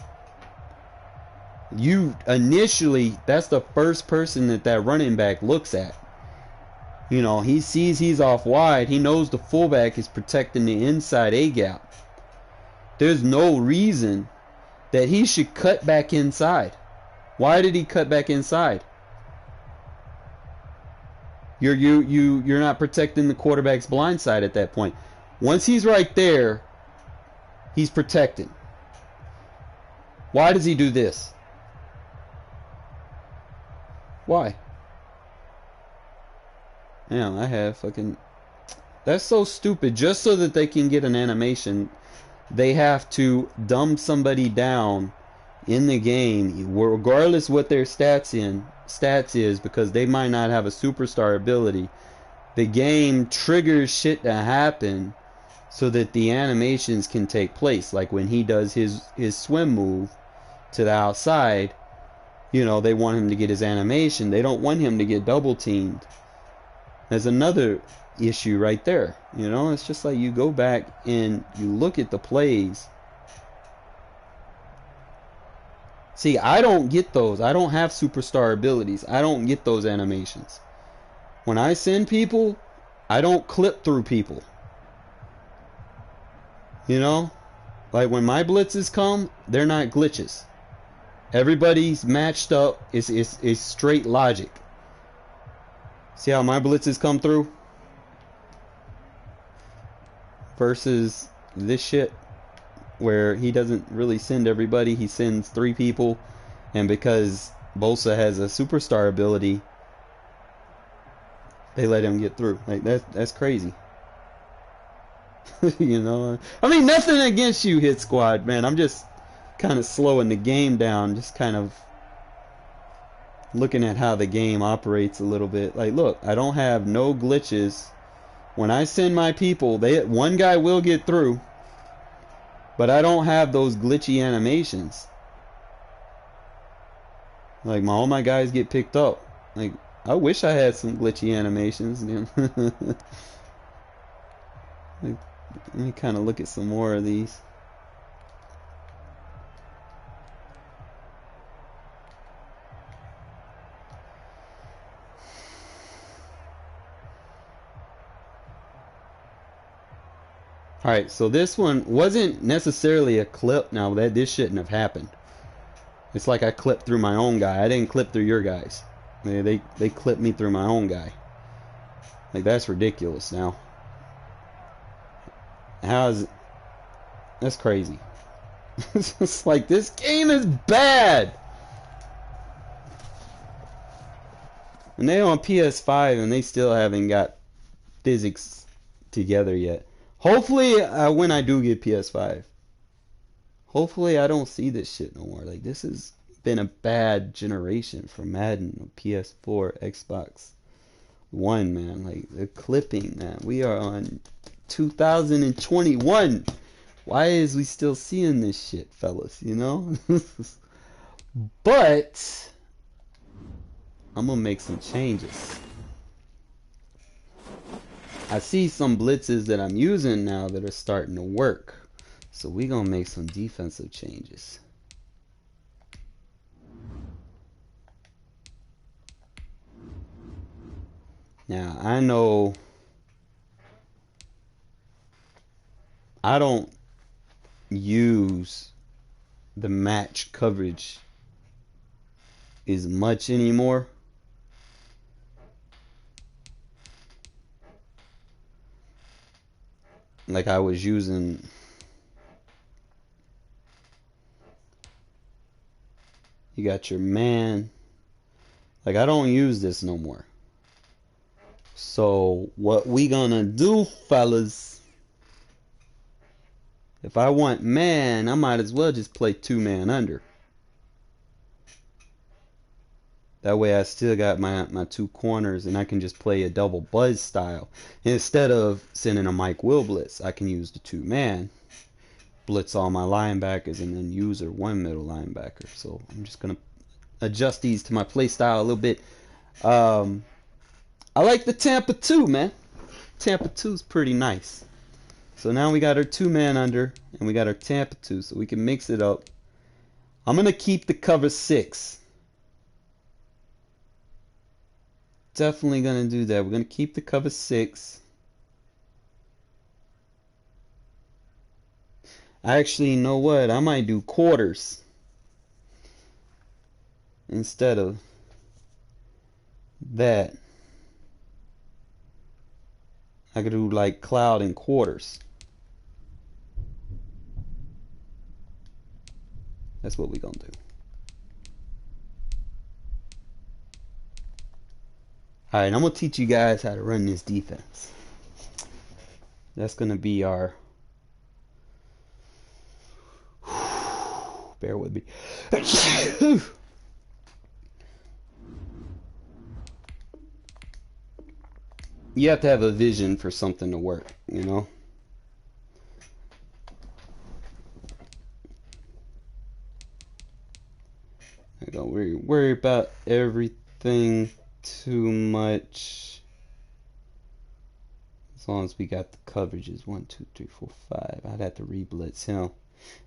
[SPEAKER 1] You initially, that's the first person that running back looks at. You know, he sees he's off wide. He knows the fullback is protecting the inside A gap. There's no reason that he should cut back inside. Why did he cut back inside? You're not protecting the quarterback's blind side at that point. Once he's right there, he's protecting. Why does he do this? Why? Damn, I have fucking... That's so stupid. Just so that they can get an animation, they have to dumb somebody down in the game, regardless what their stats is, because they might not have a superstar ability. The game triggers shit to happen so that the animations can take place. Like when he does his swim move to the outside, you know, they want him to get his animation. They don't want him to get double teamed. There's another issue right there. You know, it's just like you go back and you look at the plays. See, I don't get those. I don't have superstar abilities. I don't get those animations. When I send people, I don't clip through people. You know? Like when my blitzes come, they're not glitches. Everybody's matched up. It's straight logic. See how my blitzes come through? Versus this shit where he doesn't really send everybody. He sends 3 people. And because Bosa has a superstar ability, they let him get through. Like, that's crazy. You know? I mean, nothing against you, Hit Squad, man. I'm just kind of slowing the game down. Just kind of looking at how the game operates a little bit. Like, look, I don't have no glitches. When I send my people, one guy will get through, but I don't have those glitchy animations. Like, all my guys get picked up. Like, I wish I had some glitchy animations. Like, let me kind of look at some more of these. Alright, so this one wasn't necessarily a clip. Now, this shouldn't have happened. It's like I clipped through my own guy. I didn't clip through your guys. They clipped me through my own guy. Like, that's ridiculous now. That's crazy. It's just like, this game is bad! And they on PS5 and they still haven't got physics together yet. Hopefully, when I do get PS5, hopefully I don't see this shit no more. Like, this has been a bad generation for Madden, PS4, Xbox One, man. Like, the clipping, man. We are on 2021. Why is we still seeing this shit, fellas, you know? But I'm gonna make some changes. I see some blitzes that I'm using now that are starting to work. So we're gonna make some defensive changes. Now, I know I don't use the match coverage as much anymore. Like I was using. You got your man. Like, I don't use this no more. So what we gonna do, fellas, if I want man, I might as well just play 2-man under. That way I still got my 2 corners and I can just play a double buzz style. Instead of sending a Mike Will blitz, I can use the 2-man, blitz all my linebackers, and then use a 1 middle linebacker. So I'm just going to adjust these to my play style a little bit. I like the Tampa 2, man. Tampa 2 is pretty nice. So now we got our 2-man under, and we got our Tampa 2, so we can mix it up. I'm going to keep the cover 6. Definitely going to do that. We're going to keep the cover 6. Actually, you know what? I might do quarters instead of that. I could do like cloud and quarters. That's what we're gonna do. Alright, I'm gonna teach you guys how to run this defense. That's gonna be our. Bear with me. You have to have a vision for something to work, you know? I don't worry about everything too much. As long as we got the coverages 1, 2, 3, 4, 5. I'd have to re-blitz him.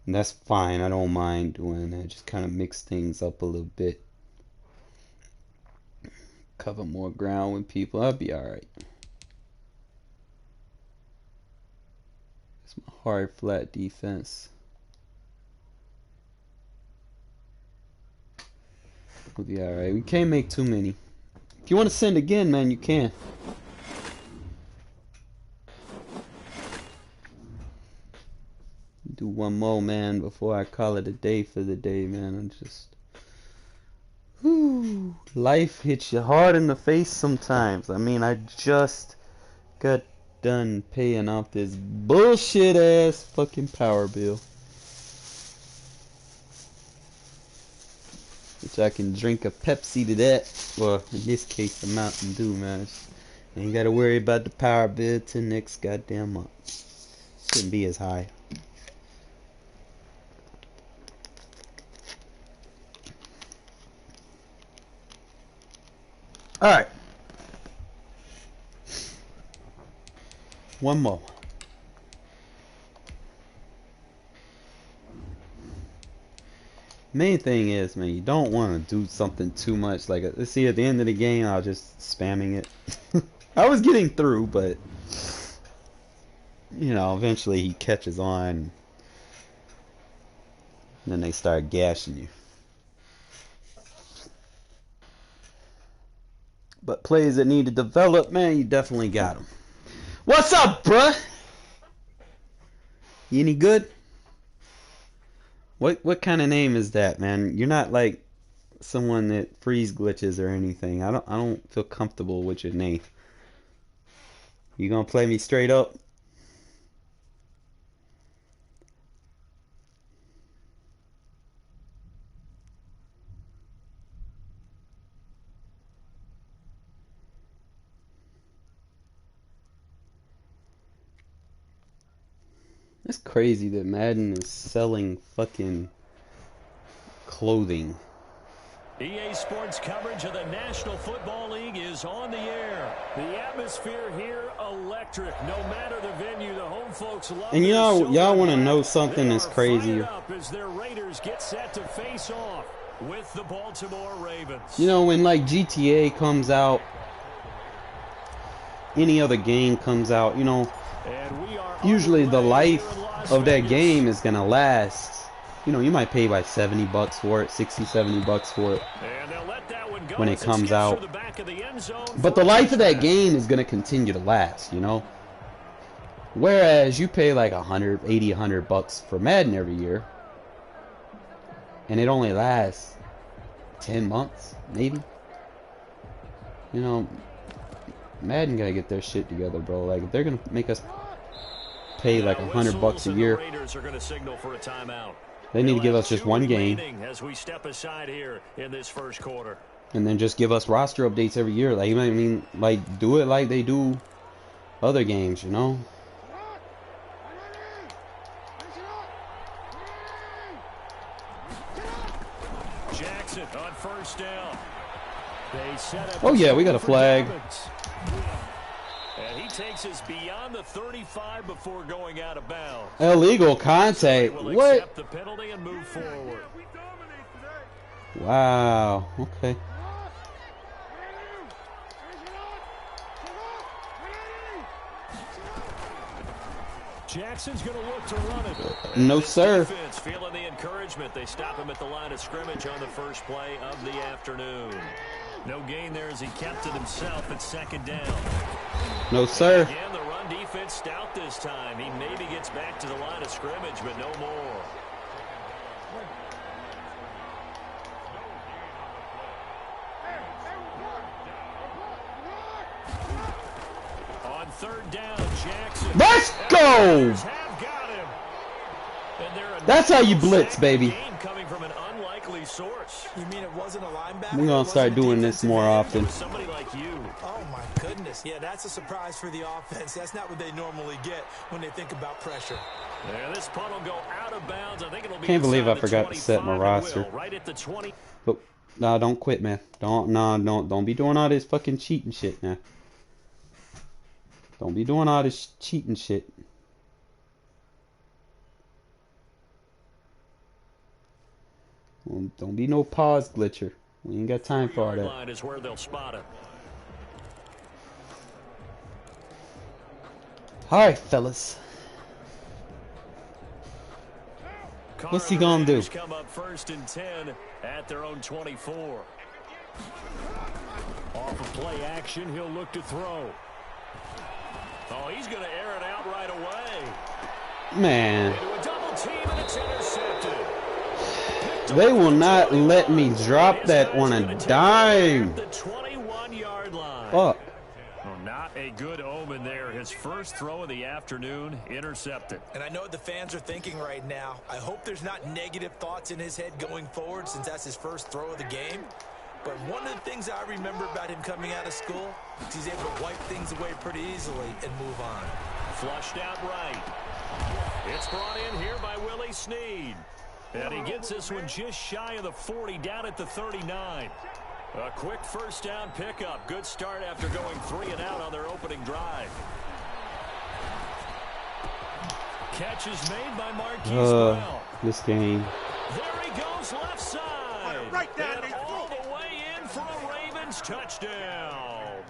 [SPEAKER 1] And that's fine. I don't mind doing that. Just kind of mix things up a little bit. Cover more ground with people. I'll be alright. It's my hard, flat defense. We'll be alright. We can't make too many. If you want to send again, man, you can. Do one more, man, before I call it a day for the day, man. I'm just... Whew, life hits you hard in the face sometimes. I mean, I just got done paying off this bullshit ass fucking power bill. Which I can drink a Pepsi to that. Well, in this case, a Mountain Dew, man. Ain't gotta worry about the power bill till next goddamn month. Shouldn't be as high. Alright. One more. Main thing is, man, you don't want to do something too much. Like, let's see, at the end of the game, I was just spamming it. I was getting through, but, you know, eventually he catches on. And then they start gashing you. But plays that need to develop, man, you definitely got them. What's up, bruh? You any good? What kind of name is that, man? You're not like someone that freeze glitches or anything. I don't feel comfortable with your name. You gonna play me straight up? It's crazy that Madden is selling fucking clothing.
[SPEAKER 2] EA Sports coverage of the National Football League is on the air. The atmosphere here electric. No matter the venue, the home folks love.
[SPEAKER 1] And y'all want to know something that's crazy?
[SPEAKER 2] Up as their Raiders get set to face off with the Baltimore Ravens.
[SPEAKER 1] You know, when like GTA comes out, any other game comes out, you know, usually the life of that game is gonna last. You know, you might pay like $70 for it, 60, $70 for it when it comes out. But the life of that game is gonna continue to last, you know. Whereas you pay like $100 for Madden every year, and it only lasts 10 months, maybe. You know, Madden gotta get their shit together, bro. Like, if they're gonna make us pay like $100 a year, they need to give us just one game,
[SPEAKER 2] as we step aside here in this first quarter.
[SPEAKER 1] And then just give us roster updates every year. Like, you know what I mean? Like, do it like they do other games, you know?
[SPEAKER 2] Jackson on first down. They set up.
[SPEAKER 1] Oh yeah, we got a flag.
[SPEAKER 2] And he takes us beyond the 35 before going out of bounds.
[SPEAKER 1] Illegal contact.
[SPEAKER 2] Will
[SPEAKER 1] What?
[SPEAKER 2] accept the penalty and move forward.
[SPEAKER 1] Wow. Okay.
[SPEAKER 2] Jackson's going to look to run it.
[SPEAKER 1] No,
[SPEAKER 2] This
[SPEAKER 1] sir.
[SPEAKER 2] defense feeling the encouragement. They stop him at the line of scrimmage on the first play of the afternoon. No gain there as he kept it himself at second down.
[SPEAKER 1] No, sir.
[SPEAKER 2] Again, the run defense stout this time. He maybe gets back to the line of scrimmage, but no more. On third down, Jackson.
[SPEAKER 1] Let's go!
[SPEAKER 2] Have got him. And they're
[SPEAKER 1] That's how you
[SPEAKER 2] another
[SPEAKER 1] blitz,
[SPEAKER 2] sack
[SPEAKER 1] baby.
[SPEAKER 2] game coming from an unlikely source.
[SPEAKER 4] You mean it wasn't a linebacker?
[SPEAKER 1] We're gonna start doing this more often.
[SPEAKER 2] Somebody like you.
[SPEAKER 4] Oh, my goodness. Yeah, that's a surprise for the offense. That's not what they normally get when they think about pressure.
[SPEAKER 2] Yeah, this punt will go out of bounds. I think it'll be
[SPEAKER 1] Can't believe
[SPEAKER 2] inside
[SPEAKER 1] I forgot to set my
[SPEAKER 2] 25
[SPEAKER 1] roster.
[SPEAKER 2] will, right at the 20.
[SPEAKER 1] But no, don't quit, man. Don't be doing all this fucking cheating shit, man. Don't be doing all this cheating shit. Don't be no pause glitcher. We ain't got time for all that.
[SPEAKER 2] Line is where they'll spot it.
[SPEAKER 1] All right, fellas. What's he gonna do?
[SPEAKER 2] Come up first and 10 at their own 24. Off of play action, he'll look to throw. Oh, he's going to air it out right away.
[SPEAKER 1] Man,
[SPEAKER 2] Into a double team, and it's intercepted.
[SPEAKER 1] they will not let me drop that on a dime.
[SPEAKER 2] The 21-yard line.
[SPEAKER 1] Fuck.
[SPEAKER 2] Well, not a good omen there. His first throw of the afternoon intercepted.
[SPEAKER 4] And I know what the fans are thinking right now. I hope there's not negative thoughts in his head going forward since that's his first throw of the game. But one of the things I remember about him coming out of school is he's able to wipe things away pretty easily and move on.
[SPEAKER 2] Flushed out right. It's brought in here by Willie Snead. And he gets this one just shy of the 40, down at the 39. A quick first down pickup. Good start after going 3 and out on their opening drive. Catch is made by Marquise Brown.
[SPEAKER 1] This game.
[SPEAKER 2] There he goes left side.
[SPEAKER 3] Right down
[SPEAKER 2] and all the way in for a Ravens touchdown.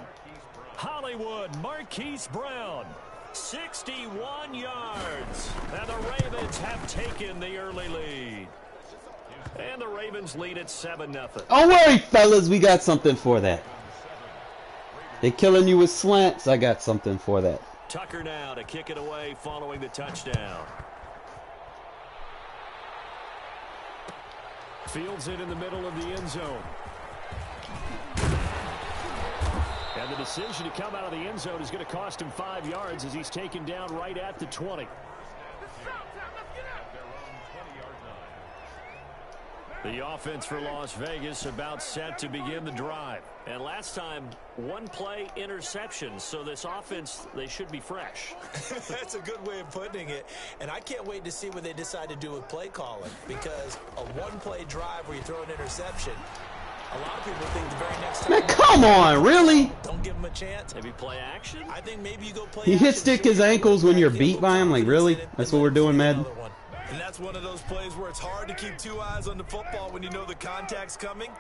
[SPEAKER 2] Hollywood, Marquise Brown. 61 yards. And the Ravens have taken the early lead. And the Ravens lead at 7-0.
[SPEAKER 1] Oh, wait, fellas, we got something for that. They're killing you with slants. I got something for that.
[SPEAKER 2] Tucker now to kick it away following the touchdown. Fields it in the middle of the end zone. And the decision to come out of the end zone is going to cost him 5 yards as he's taken down right at the 20. The offense for Las Vegas about set to begin the drive. And last time, one play interception. So this offense, they should be fresh.
[SPEAKER 4] That's a good way of putting it. And I can't wait to see what they decide to do with play calling. Because a one-play drive where you throw an interception, a lot of people think the very next time...
[SPEAKER 1] Man, come on, really?
[SPEAKER 4] Don't give him a chance.
[SPEAKER 2] Maybe play action?
[SPEAKER 4] I think maybe you go play
[SPEAKER 1] He
[SPEAKER 4] action.
[SPEAKER 1] hit stick his ankles when you're beat by him? Like, really? That's what we're doing, Madden?
[SPEAKER 4] And that's one of those plays where it's hard to keep two eyes on the football when you know the contact's coming,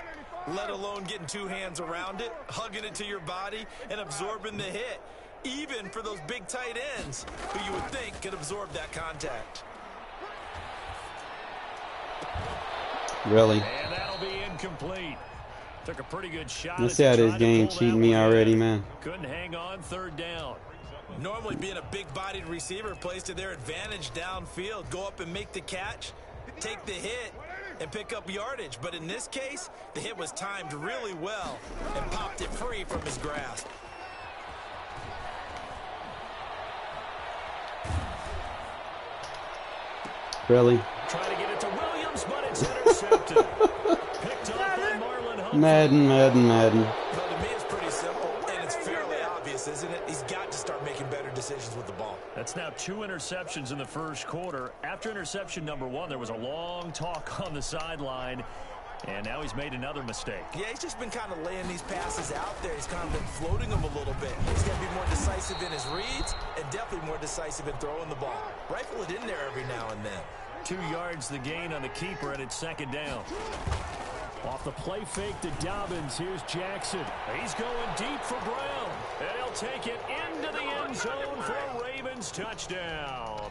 [SPEAKER 4] let alone getting two hands around it, hugging it to your body, and absorbing the hit, even for those big tight ends who you would think could absorb that contact.
[SPEAKER 1] Really?
[SPEAKER 2] And that'll be incomplete. Took a pretty good shot.
[SPEAKER 1] Let's see how this game cheating me already, man.
[SPEAKER 2] Couldn't hang on third down.
[SPEAKER 4] Normally being a big-bodied receiver plays to their advantage downfield. Go up and make the catch, take the hit, and pick up yardage. But in this case, the hit was timed really well and popped it free from his grasp.
[SPEAKER 1] Really?
[SPEAKER 2] Trying to get it to Williams, but it's intercepted. Picked up by Marlon Humphrey.
[SPEAKER 1] Madden.
[SPEAKER 4] Well, to me, it's pretty simple, and it's fairly obvious, isn't it? He's got to start making better decisions with the ball.
[SPEAKER 2] That's now 2 interceptions in the first quarter. After interception number 1, there was a long talk on the sideline, and now he's made another mistake.
[SPEAKER 4] Yeah, he's just been kind of laying these passes out there. He's kind of been floating them a little bit. He's got to be more decisive in his reads and definitely more decisive in throwing the ball. Rifle it in there every now and then.
[SPEAKER 2] 2 yards the gain on the keeper, and it's second down. Off the play fake to Dobbins. Here's Jackson. He's going deep for Brown. And he'll take it into the end zone for a Ravens touchdown.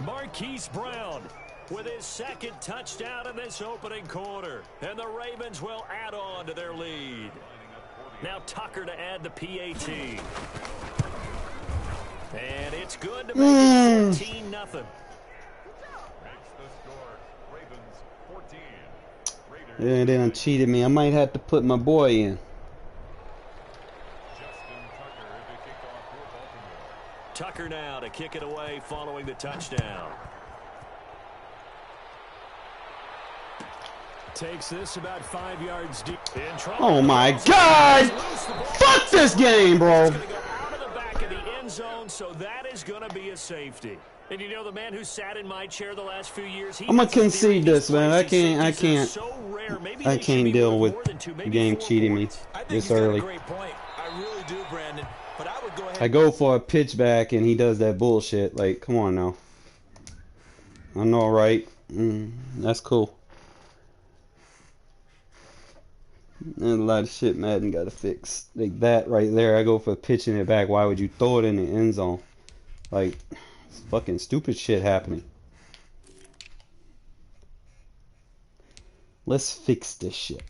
[SPEAKER 2] Marquise Brown with his second touchdown in this opening quarter. And the Ravens will add on to their lead. Now Tucker to add the PAT. And it's good to make it 14-0.
[SPEAKER 1] Yeah, they done cheated me. I might have to put my boy in.
[SPEAKER 2] Tucker now to kick it away following the touchdown. Takes this about 5 yards deep. In trouble.
[SPEAKER 1] Oh my God! Fuck this game, bro.
[SPEAKER 2] It's going to go out of the back of the end zone, so that is going to be a safety. And you know, the man who sat in my chair the last few years,
[SPEAKER 1] I'm gonna concede this, man. I can't deal with the game cheating me this early.
[SPEAKER 4] Great point. I really do, Brandon. But I would go ahead.
[SPEAKER 1] I go for a pitch back and he does that bullshit. Like, come on now. I know, right? That's cool. There's a lot of shit Madden got to fix. Like that right there. I go for pitching it back. Why would you throw it in the end zone? Like, it's fucking stupid shit happening. Let's fix this shit.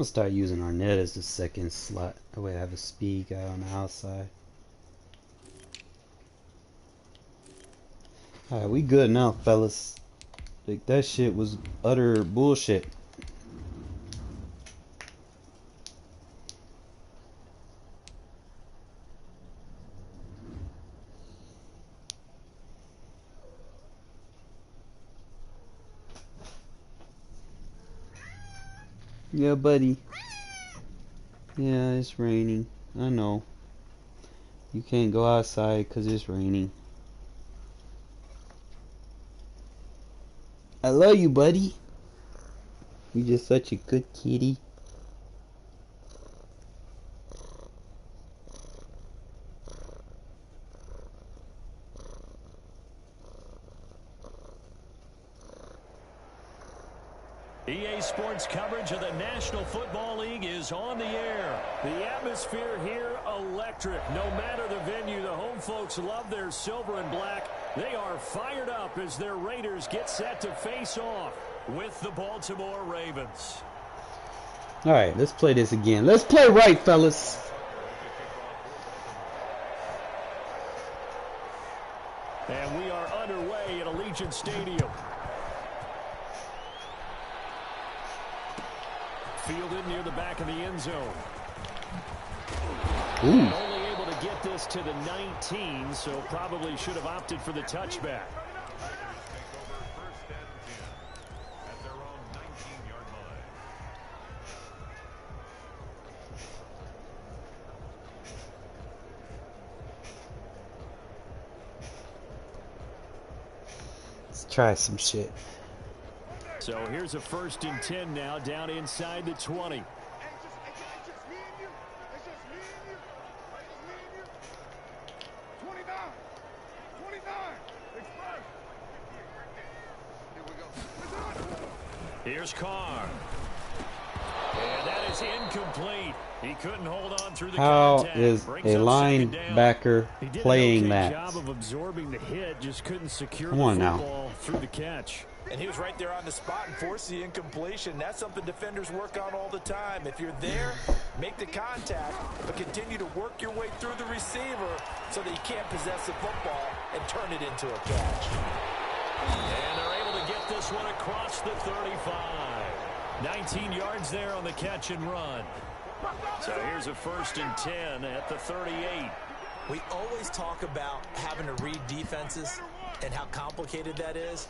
[SPEAKER 1] We'll start using our net as the second slot. That way I have a speed guy on the outside. Alright, we good now, fellas. Like, that shit was utter bullshit. Yeah, buddy. Yeah, it's raining. I know. You can't go outside because it's raining. I love you, buddy. You're just such a good kitty.
[SPEAKER 2] EA Sports coverage of the National Football League is on the air. The atmosphere here electric. No matter the venue, the home folks love their silver and black. They are fired up as their Raiders get set to face off with the Baltimore Ravens.
[SPEAKER 1] All right, let's play this again. Let's play right, fellas.
[SPEAKER 2] And we are underway at Allegiant Stadium. Fielded near the back of the end zone.
[SPEAKER 1] Ooh.
[SPEAKER 2] Only able to get this to the 19, so probably should have opted for the touchback.
[SPEAKER 1] Let's try some shit.
[SPEAKER 2] So here's a 1st and 10 now, down inside the 20. Here's Carr. And that is incomplete. He couldn't hold on through the
[SPEAKER 1] How
[SPEAKER 2] contact.
[SPEAKER 1] is
[SPEAKER 2] Brings
[SPEAKER 1] a
[SPEAKER 2] up
[SPEAKER 1] linebacker playing that?
[SPEAKER 2] Job of absorbing the hit, just couldn't secure
[SPEAKER 1] Come
[SPEAKER 2] the
[SPEAKER 1] on now.
[SPEAKER 2] football through the catch.
[SPEAKER 4] And he was right there on the spot and forced the incompletion. That's something defenders work on all the time. If you're there, make the contact, but continue to work your way through the receiver so that you can't possess the football and turn it into a catch.
[SPEAKER 2] And they're able to get this one across the 35. 19 yards there on the catch and run. So here's a 1st and 10 at the 38.
[SPEAKER 4] We always talk about having to read defenses and how complicated that is.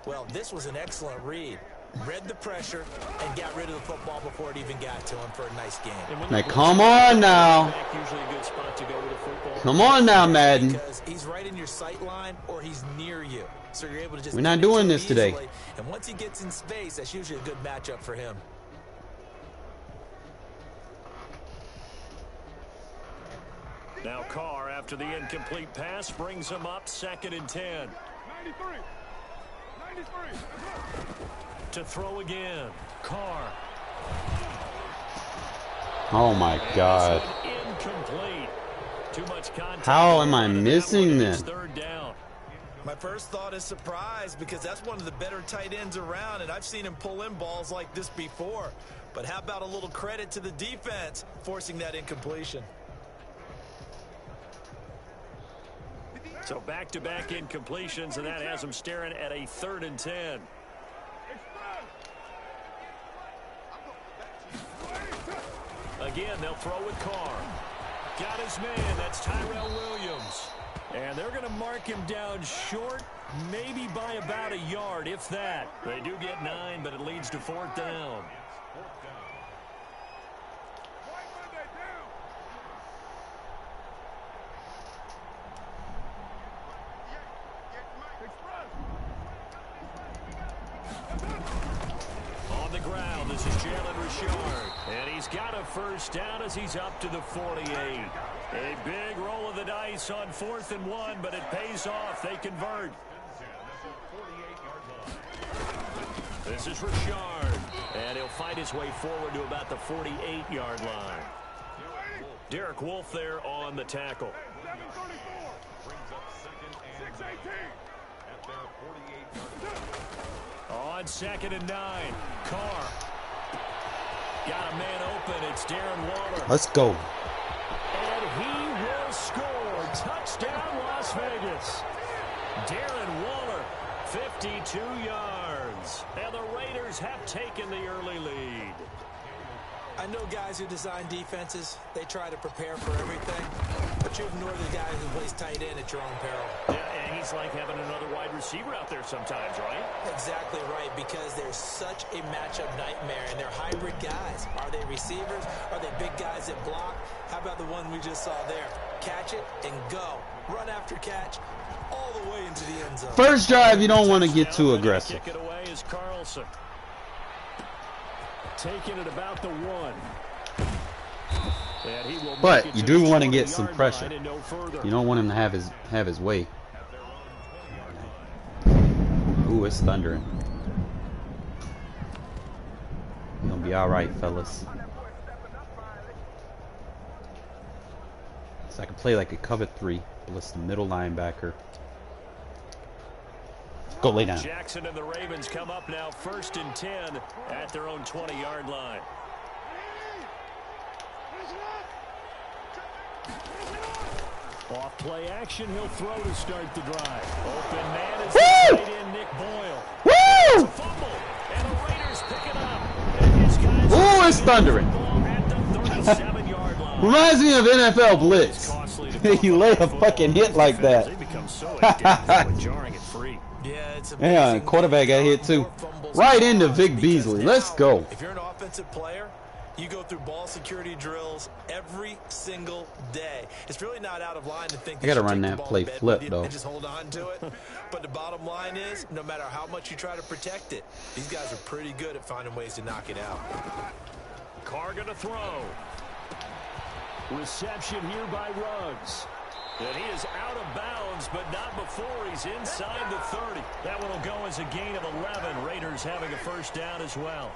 [SPEAKER 4] Well, this was an excellent read. Read the pressure and got rid of the football before it even got to him for a nice game.
[SPEAKER 1] Now, come on now.
[SPEAKER 2] Usually a good spot to go with the football.
[SPEAKER 1] Come on now, Madden.
[SPEAKER 4] Because he's right in your sight line or he's near you. So you're able to just...
[SPEAKER 1] We're not doing this today.
[SPEAKER 4] And once he gets in space, that's usually a good matchup for him.
[SPEAKER 2] Now Carr, after the incomplete pass, brings him up 2nd and 10.
[SPEAKER 3] 93.
[SPEAKER 2] To throw again. Carr.
[SPEAKER 1] Oh my God.
[SPEAKER 2] Incomplete. Too much contact.
[SPEAKER 1] How am I missing this?
[SPEAKER 2] 3rd down.
[SPEAKER 4] My first thought is surprise because that's one of the better tight ends around, and I've seen him pull in balls like this before. But how about a little credit to the defense forcing that incompletion?
[SPEAKER 2] So back-to-back incompletions, and that has him staring at a 3rd and 10. Again, they'll throw with Carr. Got his man. That's Tyrell Williams. And they're going to mark him down short, maybe by about a yard, if that. They do get 9, but it leads to 4th down. On the ground, this is Jalen Richard. And he's got a 1st down as he's up to the 48. A big roll of the dice on 4th and 1, but it pays off. They convert. This is Richard. And he'll fight his way forward to about the 48-yard line. Derek Wolfe there on the tackle. On 2nd and 9, Carr. Got a man open. It's Darren Waller.
[SPEAKER 1] Let's go.
[SPEAKER 2] And he will score. Touchdown, Las Vegas. Darren Waller, 52 yards. And the Raiders have taken the early lead.
[SPEAKER 4] I know guys who design defenses, they try to prepare for everything, but you ignore the guy who plays tight end at your own peril.
[SPEAKER 2] Yeah, and he's like having another wide receiver out there sometimes, right?
[SPEAKER 4] Exactly right, because they're such a matchup nightmare, and they're hybrid guys. Are they receivers? Are they big guys that block? How about the one we just saw there? Catch it and go. Run after catch all the way into the end zone.
[SPEAKER 1] First drive, you don't want to get too aggressive.
[SPEAKER 2] Kick it away is Carlson. Taking it about the 1. And he will
[SPEAKER 1] But you do want to get
[SPEAKER 2] the
[SPEAKER 1] some
[SPEAKER 2] 20-yard
[SPEAKER 1] pressure.
[SPEAKER 2] line and no further.
[SPEAKER 1] You don't want him to have his way. Ooh, it's thundering. You're gonna be all right, fellas. So I can play like a cover 3, but it's the middle linebacker. Go lay down.
[SPEAKER 2] Jackson and the Ravens come up now 1st and 10 at their own 20-yard line. Off play action, he'll throw to start the drive. Open man is the tight end, Nick Boyle.
[SPEAKER 1] Woo!
[SPEAKER 2] Fumble, and the Raiders pick it up. And his guys
[SPEAKER 1] Ooh, it's thundering.
[SPEAKER 2] at the 37-yard line.
[SPEAKER 1] Reminds me of NFL Blitz. He lay a fucking hit like that.
[SPEAKER 2] They become so addicted, jarring and free.
[SPEAKER 4] Yeah, it's
[SPEAKER 1] Yeah,
[SPEAKER 4] amazing.
[SPEAKER 1] quarterback got hit too. Right into Vic Beasley. Let's go.
[SPEAKER 4] If you're an offensive player, you go through ball security drills every single day. It's really not out of line to think
[SPEAKER 1] I gotta
[SPEAKER 4] you should
[SPEAKER 1] run
[SPEAKER 4] take
[SPEAKER 1] that
[SPEAKER 4] the ball
[SPEAKER 1] play
[SPEAKER 4] to bed
[SPEAKER 1] flip,
[SPEAKER 4] with you
[SPEAKER 1] though.
[SPEAKER 4] and just hold on to it. But the bottom line is, no matter how much you try to protect it, these guys are pretty good at finding ways to knock it out.
[SPEAKER 2] Carr gonna throw. Reception here by Ruggs. And he is out of bounds, but not before he's inside the 30. That one will go as a gain of 11. Raiders having a first down as well.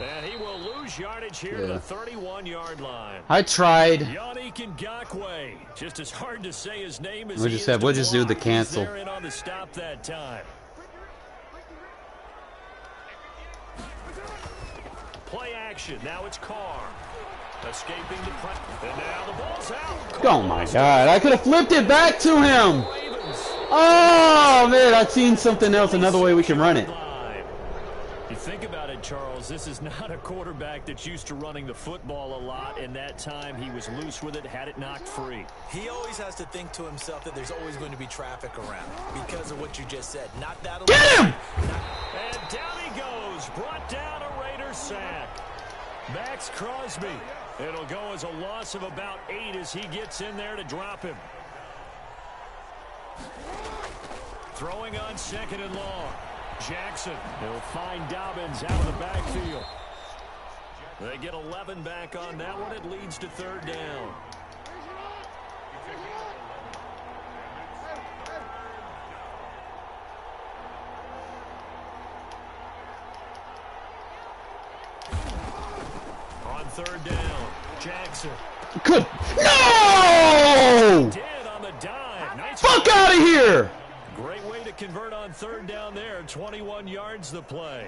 [SPEAKER 2] And he will lose yardage here to the 31-yard line.
[SPEAKER 1] I tried.
[SPEAKER 2] Yannick Ngakoue. Just as hard to say his name as
[SPEAKER 1] We'll
[SPEAKER 2] he
[SPEAKER 1] just
[SPEAKER 2] is
[SPEAKER 1] have-
[SPEAKER 2] to
[SPEAKER 1] we'll just do the
[SPEAKER 2] block.
[SPEAKER 1] cancel.
[SPEAKER 2] He's there in on the stop that time. Play action. Now it's Carr. Escaping the press. And now the ball's out.
[SPEAKER 1] Oh my God! I could have flipped it back to him.
[SPEAKER 2] Ravens.
[SPEAKER 1] Oh man, I've seen something else. Another way we can run it.
[SPEAKER 2] You think about it, Charles, this is not a quarterback that's used to running the football a lot, and that time he was loose with it, had it knocked free.
[SPEAKER 4] He always has to think to himself that there's always going to be traffic around because of what you just said. Not that.
[SPEAKER 1] Get him!
[SPEAKER 2] And down he goes, brought down a Raiders sack. Max Crosby. It'll go as a loss of about 8 as he gets in there to drop him. Throwing on 2nd and long. Jackson. He'll find Dobbins out of the backfield. They get 11 back on that one. It leads to 3rd down. On 3rd down, Jackson.
[SPEAKER 1] Good. No!
[SPEAKER 2] Did on the dive. Nice.
[SPEAKER 1] Fuck out of here!
[SPEAKER 2] Great way to convert on 3rd down there. 21 yards the play.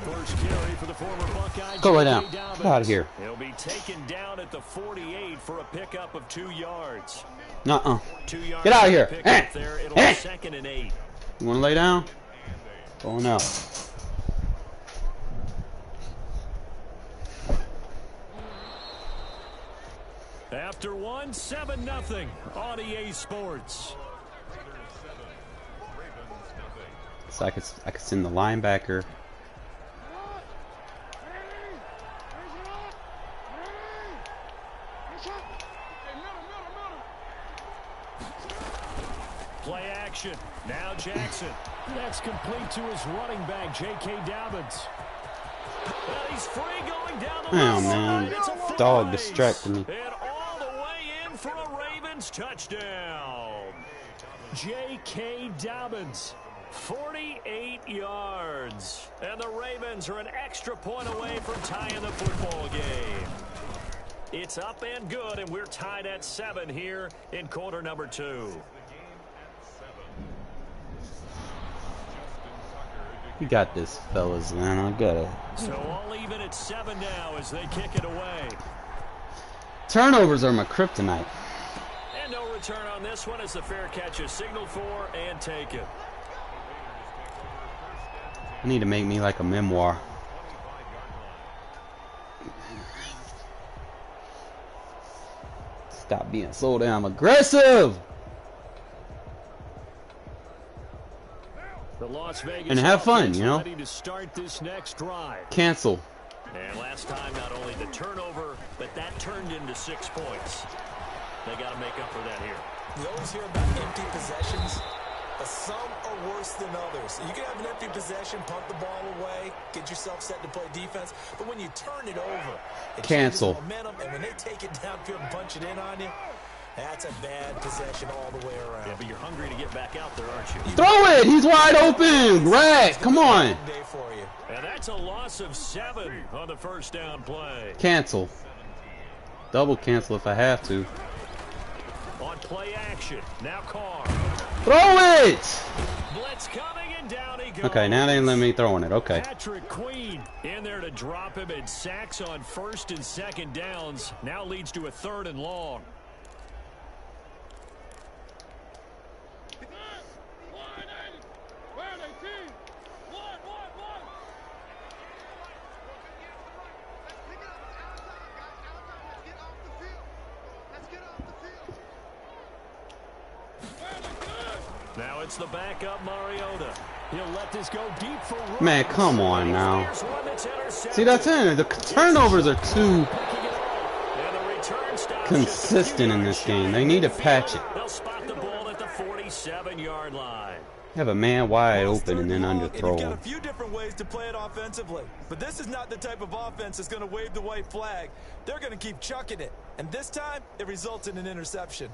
[SPEAKER 2] First carry for the former Buckeye.
[SPEAKER 1] Go lay down.
[SPEAKER 2] J.K. Dobbins.
[SPEAKER 1] Get out of here.
[SPEAKER 2] He'll be taken down at the 48 for a pickup of 2 yards.
[SPEAKER 1] Nuh-uh.
[SPEAKER 2] 2 yards.
[SPEAKER 1] Get out of here.
[SPEAKER 2] Pickup there. It'll be 2nd and 8.
[SPEAKER 1] You want to lay down? Going out.
[SPEAKER 2] After one, 7-0 on EA Sports.
[SPEAKER 1] So I could send the linebacker.
[SPEAKER 2] Play action. Now Jackson. That's complete to his running back, J.K. Dobbins. Well, he's free going down the
[SPEAKER 1] Oh
[SPEAKER 2] left
[SPEAKER 1] man,
[SPEAKER 2] side. It's a
[SPEAKER 1] dog
[SPEAKER 2] race.
[SPEAKER 1] distracted me.
[SPEAKER 2] And all the way in for a Ravens touchdown. J.K. Dobbins, 48 yards. And the Ravens are an extra point away from tying the football game. It's up and good, and we're tied at 7 here in quarter number 2.
[SPEAKER 1] You got this, fellas, man. I got it.
[SPEAKER 2] So all even at 7 now as they kick it away.
[SPEAKER 1] Turnovers are my kryptonite.
[SPEAKER 2] And no return on this one as the fair catch is signaled for and taken.
[SPEAKER 1] I need to make me like a memoir. Stop being so damn aggressive.
[SPEAKER 2] The Las Vegas
[SPEAKER 1] And have fun, you know.
[SPEAKER 2] ready to start this next drive.
[SPEAKER 1] Cancel.
[SPEAKER 2] And last time, not only the turnover, but that turned into 6 points. They got to make up for that here.
[SPEAKER 4] You always hear about empty possessions, but some are worse than others. You can have an empty possession, punt the ball away, get yourself set to play defense, but when you turn it over, it
[SPEAKER 1] Cancel.
[SPEAKER 4] changes momentum, and when they take it downfield and punch it in on you, that's a bad possession all the way around.
[SPEAKER 2] Yeah, but you're hungry to get back out there, aren't you?
[SPEAKER 1] Throw it! He's wide open! Right, come on!
[SPEAKER 4] Day for you.
[SPEAKER 2] And that's a loss of 7 on the first down play.
[SPEAKER 1] Cancel. Double cancel if I have to.
[SPEAKER 2] On play action, now Carr.
[SPEAKER 1] Throw it!
[SPEAKER 2] Blitz coming and down he goes.
[SPEAKER 1] Okay, now they let me throwing it. Okay.
[SPEAKER 2] Patrick Queen in there to drop him, and sacks on 1st and 2nd downs. Now leads to a 3rd and long. Now it's the backup Mariota. He'll let this go deep for Ross.
[SPEAKER 1] Man, come on now.
[SPEAKER 2] There's one that's intercepted.
[SPEAKER 1] See, that's it. The turnovers are too
[SPEAKER 2] Picking it off. And the return stops
[SPEAKER 1] consistent in this game. They need to patch it.
[SPEAKER 2] They'll spot the ball at the 47-yard line.
[SPEAKER 1] Have a man wide
[SPEAKER 4] Well, it's
[SPEAKER 1] open and then
[SPEAKER 4] third and long,
[SPEAKER 1] underthrow
[SPEAKER 4] and you've got
[SPEAKER 1] him.
[SPEAKER 4] a few different ways to play it offensively, but this is not the type of offense that's going to wave the white flag. They're going to keep chucking it, and this time it results in an interception.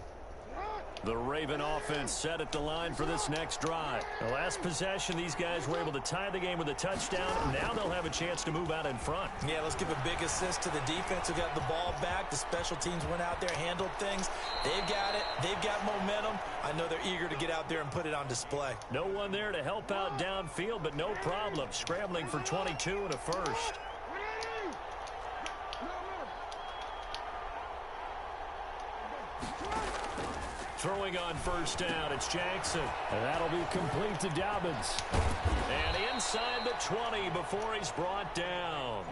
[SPEAKER 2] The Raven offense set at the line for this next drive. The last possession, these guys were able to tie the game with a touchdown, and now they'll have a chance to move out in front.
[SPEAKER 4] Yeah, let's give a big assist to the defense who got the ball back. The special teams went out there, handled things. They've got it. They've got momentum. I know they're eager to get out there and put it on display.
[SPEAKER 2] No one there to help out downfield, but no problem. Scrambling for 22 and a first. Throwing on first down, it's Jackson. And that'll be complete to Dobbins. And inside the 20 before he's brought down.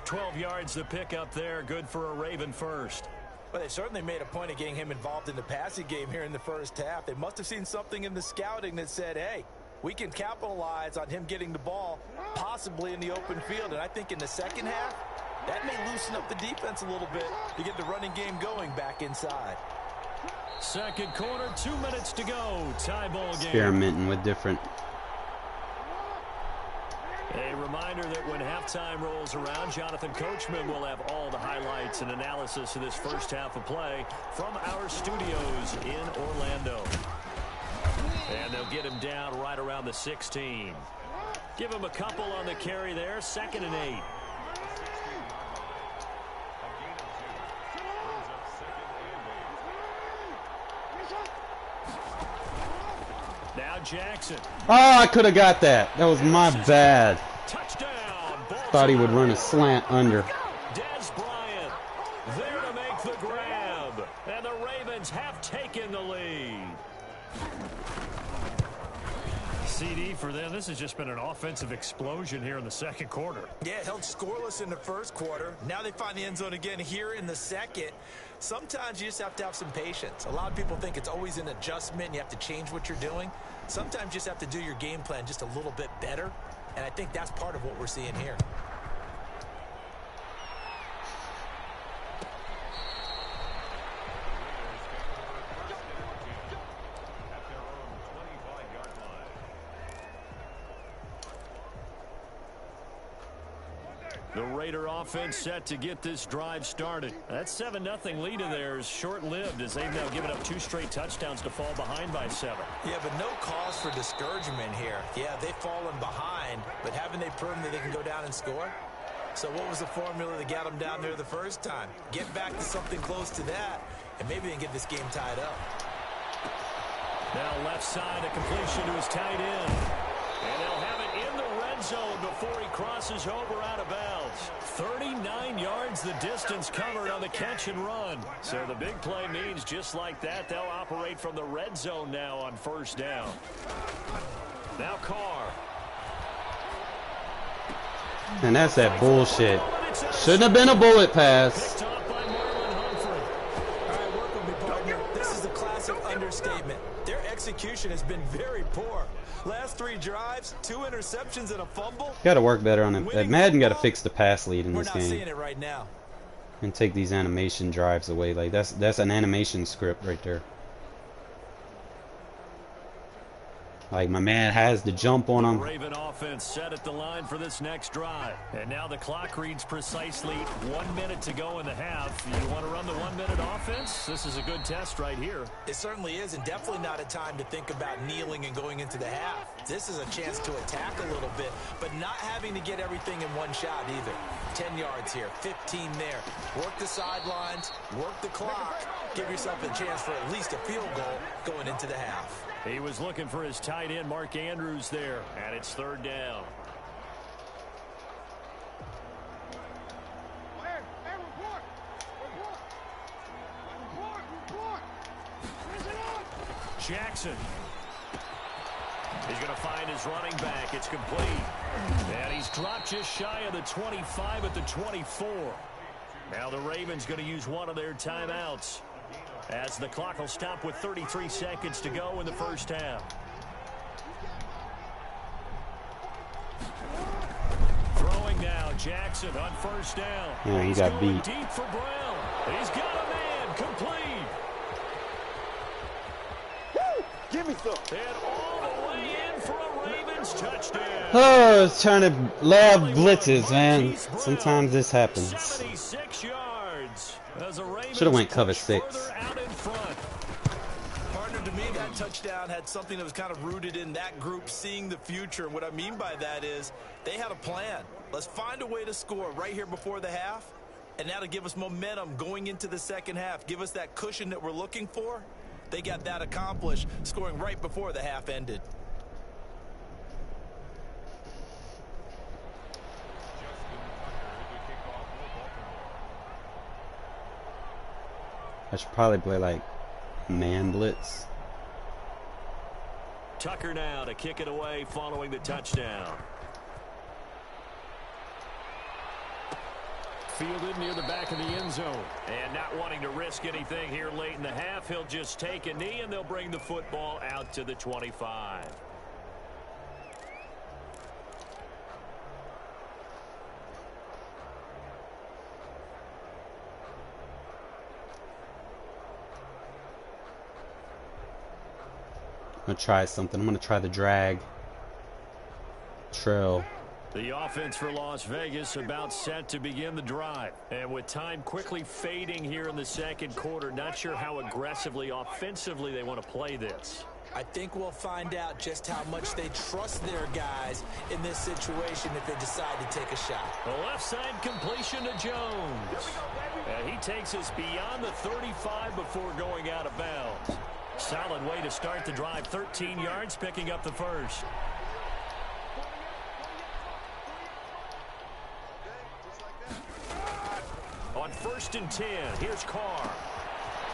[SPEAKER 2] 12 yards to pick up there. Good for a Raven first.
[SPEAKER 4] Well, they certainly made a point of getting him involved in the passing game here in the first half. They must have seen something in the scouting that said, hey, we can capitalize on him getting the ball, possibly in the open field. And I think in the second half, that may loosen up the defense a little bit to get the running game going back inside.
[SPEAKER 2] Second quarter, 2 minutes to go. Tie ball game.
[SPEAKER 1] Experimenting with different.
[SPEAKER 2] A reminder that when halftime rolls around, Jonathan Coachman will have all the highlights and analysis of this first half of play from our studios in Orlando. And they'll get him down right around the 16. Give him a couple on the carry there. 2nd and 8. Now Jackson.
[SPEAKER 1] Oh, I could have got that. That was my bad.
[SPEAKER 2] Touchdown.
[SPEAKER 1] Thought he would run a slant under.
[SPEAKER 2] Des Bryant there to make the grab. And the Ravens have taken the lead. CD for them. This has just been an offensive explosion here in the second quarter.
[SPEAKER 4] Yeah, held scoreless in the first quarter. Now they find the end zone again here in the second. Sometimes you just have to have some patience. A lot of people think it's always an adjustment. You have to change what you're doing. Sometimes you just have to do your game plan just a little bit better. And I think that's part of what we're seeing here.
[SPEAKER 2] The Raider offense set to get this drive started. That 7-0 lead of theirs short-lived as they've now given up 2 straight touchdowns to fall behind by 7.
[SPEAKER 4] Yeah, but no cause for discouragement here. Yeah, they've fallen behind, but haven't they proven that they can go down and score? So what was the formula that got them down there the first time? Get back to something close to that, and maybe they can get this game tied up.
[SPEAKER 2] Now left side, a completion to his tight end. And they'll have it in the red zone before he crosses over out of bounds. 39 yards the distance covered on the catch and run. So the big play means just like that, they'll operate from the red zone now on first down. Now Carr.
[SPEAKER 1] And that's that bullshit. Shouldn't have been a bullet pass.
[SPEAKER 2] Picked off by Marlon Humphrey.
[SPEAKER 4] All right, work with me, partner. This is a classic understatement. Their execution has been very poor. Last 3 drives, 2 interceptions and a fumble.
[SPEAKER 1] Got to work better on it. Madden got to fix the pass lead in this
[SPEAKER 4] We're not seeing
[SPEAKER 1] game
[SPEAKER 4] it right now.
[SPEAKER 1] and take these animation drives away. Like that's an animation script right there. Like my man has the jump on him.
[SPEAKER 2] Raven offense set at the line for this next drive. And now the clock reads precisely 1 minute to go in the half. You want to run the 1 minute offense? This is a good test right here.
[SPEAKER 4] It certainly is, and definitely not a time to think about kneeling and going into the half. This is a chance to attack a little bit, but not having to get everything in one shot either. 10 yards here, 15 there. Work the sidelines, work the clock. Give yourself a chance for at least a field goal going into the half.
[SPEAKER 2] He was looking for his tight end, Mark Andrews, there. And it's third down. Jackson. He's going to find his running back. It's complete. And he's dropped just shy of the 25 at the 24. Now the Ravens going to use one of their timeouts, as the clock will stop with 33 seconds to go in the first half. Throwing now, Jackson on first down.
[SPEAKER 1] Yeah, he
[SPEAKER 2] He's
[SPEAKER 1] got
[SPEAKER 2] going
[SPEAKER 1] beat.
[SPEAKER 2] deep for Brown. He's got a man, complete.
[SPEAKER 3] Give me some.
[SPEAKER 2] And all the way in for a Ravens touchdown.
[SPEAKER 1] Oh, it's trying to lab blitzes, man. Sometimes this happens.
[SPEAKER 2] 76 yards.
[SPEAKER 1] Should have went cover 6.
[SPEAKER 2] Out in front.
[SPEAKER 4] Partner, to me, that touchdown had something that was kind of rooted in that group seeing the future. And what I mean by that is they had a plan. Let's find a way to score right here before the half. And now to give us momentum going into the second half, give us that cushion that we're looking for. They got that accomplished, scoring right before the half ended.
[SPEAKER 1] I should probably play like man blitz.
[SPEAKER 2] Tucker now to kick it away following the touchdown. Fielded near the back of the end zone. And not wanting to risk anything here late in the half, he'll just take a knee and they'll bring the football out to the 25.
[SPEAKER 1] I'm gonna try something. I'm gonna try the drag trail.
[SPEAKER 2] The offense for Las Vegas about set to begin the drive. And with time quickly fading here in the second quarter, not sure how aggressively, offensively they want to play this.
[SPEAKER 4] I think we'll find out just how much they trust their guys in this situation if they decide to take a shot.
[SPEAKER 2] The left side completion to Jones. And he takes us beyond the 35 before going out of bounds. Solid way to start the drive. 13 yards, picking up the first. On 1st and 10, here's Carr.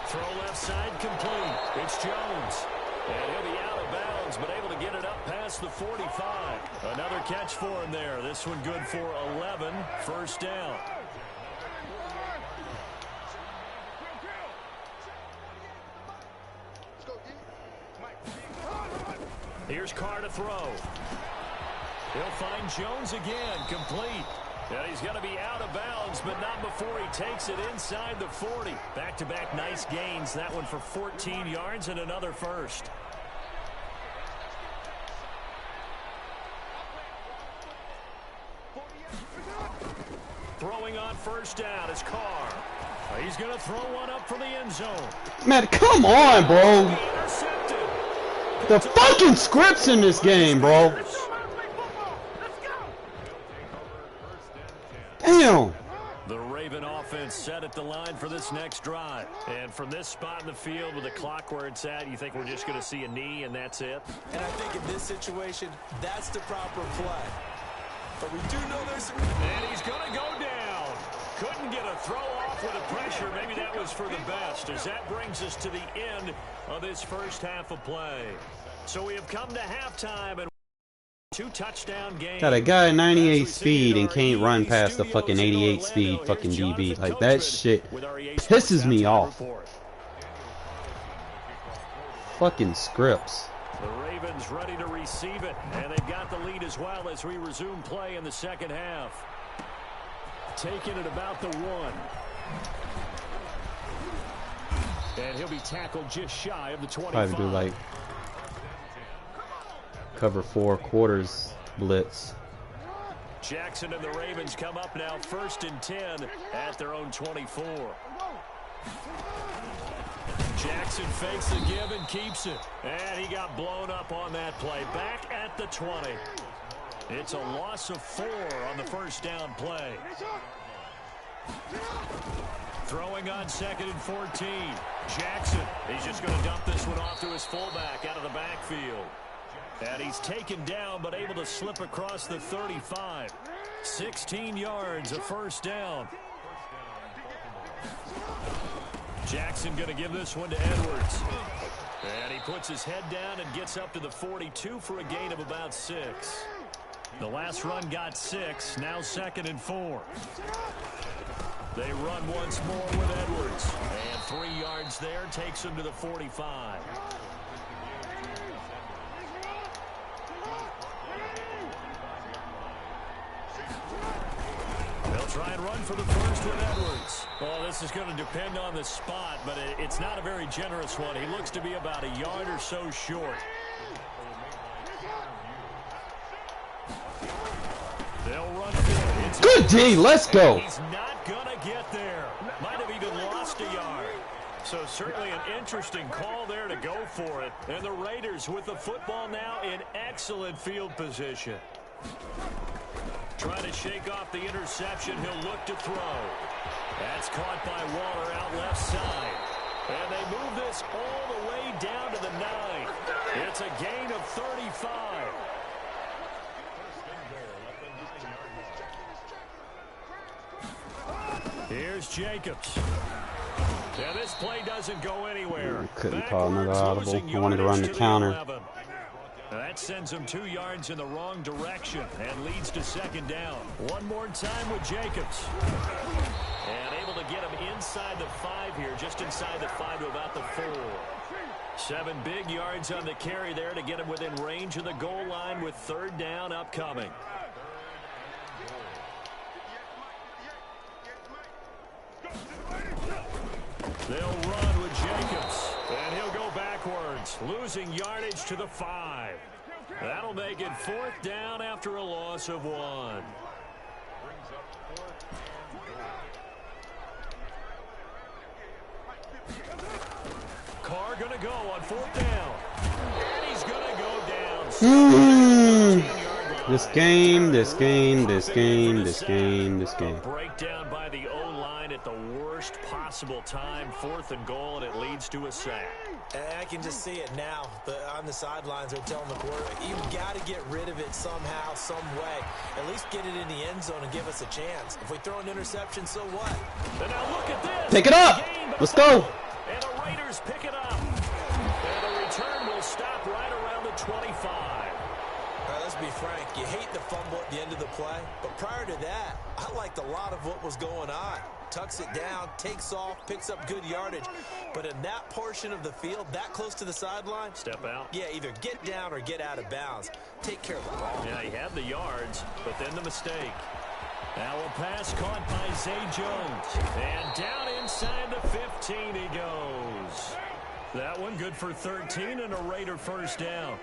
[SPEAKER 2] Throw left side complete. It's Jones. And he'll be out of bounds, but able to get it up past the 45. Another catch for him there. This one good for 11. First down. Here's Carr to throw. He'll find Jones again, complete. And he's going to be out of bounds, but not before he takes it inside the 40. Back-to-back nice gains. That one for 14 yards and another first. Throwing on first down is Carr. He's going to throw one up for the end zone.
[SPEAKER 1] Man, come on, bro.
[SPEAKER 2] Intercepted.
[SPEAKER 1] The fucking scripts in this game, bro. Damn!
[SPEAKER 2] The Raven offense set at the line for this next drive. And from this spot in the field with the clock where it's at, you think we're just going to see a knee and that's it?
[SPEAKER 4] And I think in this situation, that's the proper play. But we do know there's...
[SPEAKER 2] And he's going to go down. Couldn't get a throw off with the pressure. Maybe that was for the best, as that brings us to the end of this first half of play. So we have come to halftime and 2 touchdown games.
[SPEAKER 1] Got a guy at 98 speed and can't run past the fucking 88 speed fucking DB. Like, that shit pisses me off. Fucking scripts.
[SPEAKER 2] The Ravens ready to receive it, and they've got the lead as well as we resume play in the second half. Taking it about the 1. And he'll be tackled just shy of the 25.
[SPEAKER 1] Probably do like cover 4 quarters blitz.
[SPEAKER 2] Jackson and the Ravens come up now 1st and 10 at their own 24. Jackson fakes the give and keeps it. And he got blown up on that play. Back at the 20. It's a loss of 4 on the first down play. Throwing on 2nd and 14. Jackson, he's just going to dump this one off to his fullback out of the backfield. And he's taken down but able to slip across the 35. 16 yards, a first down. Jackson going to give this one to Edwards. And he puts his head down and gets up to the 42 for a gain of about 6. The last run got 6, now 2nd and 4. They run once more with Edwards. And 3 yards there takes him to the 45. They'll try and run for the first with Edwards. Well, this is going to depend on the spot, but it's not a very generous one. He looks to be about a yard or so short. They'll run for it.
[SPEAKER 1] Good D, let's go.
[SPEAKER 2] He's not going to get there. Might have even lost a yard. So certainly an interesting call there to go for it. And the Raiders with the football now in excellent field position. Trying to shake off the interception. He'll look to throw. That's caught by Waller out left side. And they move this all the way down to the 9. It's a gain of 35. Here's Jacobs. Now this play doesn't go anywhere.
[SPEAKER 1] Couldn't call another audible. I wanted to run the counter.
[SPEAKER 2] That sends him 2 yards in the wrong direction and leads to 2nd down. One more time with Jacobs. And able to get him inside the 5 here, just inside the 5 to about the 4. 7 big yards on the carry there to get him within range of the goal line with 3rd down upcoming. They'll run with Jacobs, and he'll go backwards, losing yardage to the 5. That'll make it 4th down after a loss of 1. Carr going to go on 4th down, and he's going to go down.
[SPEAKER 1] This game.
[SPEAKER 2] Breakdown by the O-line at the worst possible time. 4th and goal, and it leads to a sack.
[SPEAKER 4] And I can just see it now. On the sidelines, they're telling the quarterback, you've got to get rid of it somehow, some way. At least get it in the end zone and give us a chance. If we throw an interception, so what?
[SPEAKER 2] And now look at this.
[SPEAKER 1] Pick it up. Let's go.
[SPEAKER 2] And the Raiders pick it up. And the return will stop right around the 25.
[SPEAKER 4] Let's be frank, you hate the fumble at the end of the play, but prior to that, I liked a lot of what was going on. Tucks it down, takes off, picks up good yardage, but in that portion of the field, that close to the sideline,
[SPEAKER 2] step out.
[SPEAKER 4] Yeah, either get down or get out of bounds. Take care of the ball.
[SPEAKER 2] Yeah, he had the yards, but then the mistake. Now a pass caught by Zay Jones, and down inside the 15 he goes. That one good for 13 and a Raider first down.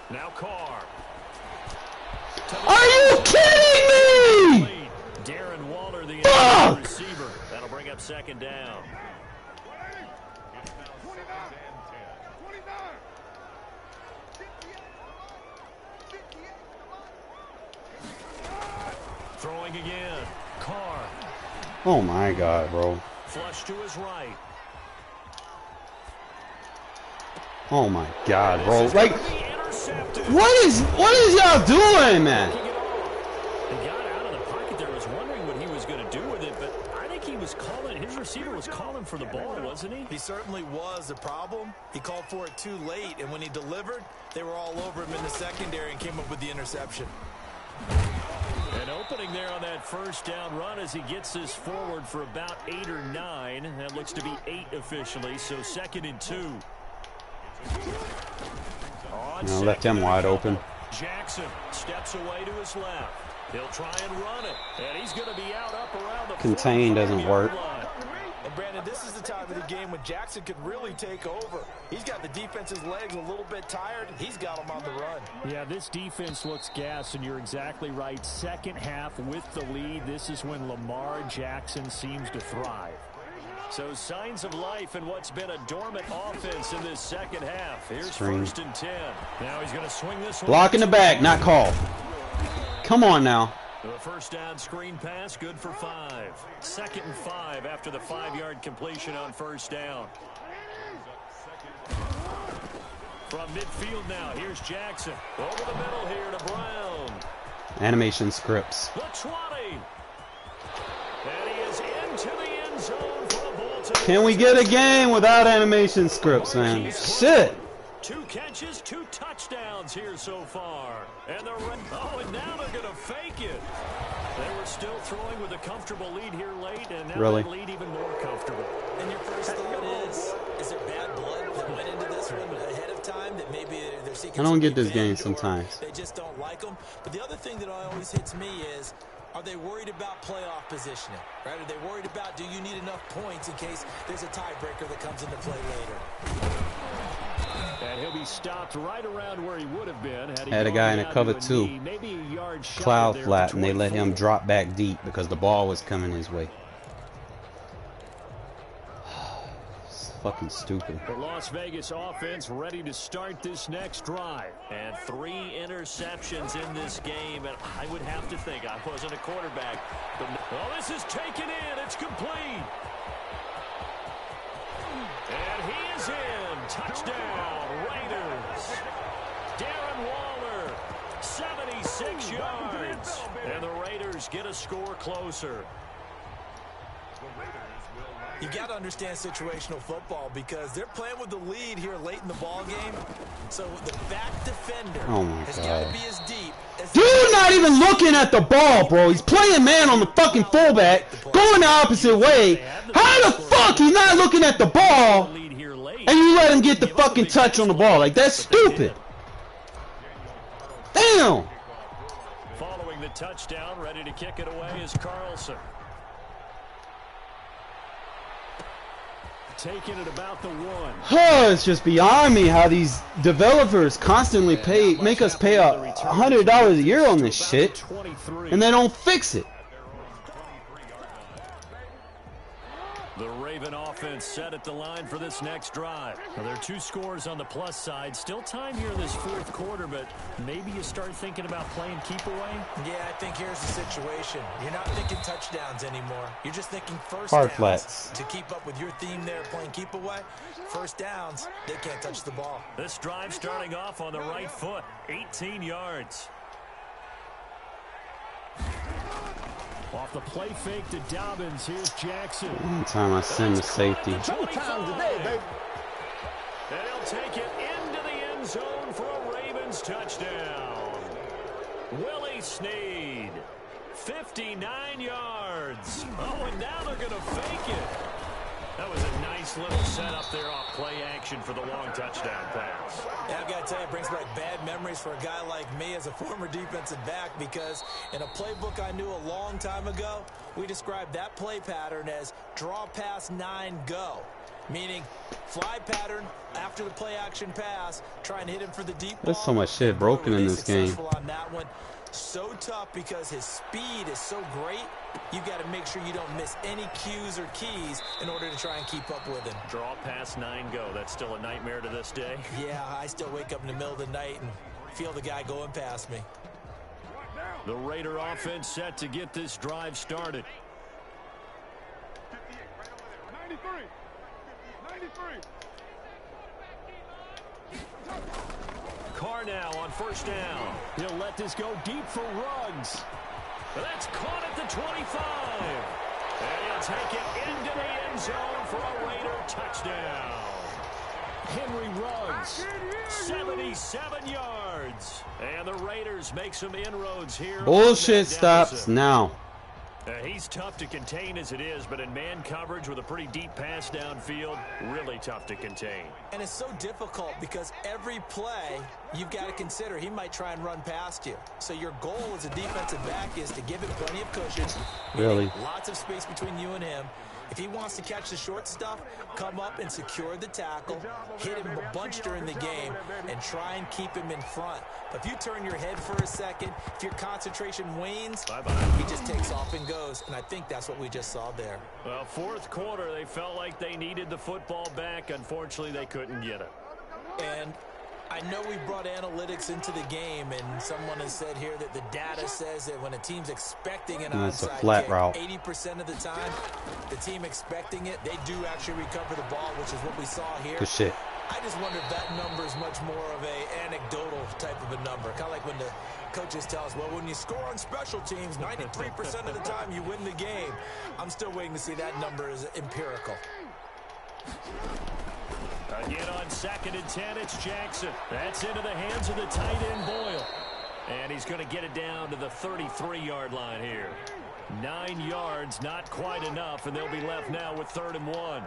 [SPEAKER 2] Now Carr.
[SPEAKER 1] Are you kidding me?
[SPEAKER 2] Darren Waller, the receiver. That'll bring up 2nd down. Throwing again. Carr.
[SPEAKER 1] Oh my God, bro.
[SPEAKER 2] Flush to his right.
[SPEAKER 1] Oh my God, bro. Like,
[SPEAKER 2] Intercepted.
[SPEAKER 1] what is y'all doing, man?
[SPEAKER 2] He got out of the pocket there. Was wondering what he was going to do with it, but I think he was calling. His receiver was calling for the ball, wasn't he?
[SPEAKER 4] He certainly was. The problem, he called for it too late, and when he delivered, they were all over him in the secondary and came up with the interception.
[SPEAKER 2] An opening there on that first down run as he gets this forward for about 8 or 9. That looks to be 8 officially, so 2nd and 2.
[SPEAKER 1] No, left him wide open.
[SPEAKER 2] Jackson steps away to his left. He'll try and run it, and he's going to be out up around the
[SPEAKER 1] Contain doesn't work.
[SPEAKER 2] line.
[SPEAKER 4] And Brandon, this is the time of the game when Jackson could really take over. He's got the defense's legs a little bit tired. He's got them on the run.
[SPEAKER 2] Yeah, this defense looks gassed, and you're exactly right. Second half with the lead, this is when Lamar Jackson seems to thrive. So signs of life in what's been a dormant offense in this second half. Here's
[SPEAKER 1] Screen.
[SPEAKER 2] 1st and 10. Now he's going to swing this one.
[SPEAKER 1] Block in the back, not called. Come on now.
[SPEAKER 2] The first down screen pass, good for 5. 2nd and 5 after the 5-yard completion on first down. From midfield now, here's Jackson. Over the middle here to Brown.
[SPEAKER 1] Animation scripts.
[SPEAKER 2] The 20. And he is into the end zone for the Baltimore.
[SPEAKER 1] Can we get a game without animation scripts, man? Shit.
[SPEAKER 2] 2 catches, 2 touchdowns here so far. And they're and now they're going to fake it. They were still throwing with a comfortable lead here late, and now
[SPEAKER 1] Really?
[SPEAKER 2] that lead even more comfortable.
[SPEAKER 4] And your first thought is there bad blood that went into this one ahead of time that maybe they're seeking?
[SPEAKER 1] I don't
[SPEAKER 4] some
[SPEAKER 1] get this game
[SPEAKER 4] revenge, or
[SPEAKER 1] sometimes.
[SPEAKER 4] They just don't like them. But the other thing that always hits me is, are they worried about playoff positioning? Right? Are they worried about, do you need enough points in case there's a tiebreaker that comes into play later?
[SPEAKER 2] And he'll be stopped right around where he would have been.
[SPEAKER 1] Had a guy in a cover two.
[SPEAKER 2] Maybe a yard shy
[SPEAKER 1] Cloud
[SPEAKER 2] there
[SPEAKER 1] flat, and they let him
[SPEAKER 2] 24.
[SPEAKER 1] drop back deep because the ball was coming his way. It's fucking stupid.
[SPEAKER 2] The Las Vegas offense ready to start this next drive. And 3 interceptions in this game. And I would have to think, I wasn't a quarterback. But this is taken in. It's complete. And he is in. Touchdown, Raiders. Darren Waller, 76 yards. And the Raiders get a score closer.
[SPEAKER 4] You got to understand situational football because they're playing with the lead here late in the ball game. So the back defender has got to be as deep as
[SPEAKER 1] Dude, not even looking at the ball, bro. He's playing man on the fucking fullback, going the opposite way. How the fuck he's not looking at the ball, and you let him get the fucking touch on the ball? Like, that's stupid. Damn.
[SPEAKER 2] Following the touchdown, ready to kick it away is Carlson. Taking it about the 1.
[SPEAKER 1] It's just beyond me how these developers constantly make us pay $100 a year on this shit, and they don't fix it.
[SPEAKER 2] The Raven offense set at the line for this next drive. Now, there are 2 scores on the plus side. Still time here in this 4th quarter, but maybe you start thinking about playing keep away.
[SPEAKER 4] Yeah, I think here's the situation. You're not thinking touchdowns anymore. You're just thinking first
[SPEAKER 1] Hard
[SPEAKER 4] downs.
[SPEAKER 1] flats.
[SPEAKER 4] To keep up with your theme there, playing keep away, first downs, they can't touch the ball.
[SPEAKER 2] This drive starting off on the right foot, 18 yards. Off the play fake to Dobbins, here's Jackson.
[SPEAKER 1] One time I send the safety.
[SPEAKER 2] 25. And he'll take it into the end zone for a Ravens touchdown. Willie Snead, 59 yards. And now they're going to fake it. That was a nice little setup there off play action for the long touchdown pass.
[SPEAKER 4] Yeah, I've got to tell you, it brings back bad memories for a guy like me as a former defensive back because in a playbook I knew a long time ago, we described that play pattern as draw pass 9 go. Meaning fly pattern after the play action pass, try and hit him for the deep ball.
[SPEAKER 1] There's so much shit broken in this game.
[SPEAKER 4] On that one. So tough because his speed is so great. You've got to make sure you don't miss any cues or keys in order to try and keep up with him.
[SPEAKER 2] Draw past 9 go. That's still a nightmare to this day.
[SPEAKER 4] Yeah, I still wake up in the middle of the night and feel the guy going past me.
[SPEAKER 2] The Raider offense set to get this drive started.
[SPEAKER 3] 58, right over there. 93. 93.
[SPEAKER 2] Carr now on first down. He'll let this go deep for Ruggs. That's caught at the 25. And he'll take it into the end zone for a Raider touchdown. Henry Ruggs, 77 yards. And the Raiders make some inroads here.
[SPEAKER 1] Bullshit stops now.
[SPEAKER 2] He's tough to contain as it is, but in man coverage with a pretty deep pass downfield, really tough to contain.
[SPEAKER 4] And it's so difficult because every play you've got to consider he might try and run past you. So your goal as a defensive back is to give him plenty of cushion.
[SPEAKER 1] Really?
[SPEAKER 4] Lots of space between you and him. If he wants to catch the short stuff, come up and secure the tackle, hit him a bunch during the game, and try and keep him in front. But if you turn your head for a second, if your concentration wanes, he just takes off and goes. And I think that's what we just saw there.
[SPEAKER 2] Well, fourth quarter, they felt like they needed the football back. Unfortunately, they couldn't get it.
[SPEAKER 4] And I know we brought analytics into the game, and someone has said here that the data says that when a team's expecting an onside kick,
[SPEAKER 1] route.
[SPEAKER 4] 80% of the time, the team expecting it, they do actually recover the ball, which is what we saw here.
[SPEAKER 1] Good shit.
[SPEAKER 4] I just wonder if that number is much more of a anecdotal type of a number. Kind of like when the coaches tell us, well, when you score on special teams, 93% of the time you win the game. I'm still waiting to see that number is empirical.
[SPEAKER 2] Again on 2nd and 10, it's Jackson. That's into the hands of the tight end Boyle. And he's going to get it down to the 33-yard line here. 9 yards, not quite enough, and they'll be left now with 3rd and 1.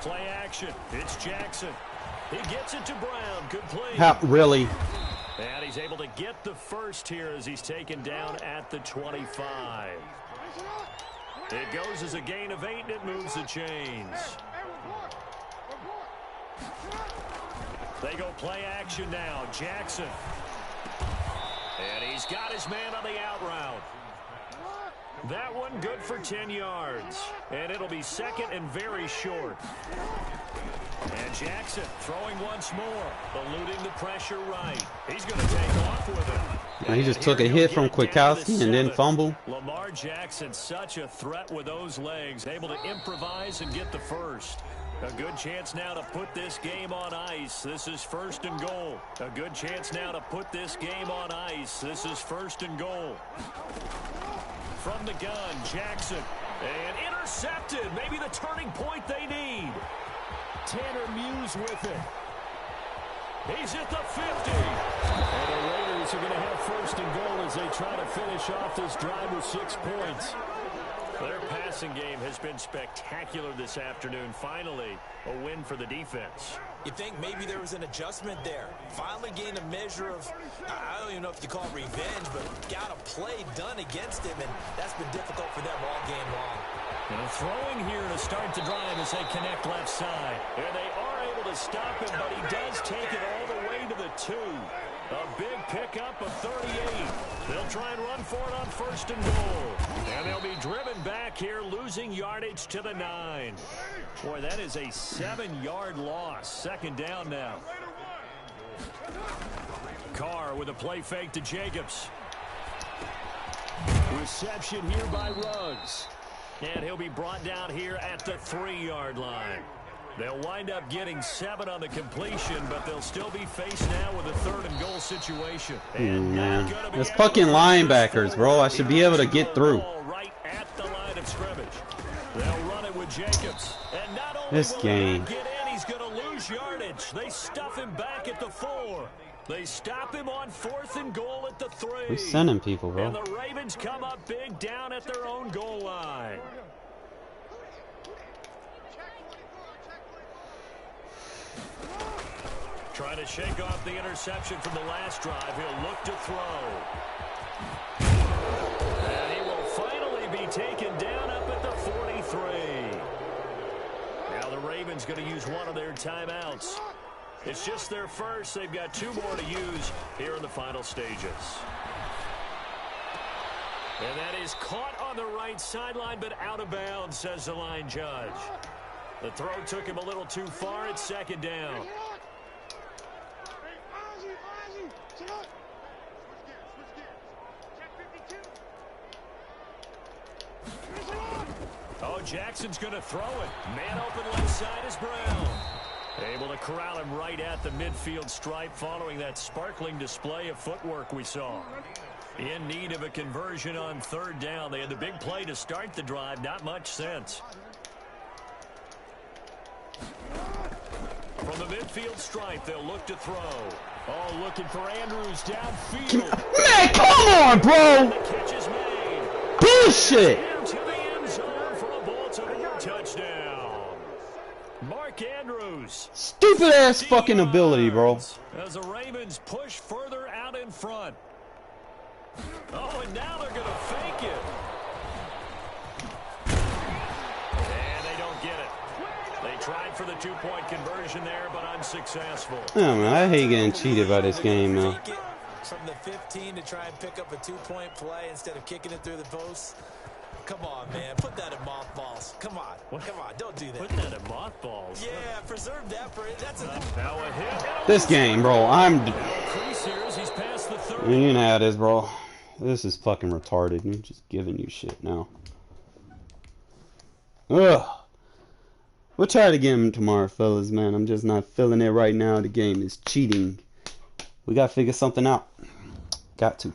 [SPEAKER 2] Play action. It's Jackson. He gets it to Brown. Good play.
[SPEAKER 1] Really?
[SPEAKER 2] And he's able to get the first here as he's taken down at the 25. It goes as a gain of 8, and it moves the chains. They go play action now. Jackson. And he's got his man on the out route. That one good for 10 yards. And it'll be 2nd and very short. And Jackson throwing once more, eluding the pressure right. He's going to take off with it.
[SPEAKER 1] He just took a hit from Kwiatkowski and then fumble.
[SPEAKER 2] Lamar Jackson, such a threat with those legs, able to improvise and get the first. A good chance now to put this game on ice. This is 1st and goal. A good chance now to put this game on ice. This is 1st and goal. From the gun, Jackson. And intercepted. Maybe the turning point they need. Tanner Muse with it. He's at the 50. And the Raiders are going to have 1st and goal as they try to finish off this drive with 6 points. Their passing game has been spectacular this afternoon. Finally, a win for the defense.
[SPEAKER 4] You think maybe there was an adjustment there. Finally gained a measure of, I don't even know if you call it revenge, but got a play done against him, and that's been difficult for them all game long.
[SPEAKER 2] And throwing here to start the drive as they connect left side. And they are able to stop him, but he does take it all the way to the 2. A big pickup of 38. They'll try and run for it on 1st and goal. And they'll be driven back here, losing yardage to the 9. Boy, that is a 7-yard loss. 2nd down now. Carr with a play fake to Jacobs. Reception here by Ruggs. And he'll be brought down here at the 3-yard line. They'll wind up getting 7 on the completion, but they'll still be faced now with a 3rd and goal situation.
[SPEAKER 1] Man, it's fucking linebackers, bro. I should be able to get through.
[SPEAKER 2] Right at the line of scrimmage. They'll run it with Jacobs. And not only
[SPEAKER 1] This
[SPEAKER 2] will
[SPEAKER 1] game.
[SPEAKER 2] he get in, he's going to lose yardage. They stuff him back at the 4. They stop him on 4th and goal at the 3.
[SPEAKER 1] We sending people,
[SPEAKER 2] And
[SPEAKER 1] bro.
[SPEAKER 2] the Ravens come up big down at their own goal line. Trying to shake off the interception from the last drive. He'll look to throw. And he will finally be taken down up at the 43. Now the Ravens going to use one of their timeouts. It's just their first. They've got 2 more to use here in the final stages. And that is caught on the right sideline, but out of bounds, says the line judge. The throw took him a little too far. It's second down. Oh, Jackson's going to throw it. Man open left side is Brown. Able to corral him right at the midfield stripe following that sparkling display of footwork we saw. In need of a conversion on 3rd down. They had the big play to start the drive. Not much sense. From the midfield stripe, they'll look to throw. Oh, looking for Andrews downfield.
[SPEAKER 1] Man, come on, bro!
[SPEAKER 2] The catch is made.
[SPEAKER 1] Bullshit!
[SPEAKER 2] Into the end zone for a Baltimore touchdown. Mark Andrews.
[SPEAKER 1] Stupid ass fucking ability, bro.
[SPEAKER 2] As the Ravens push further out in front. Oh, and now they're going to fake it. And they don't get it. They tried for the 2-point conversion there, but unsuccessful.
[SPEAKER 1] Oh, man, I hate getting cheated by this game, man.
[SPEAKER 4] From the 15 to try and pick up a 2-point play instead of kicking it through the post. Come on, man. Put that in mothballs. Come on. Come on. Don't do that.
[SPEAKER 2] Put that in mothballs.
[SPEAKER 4] Yeah, preserve that for it. That's a
[SPEAKER 2] now a hit.
[SPEAKER 1] This game, bro, I'm...
[SPEAKER 2] Crease here as he's past the 30.
[SPEAKER 1] You know how it is, bro. This is fucking retarded. I'm just giving you shit now. Ugh. We'll try it again tomorrow, fellas, man. I'm just not feeling it right now. The game is cheating. We gotta figure something out. Got to.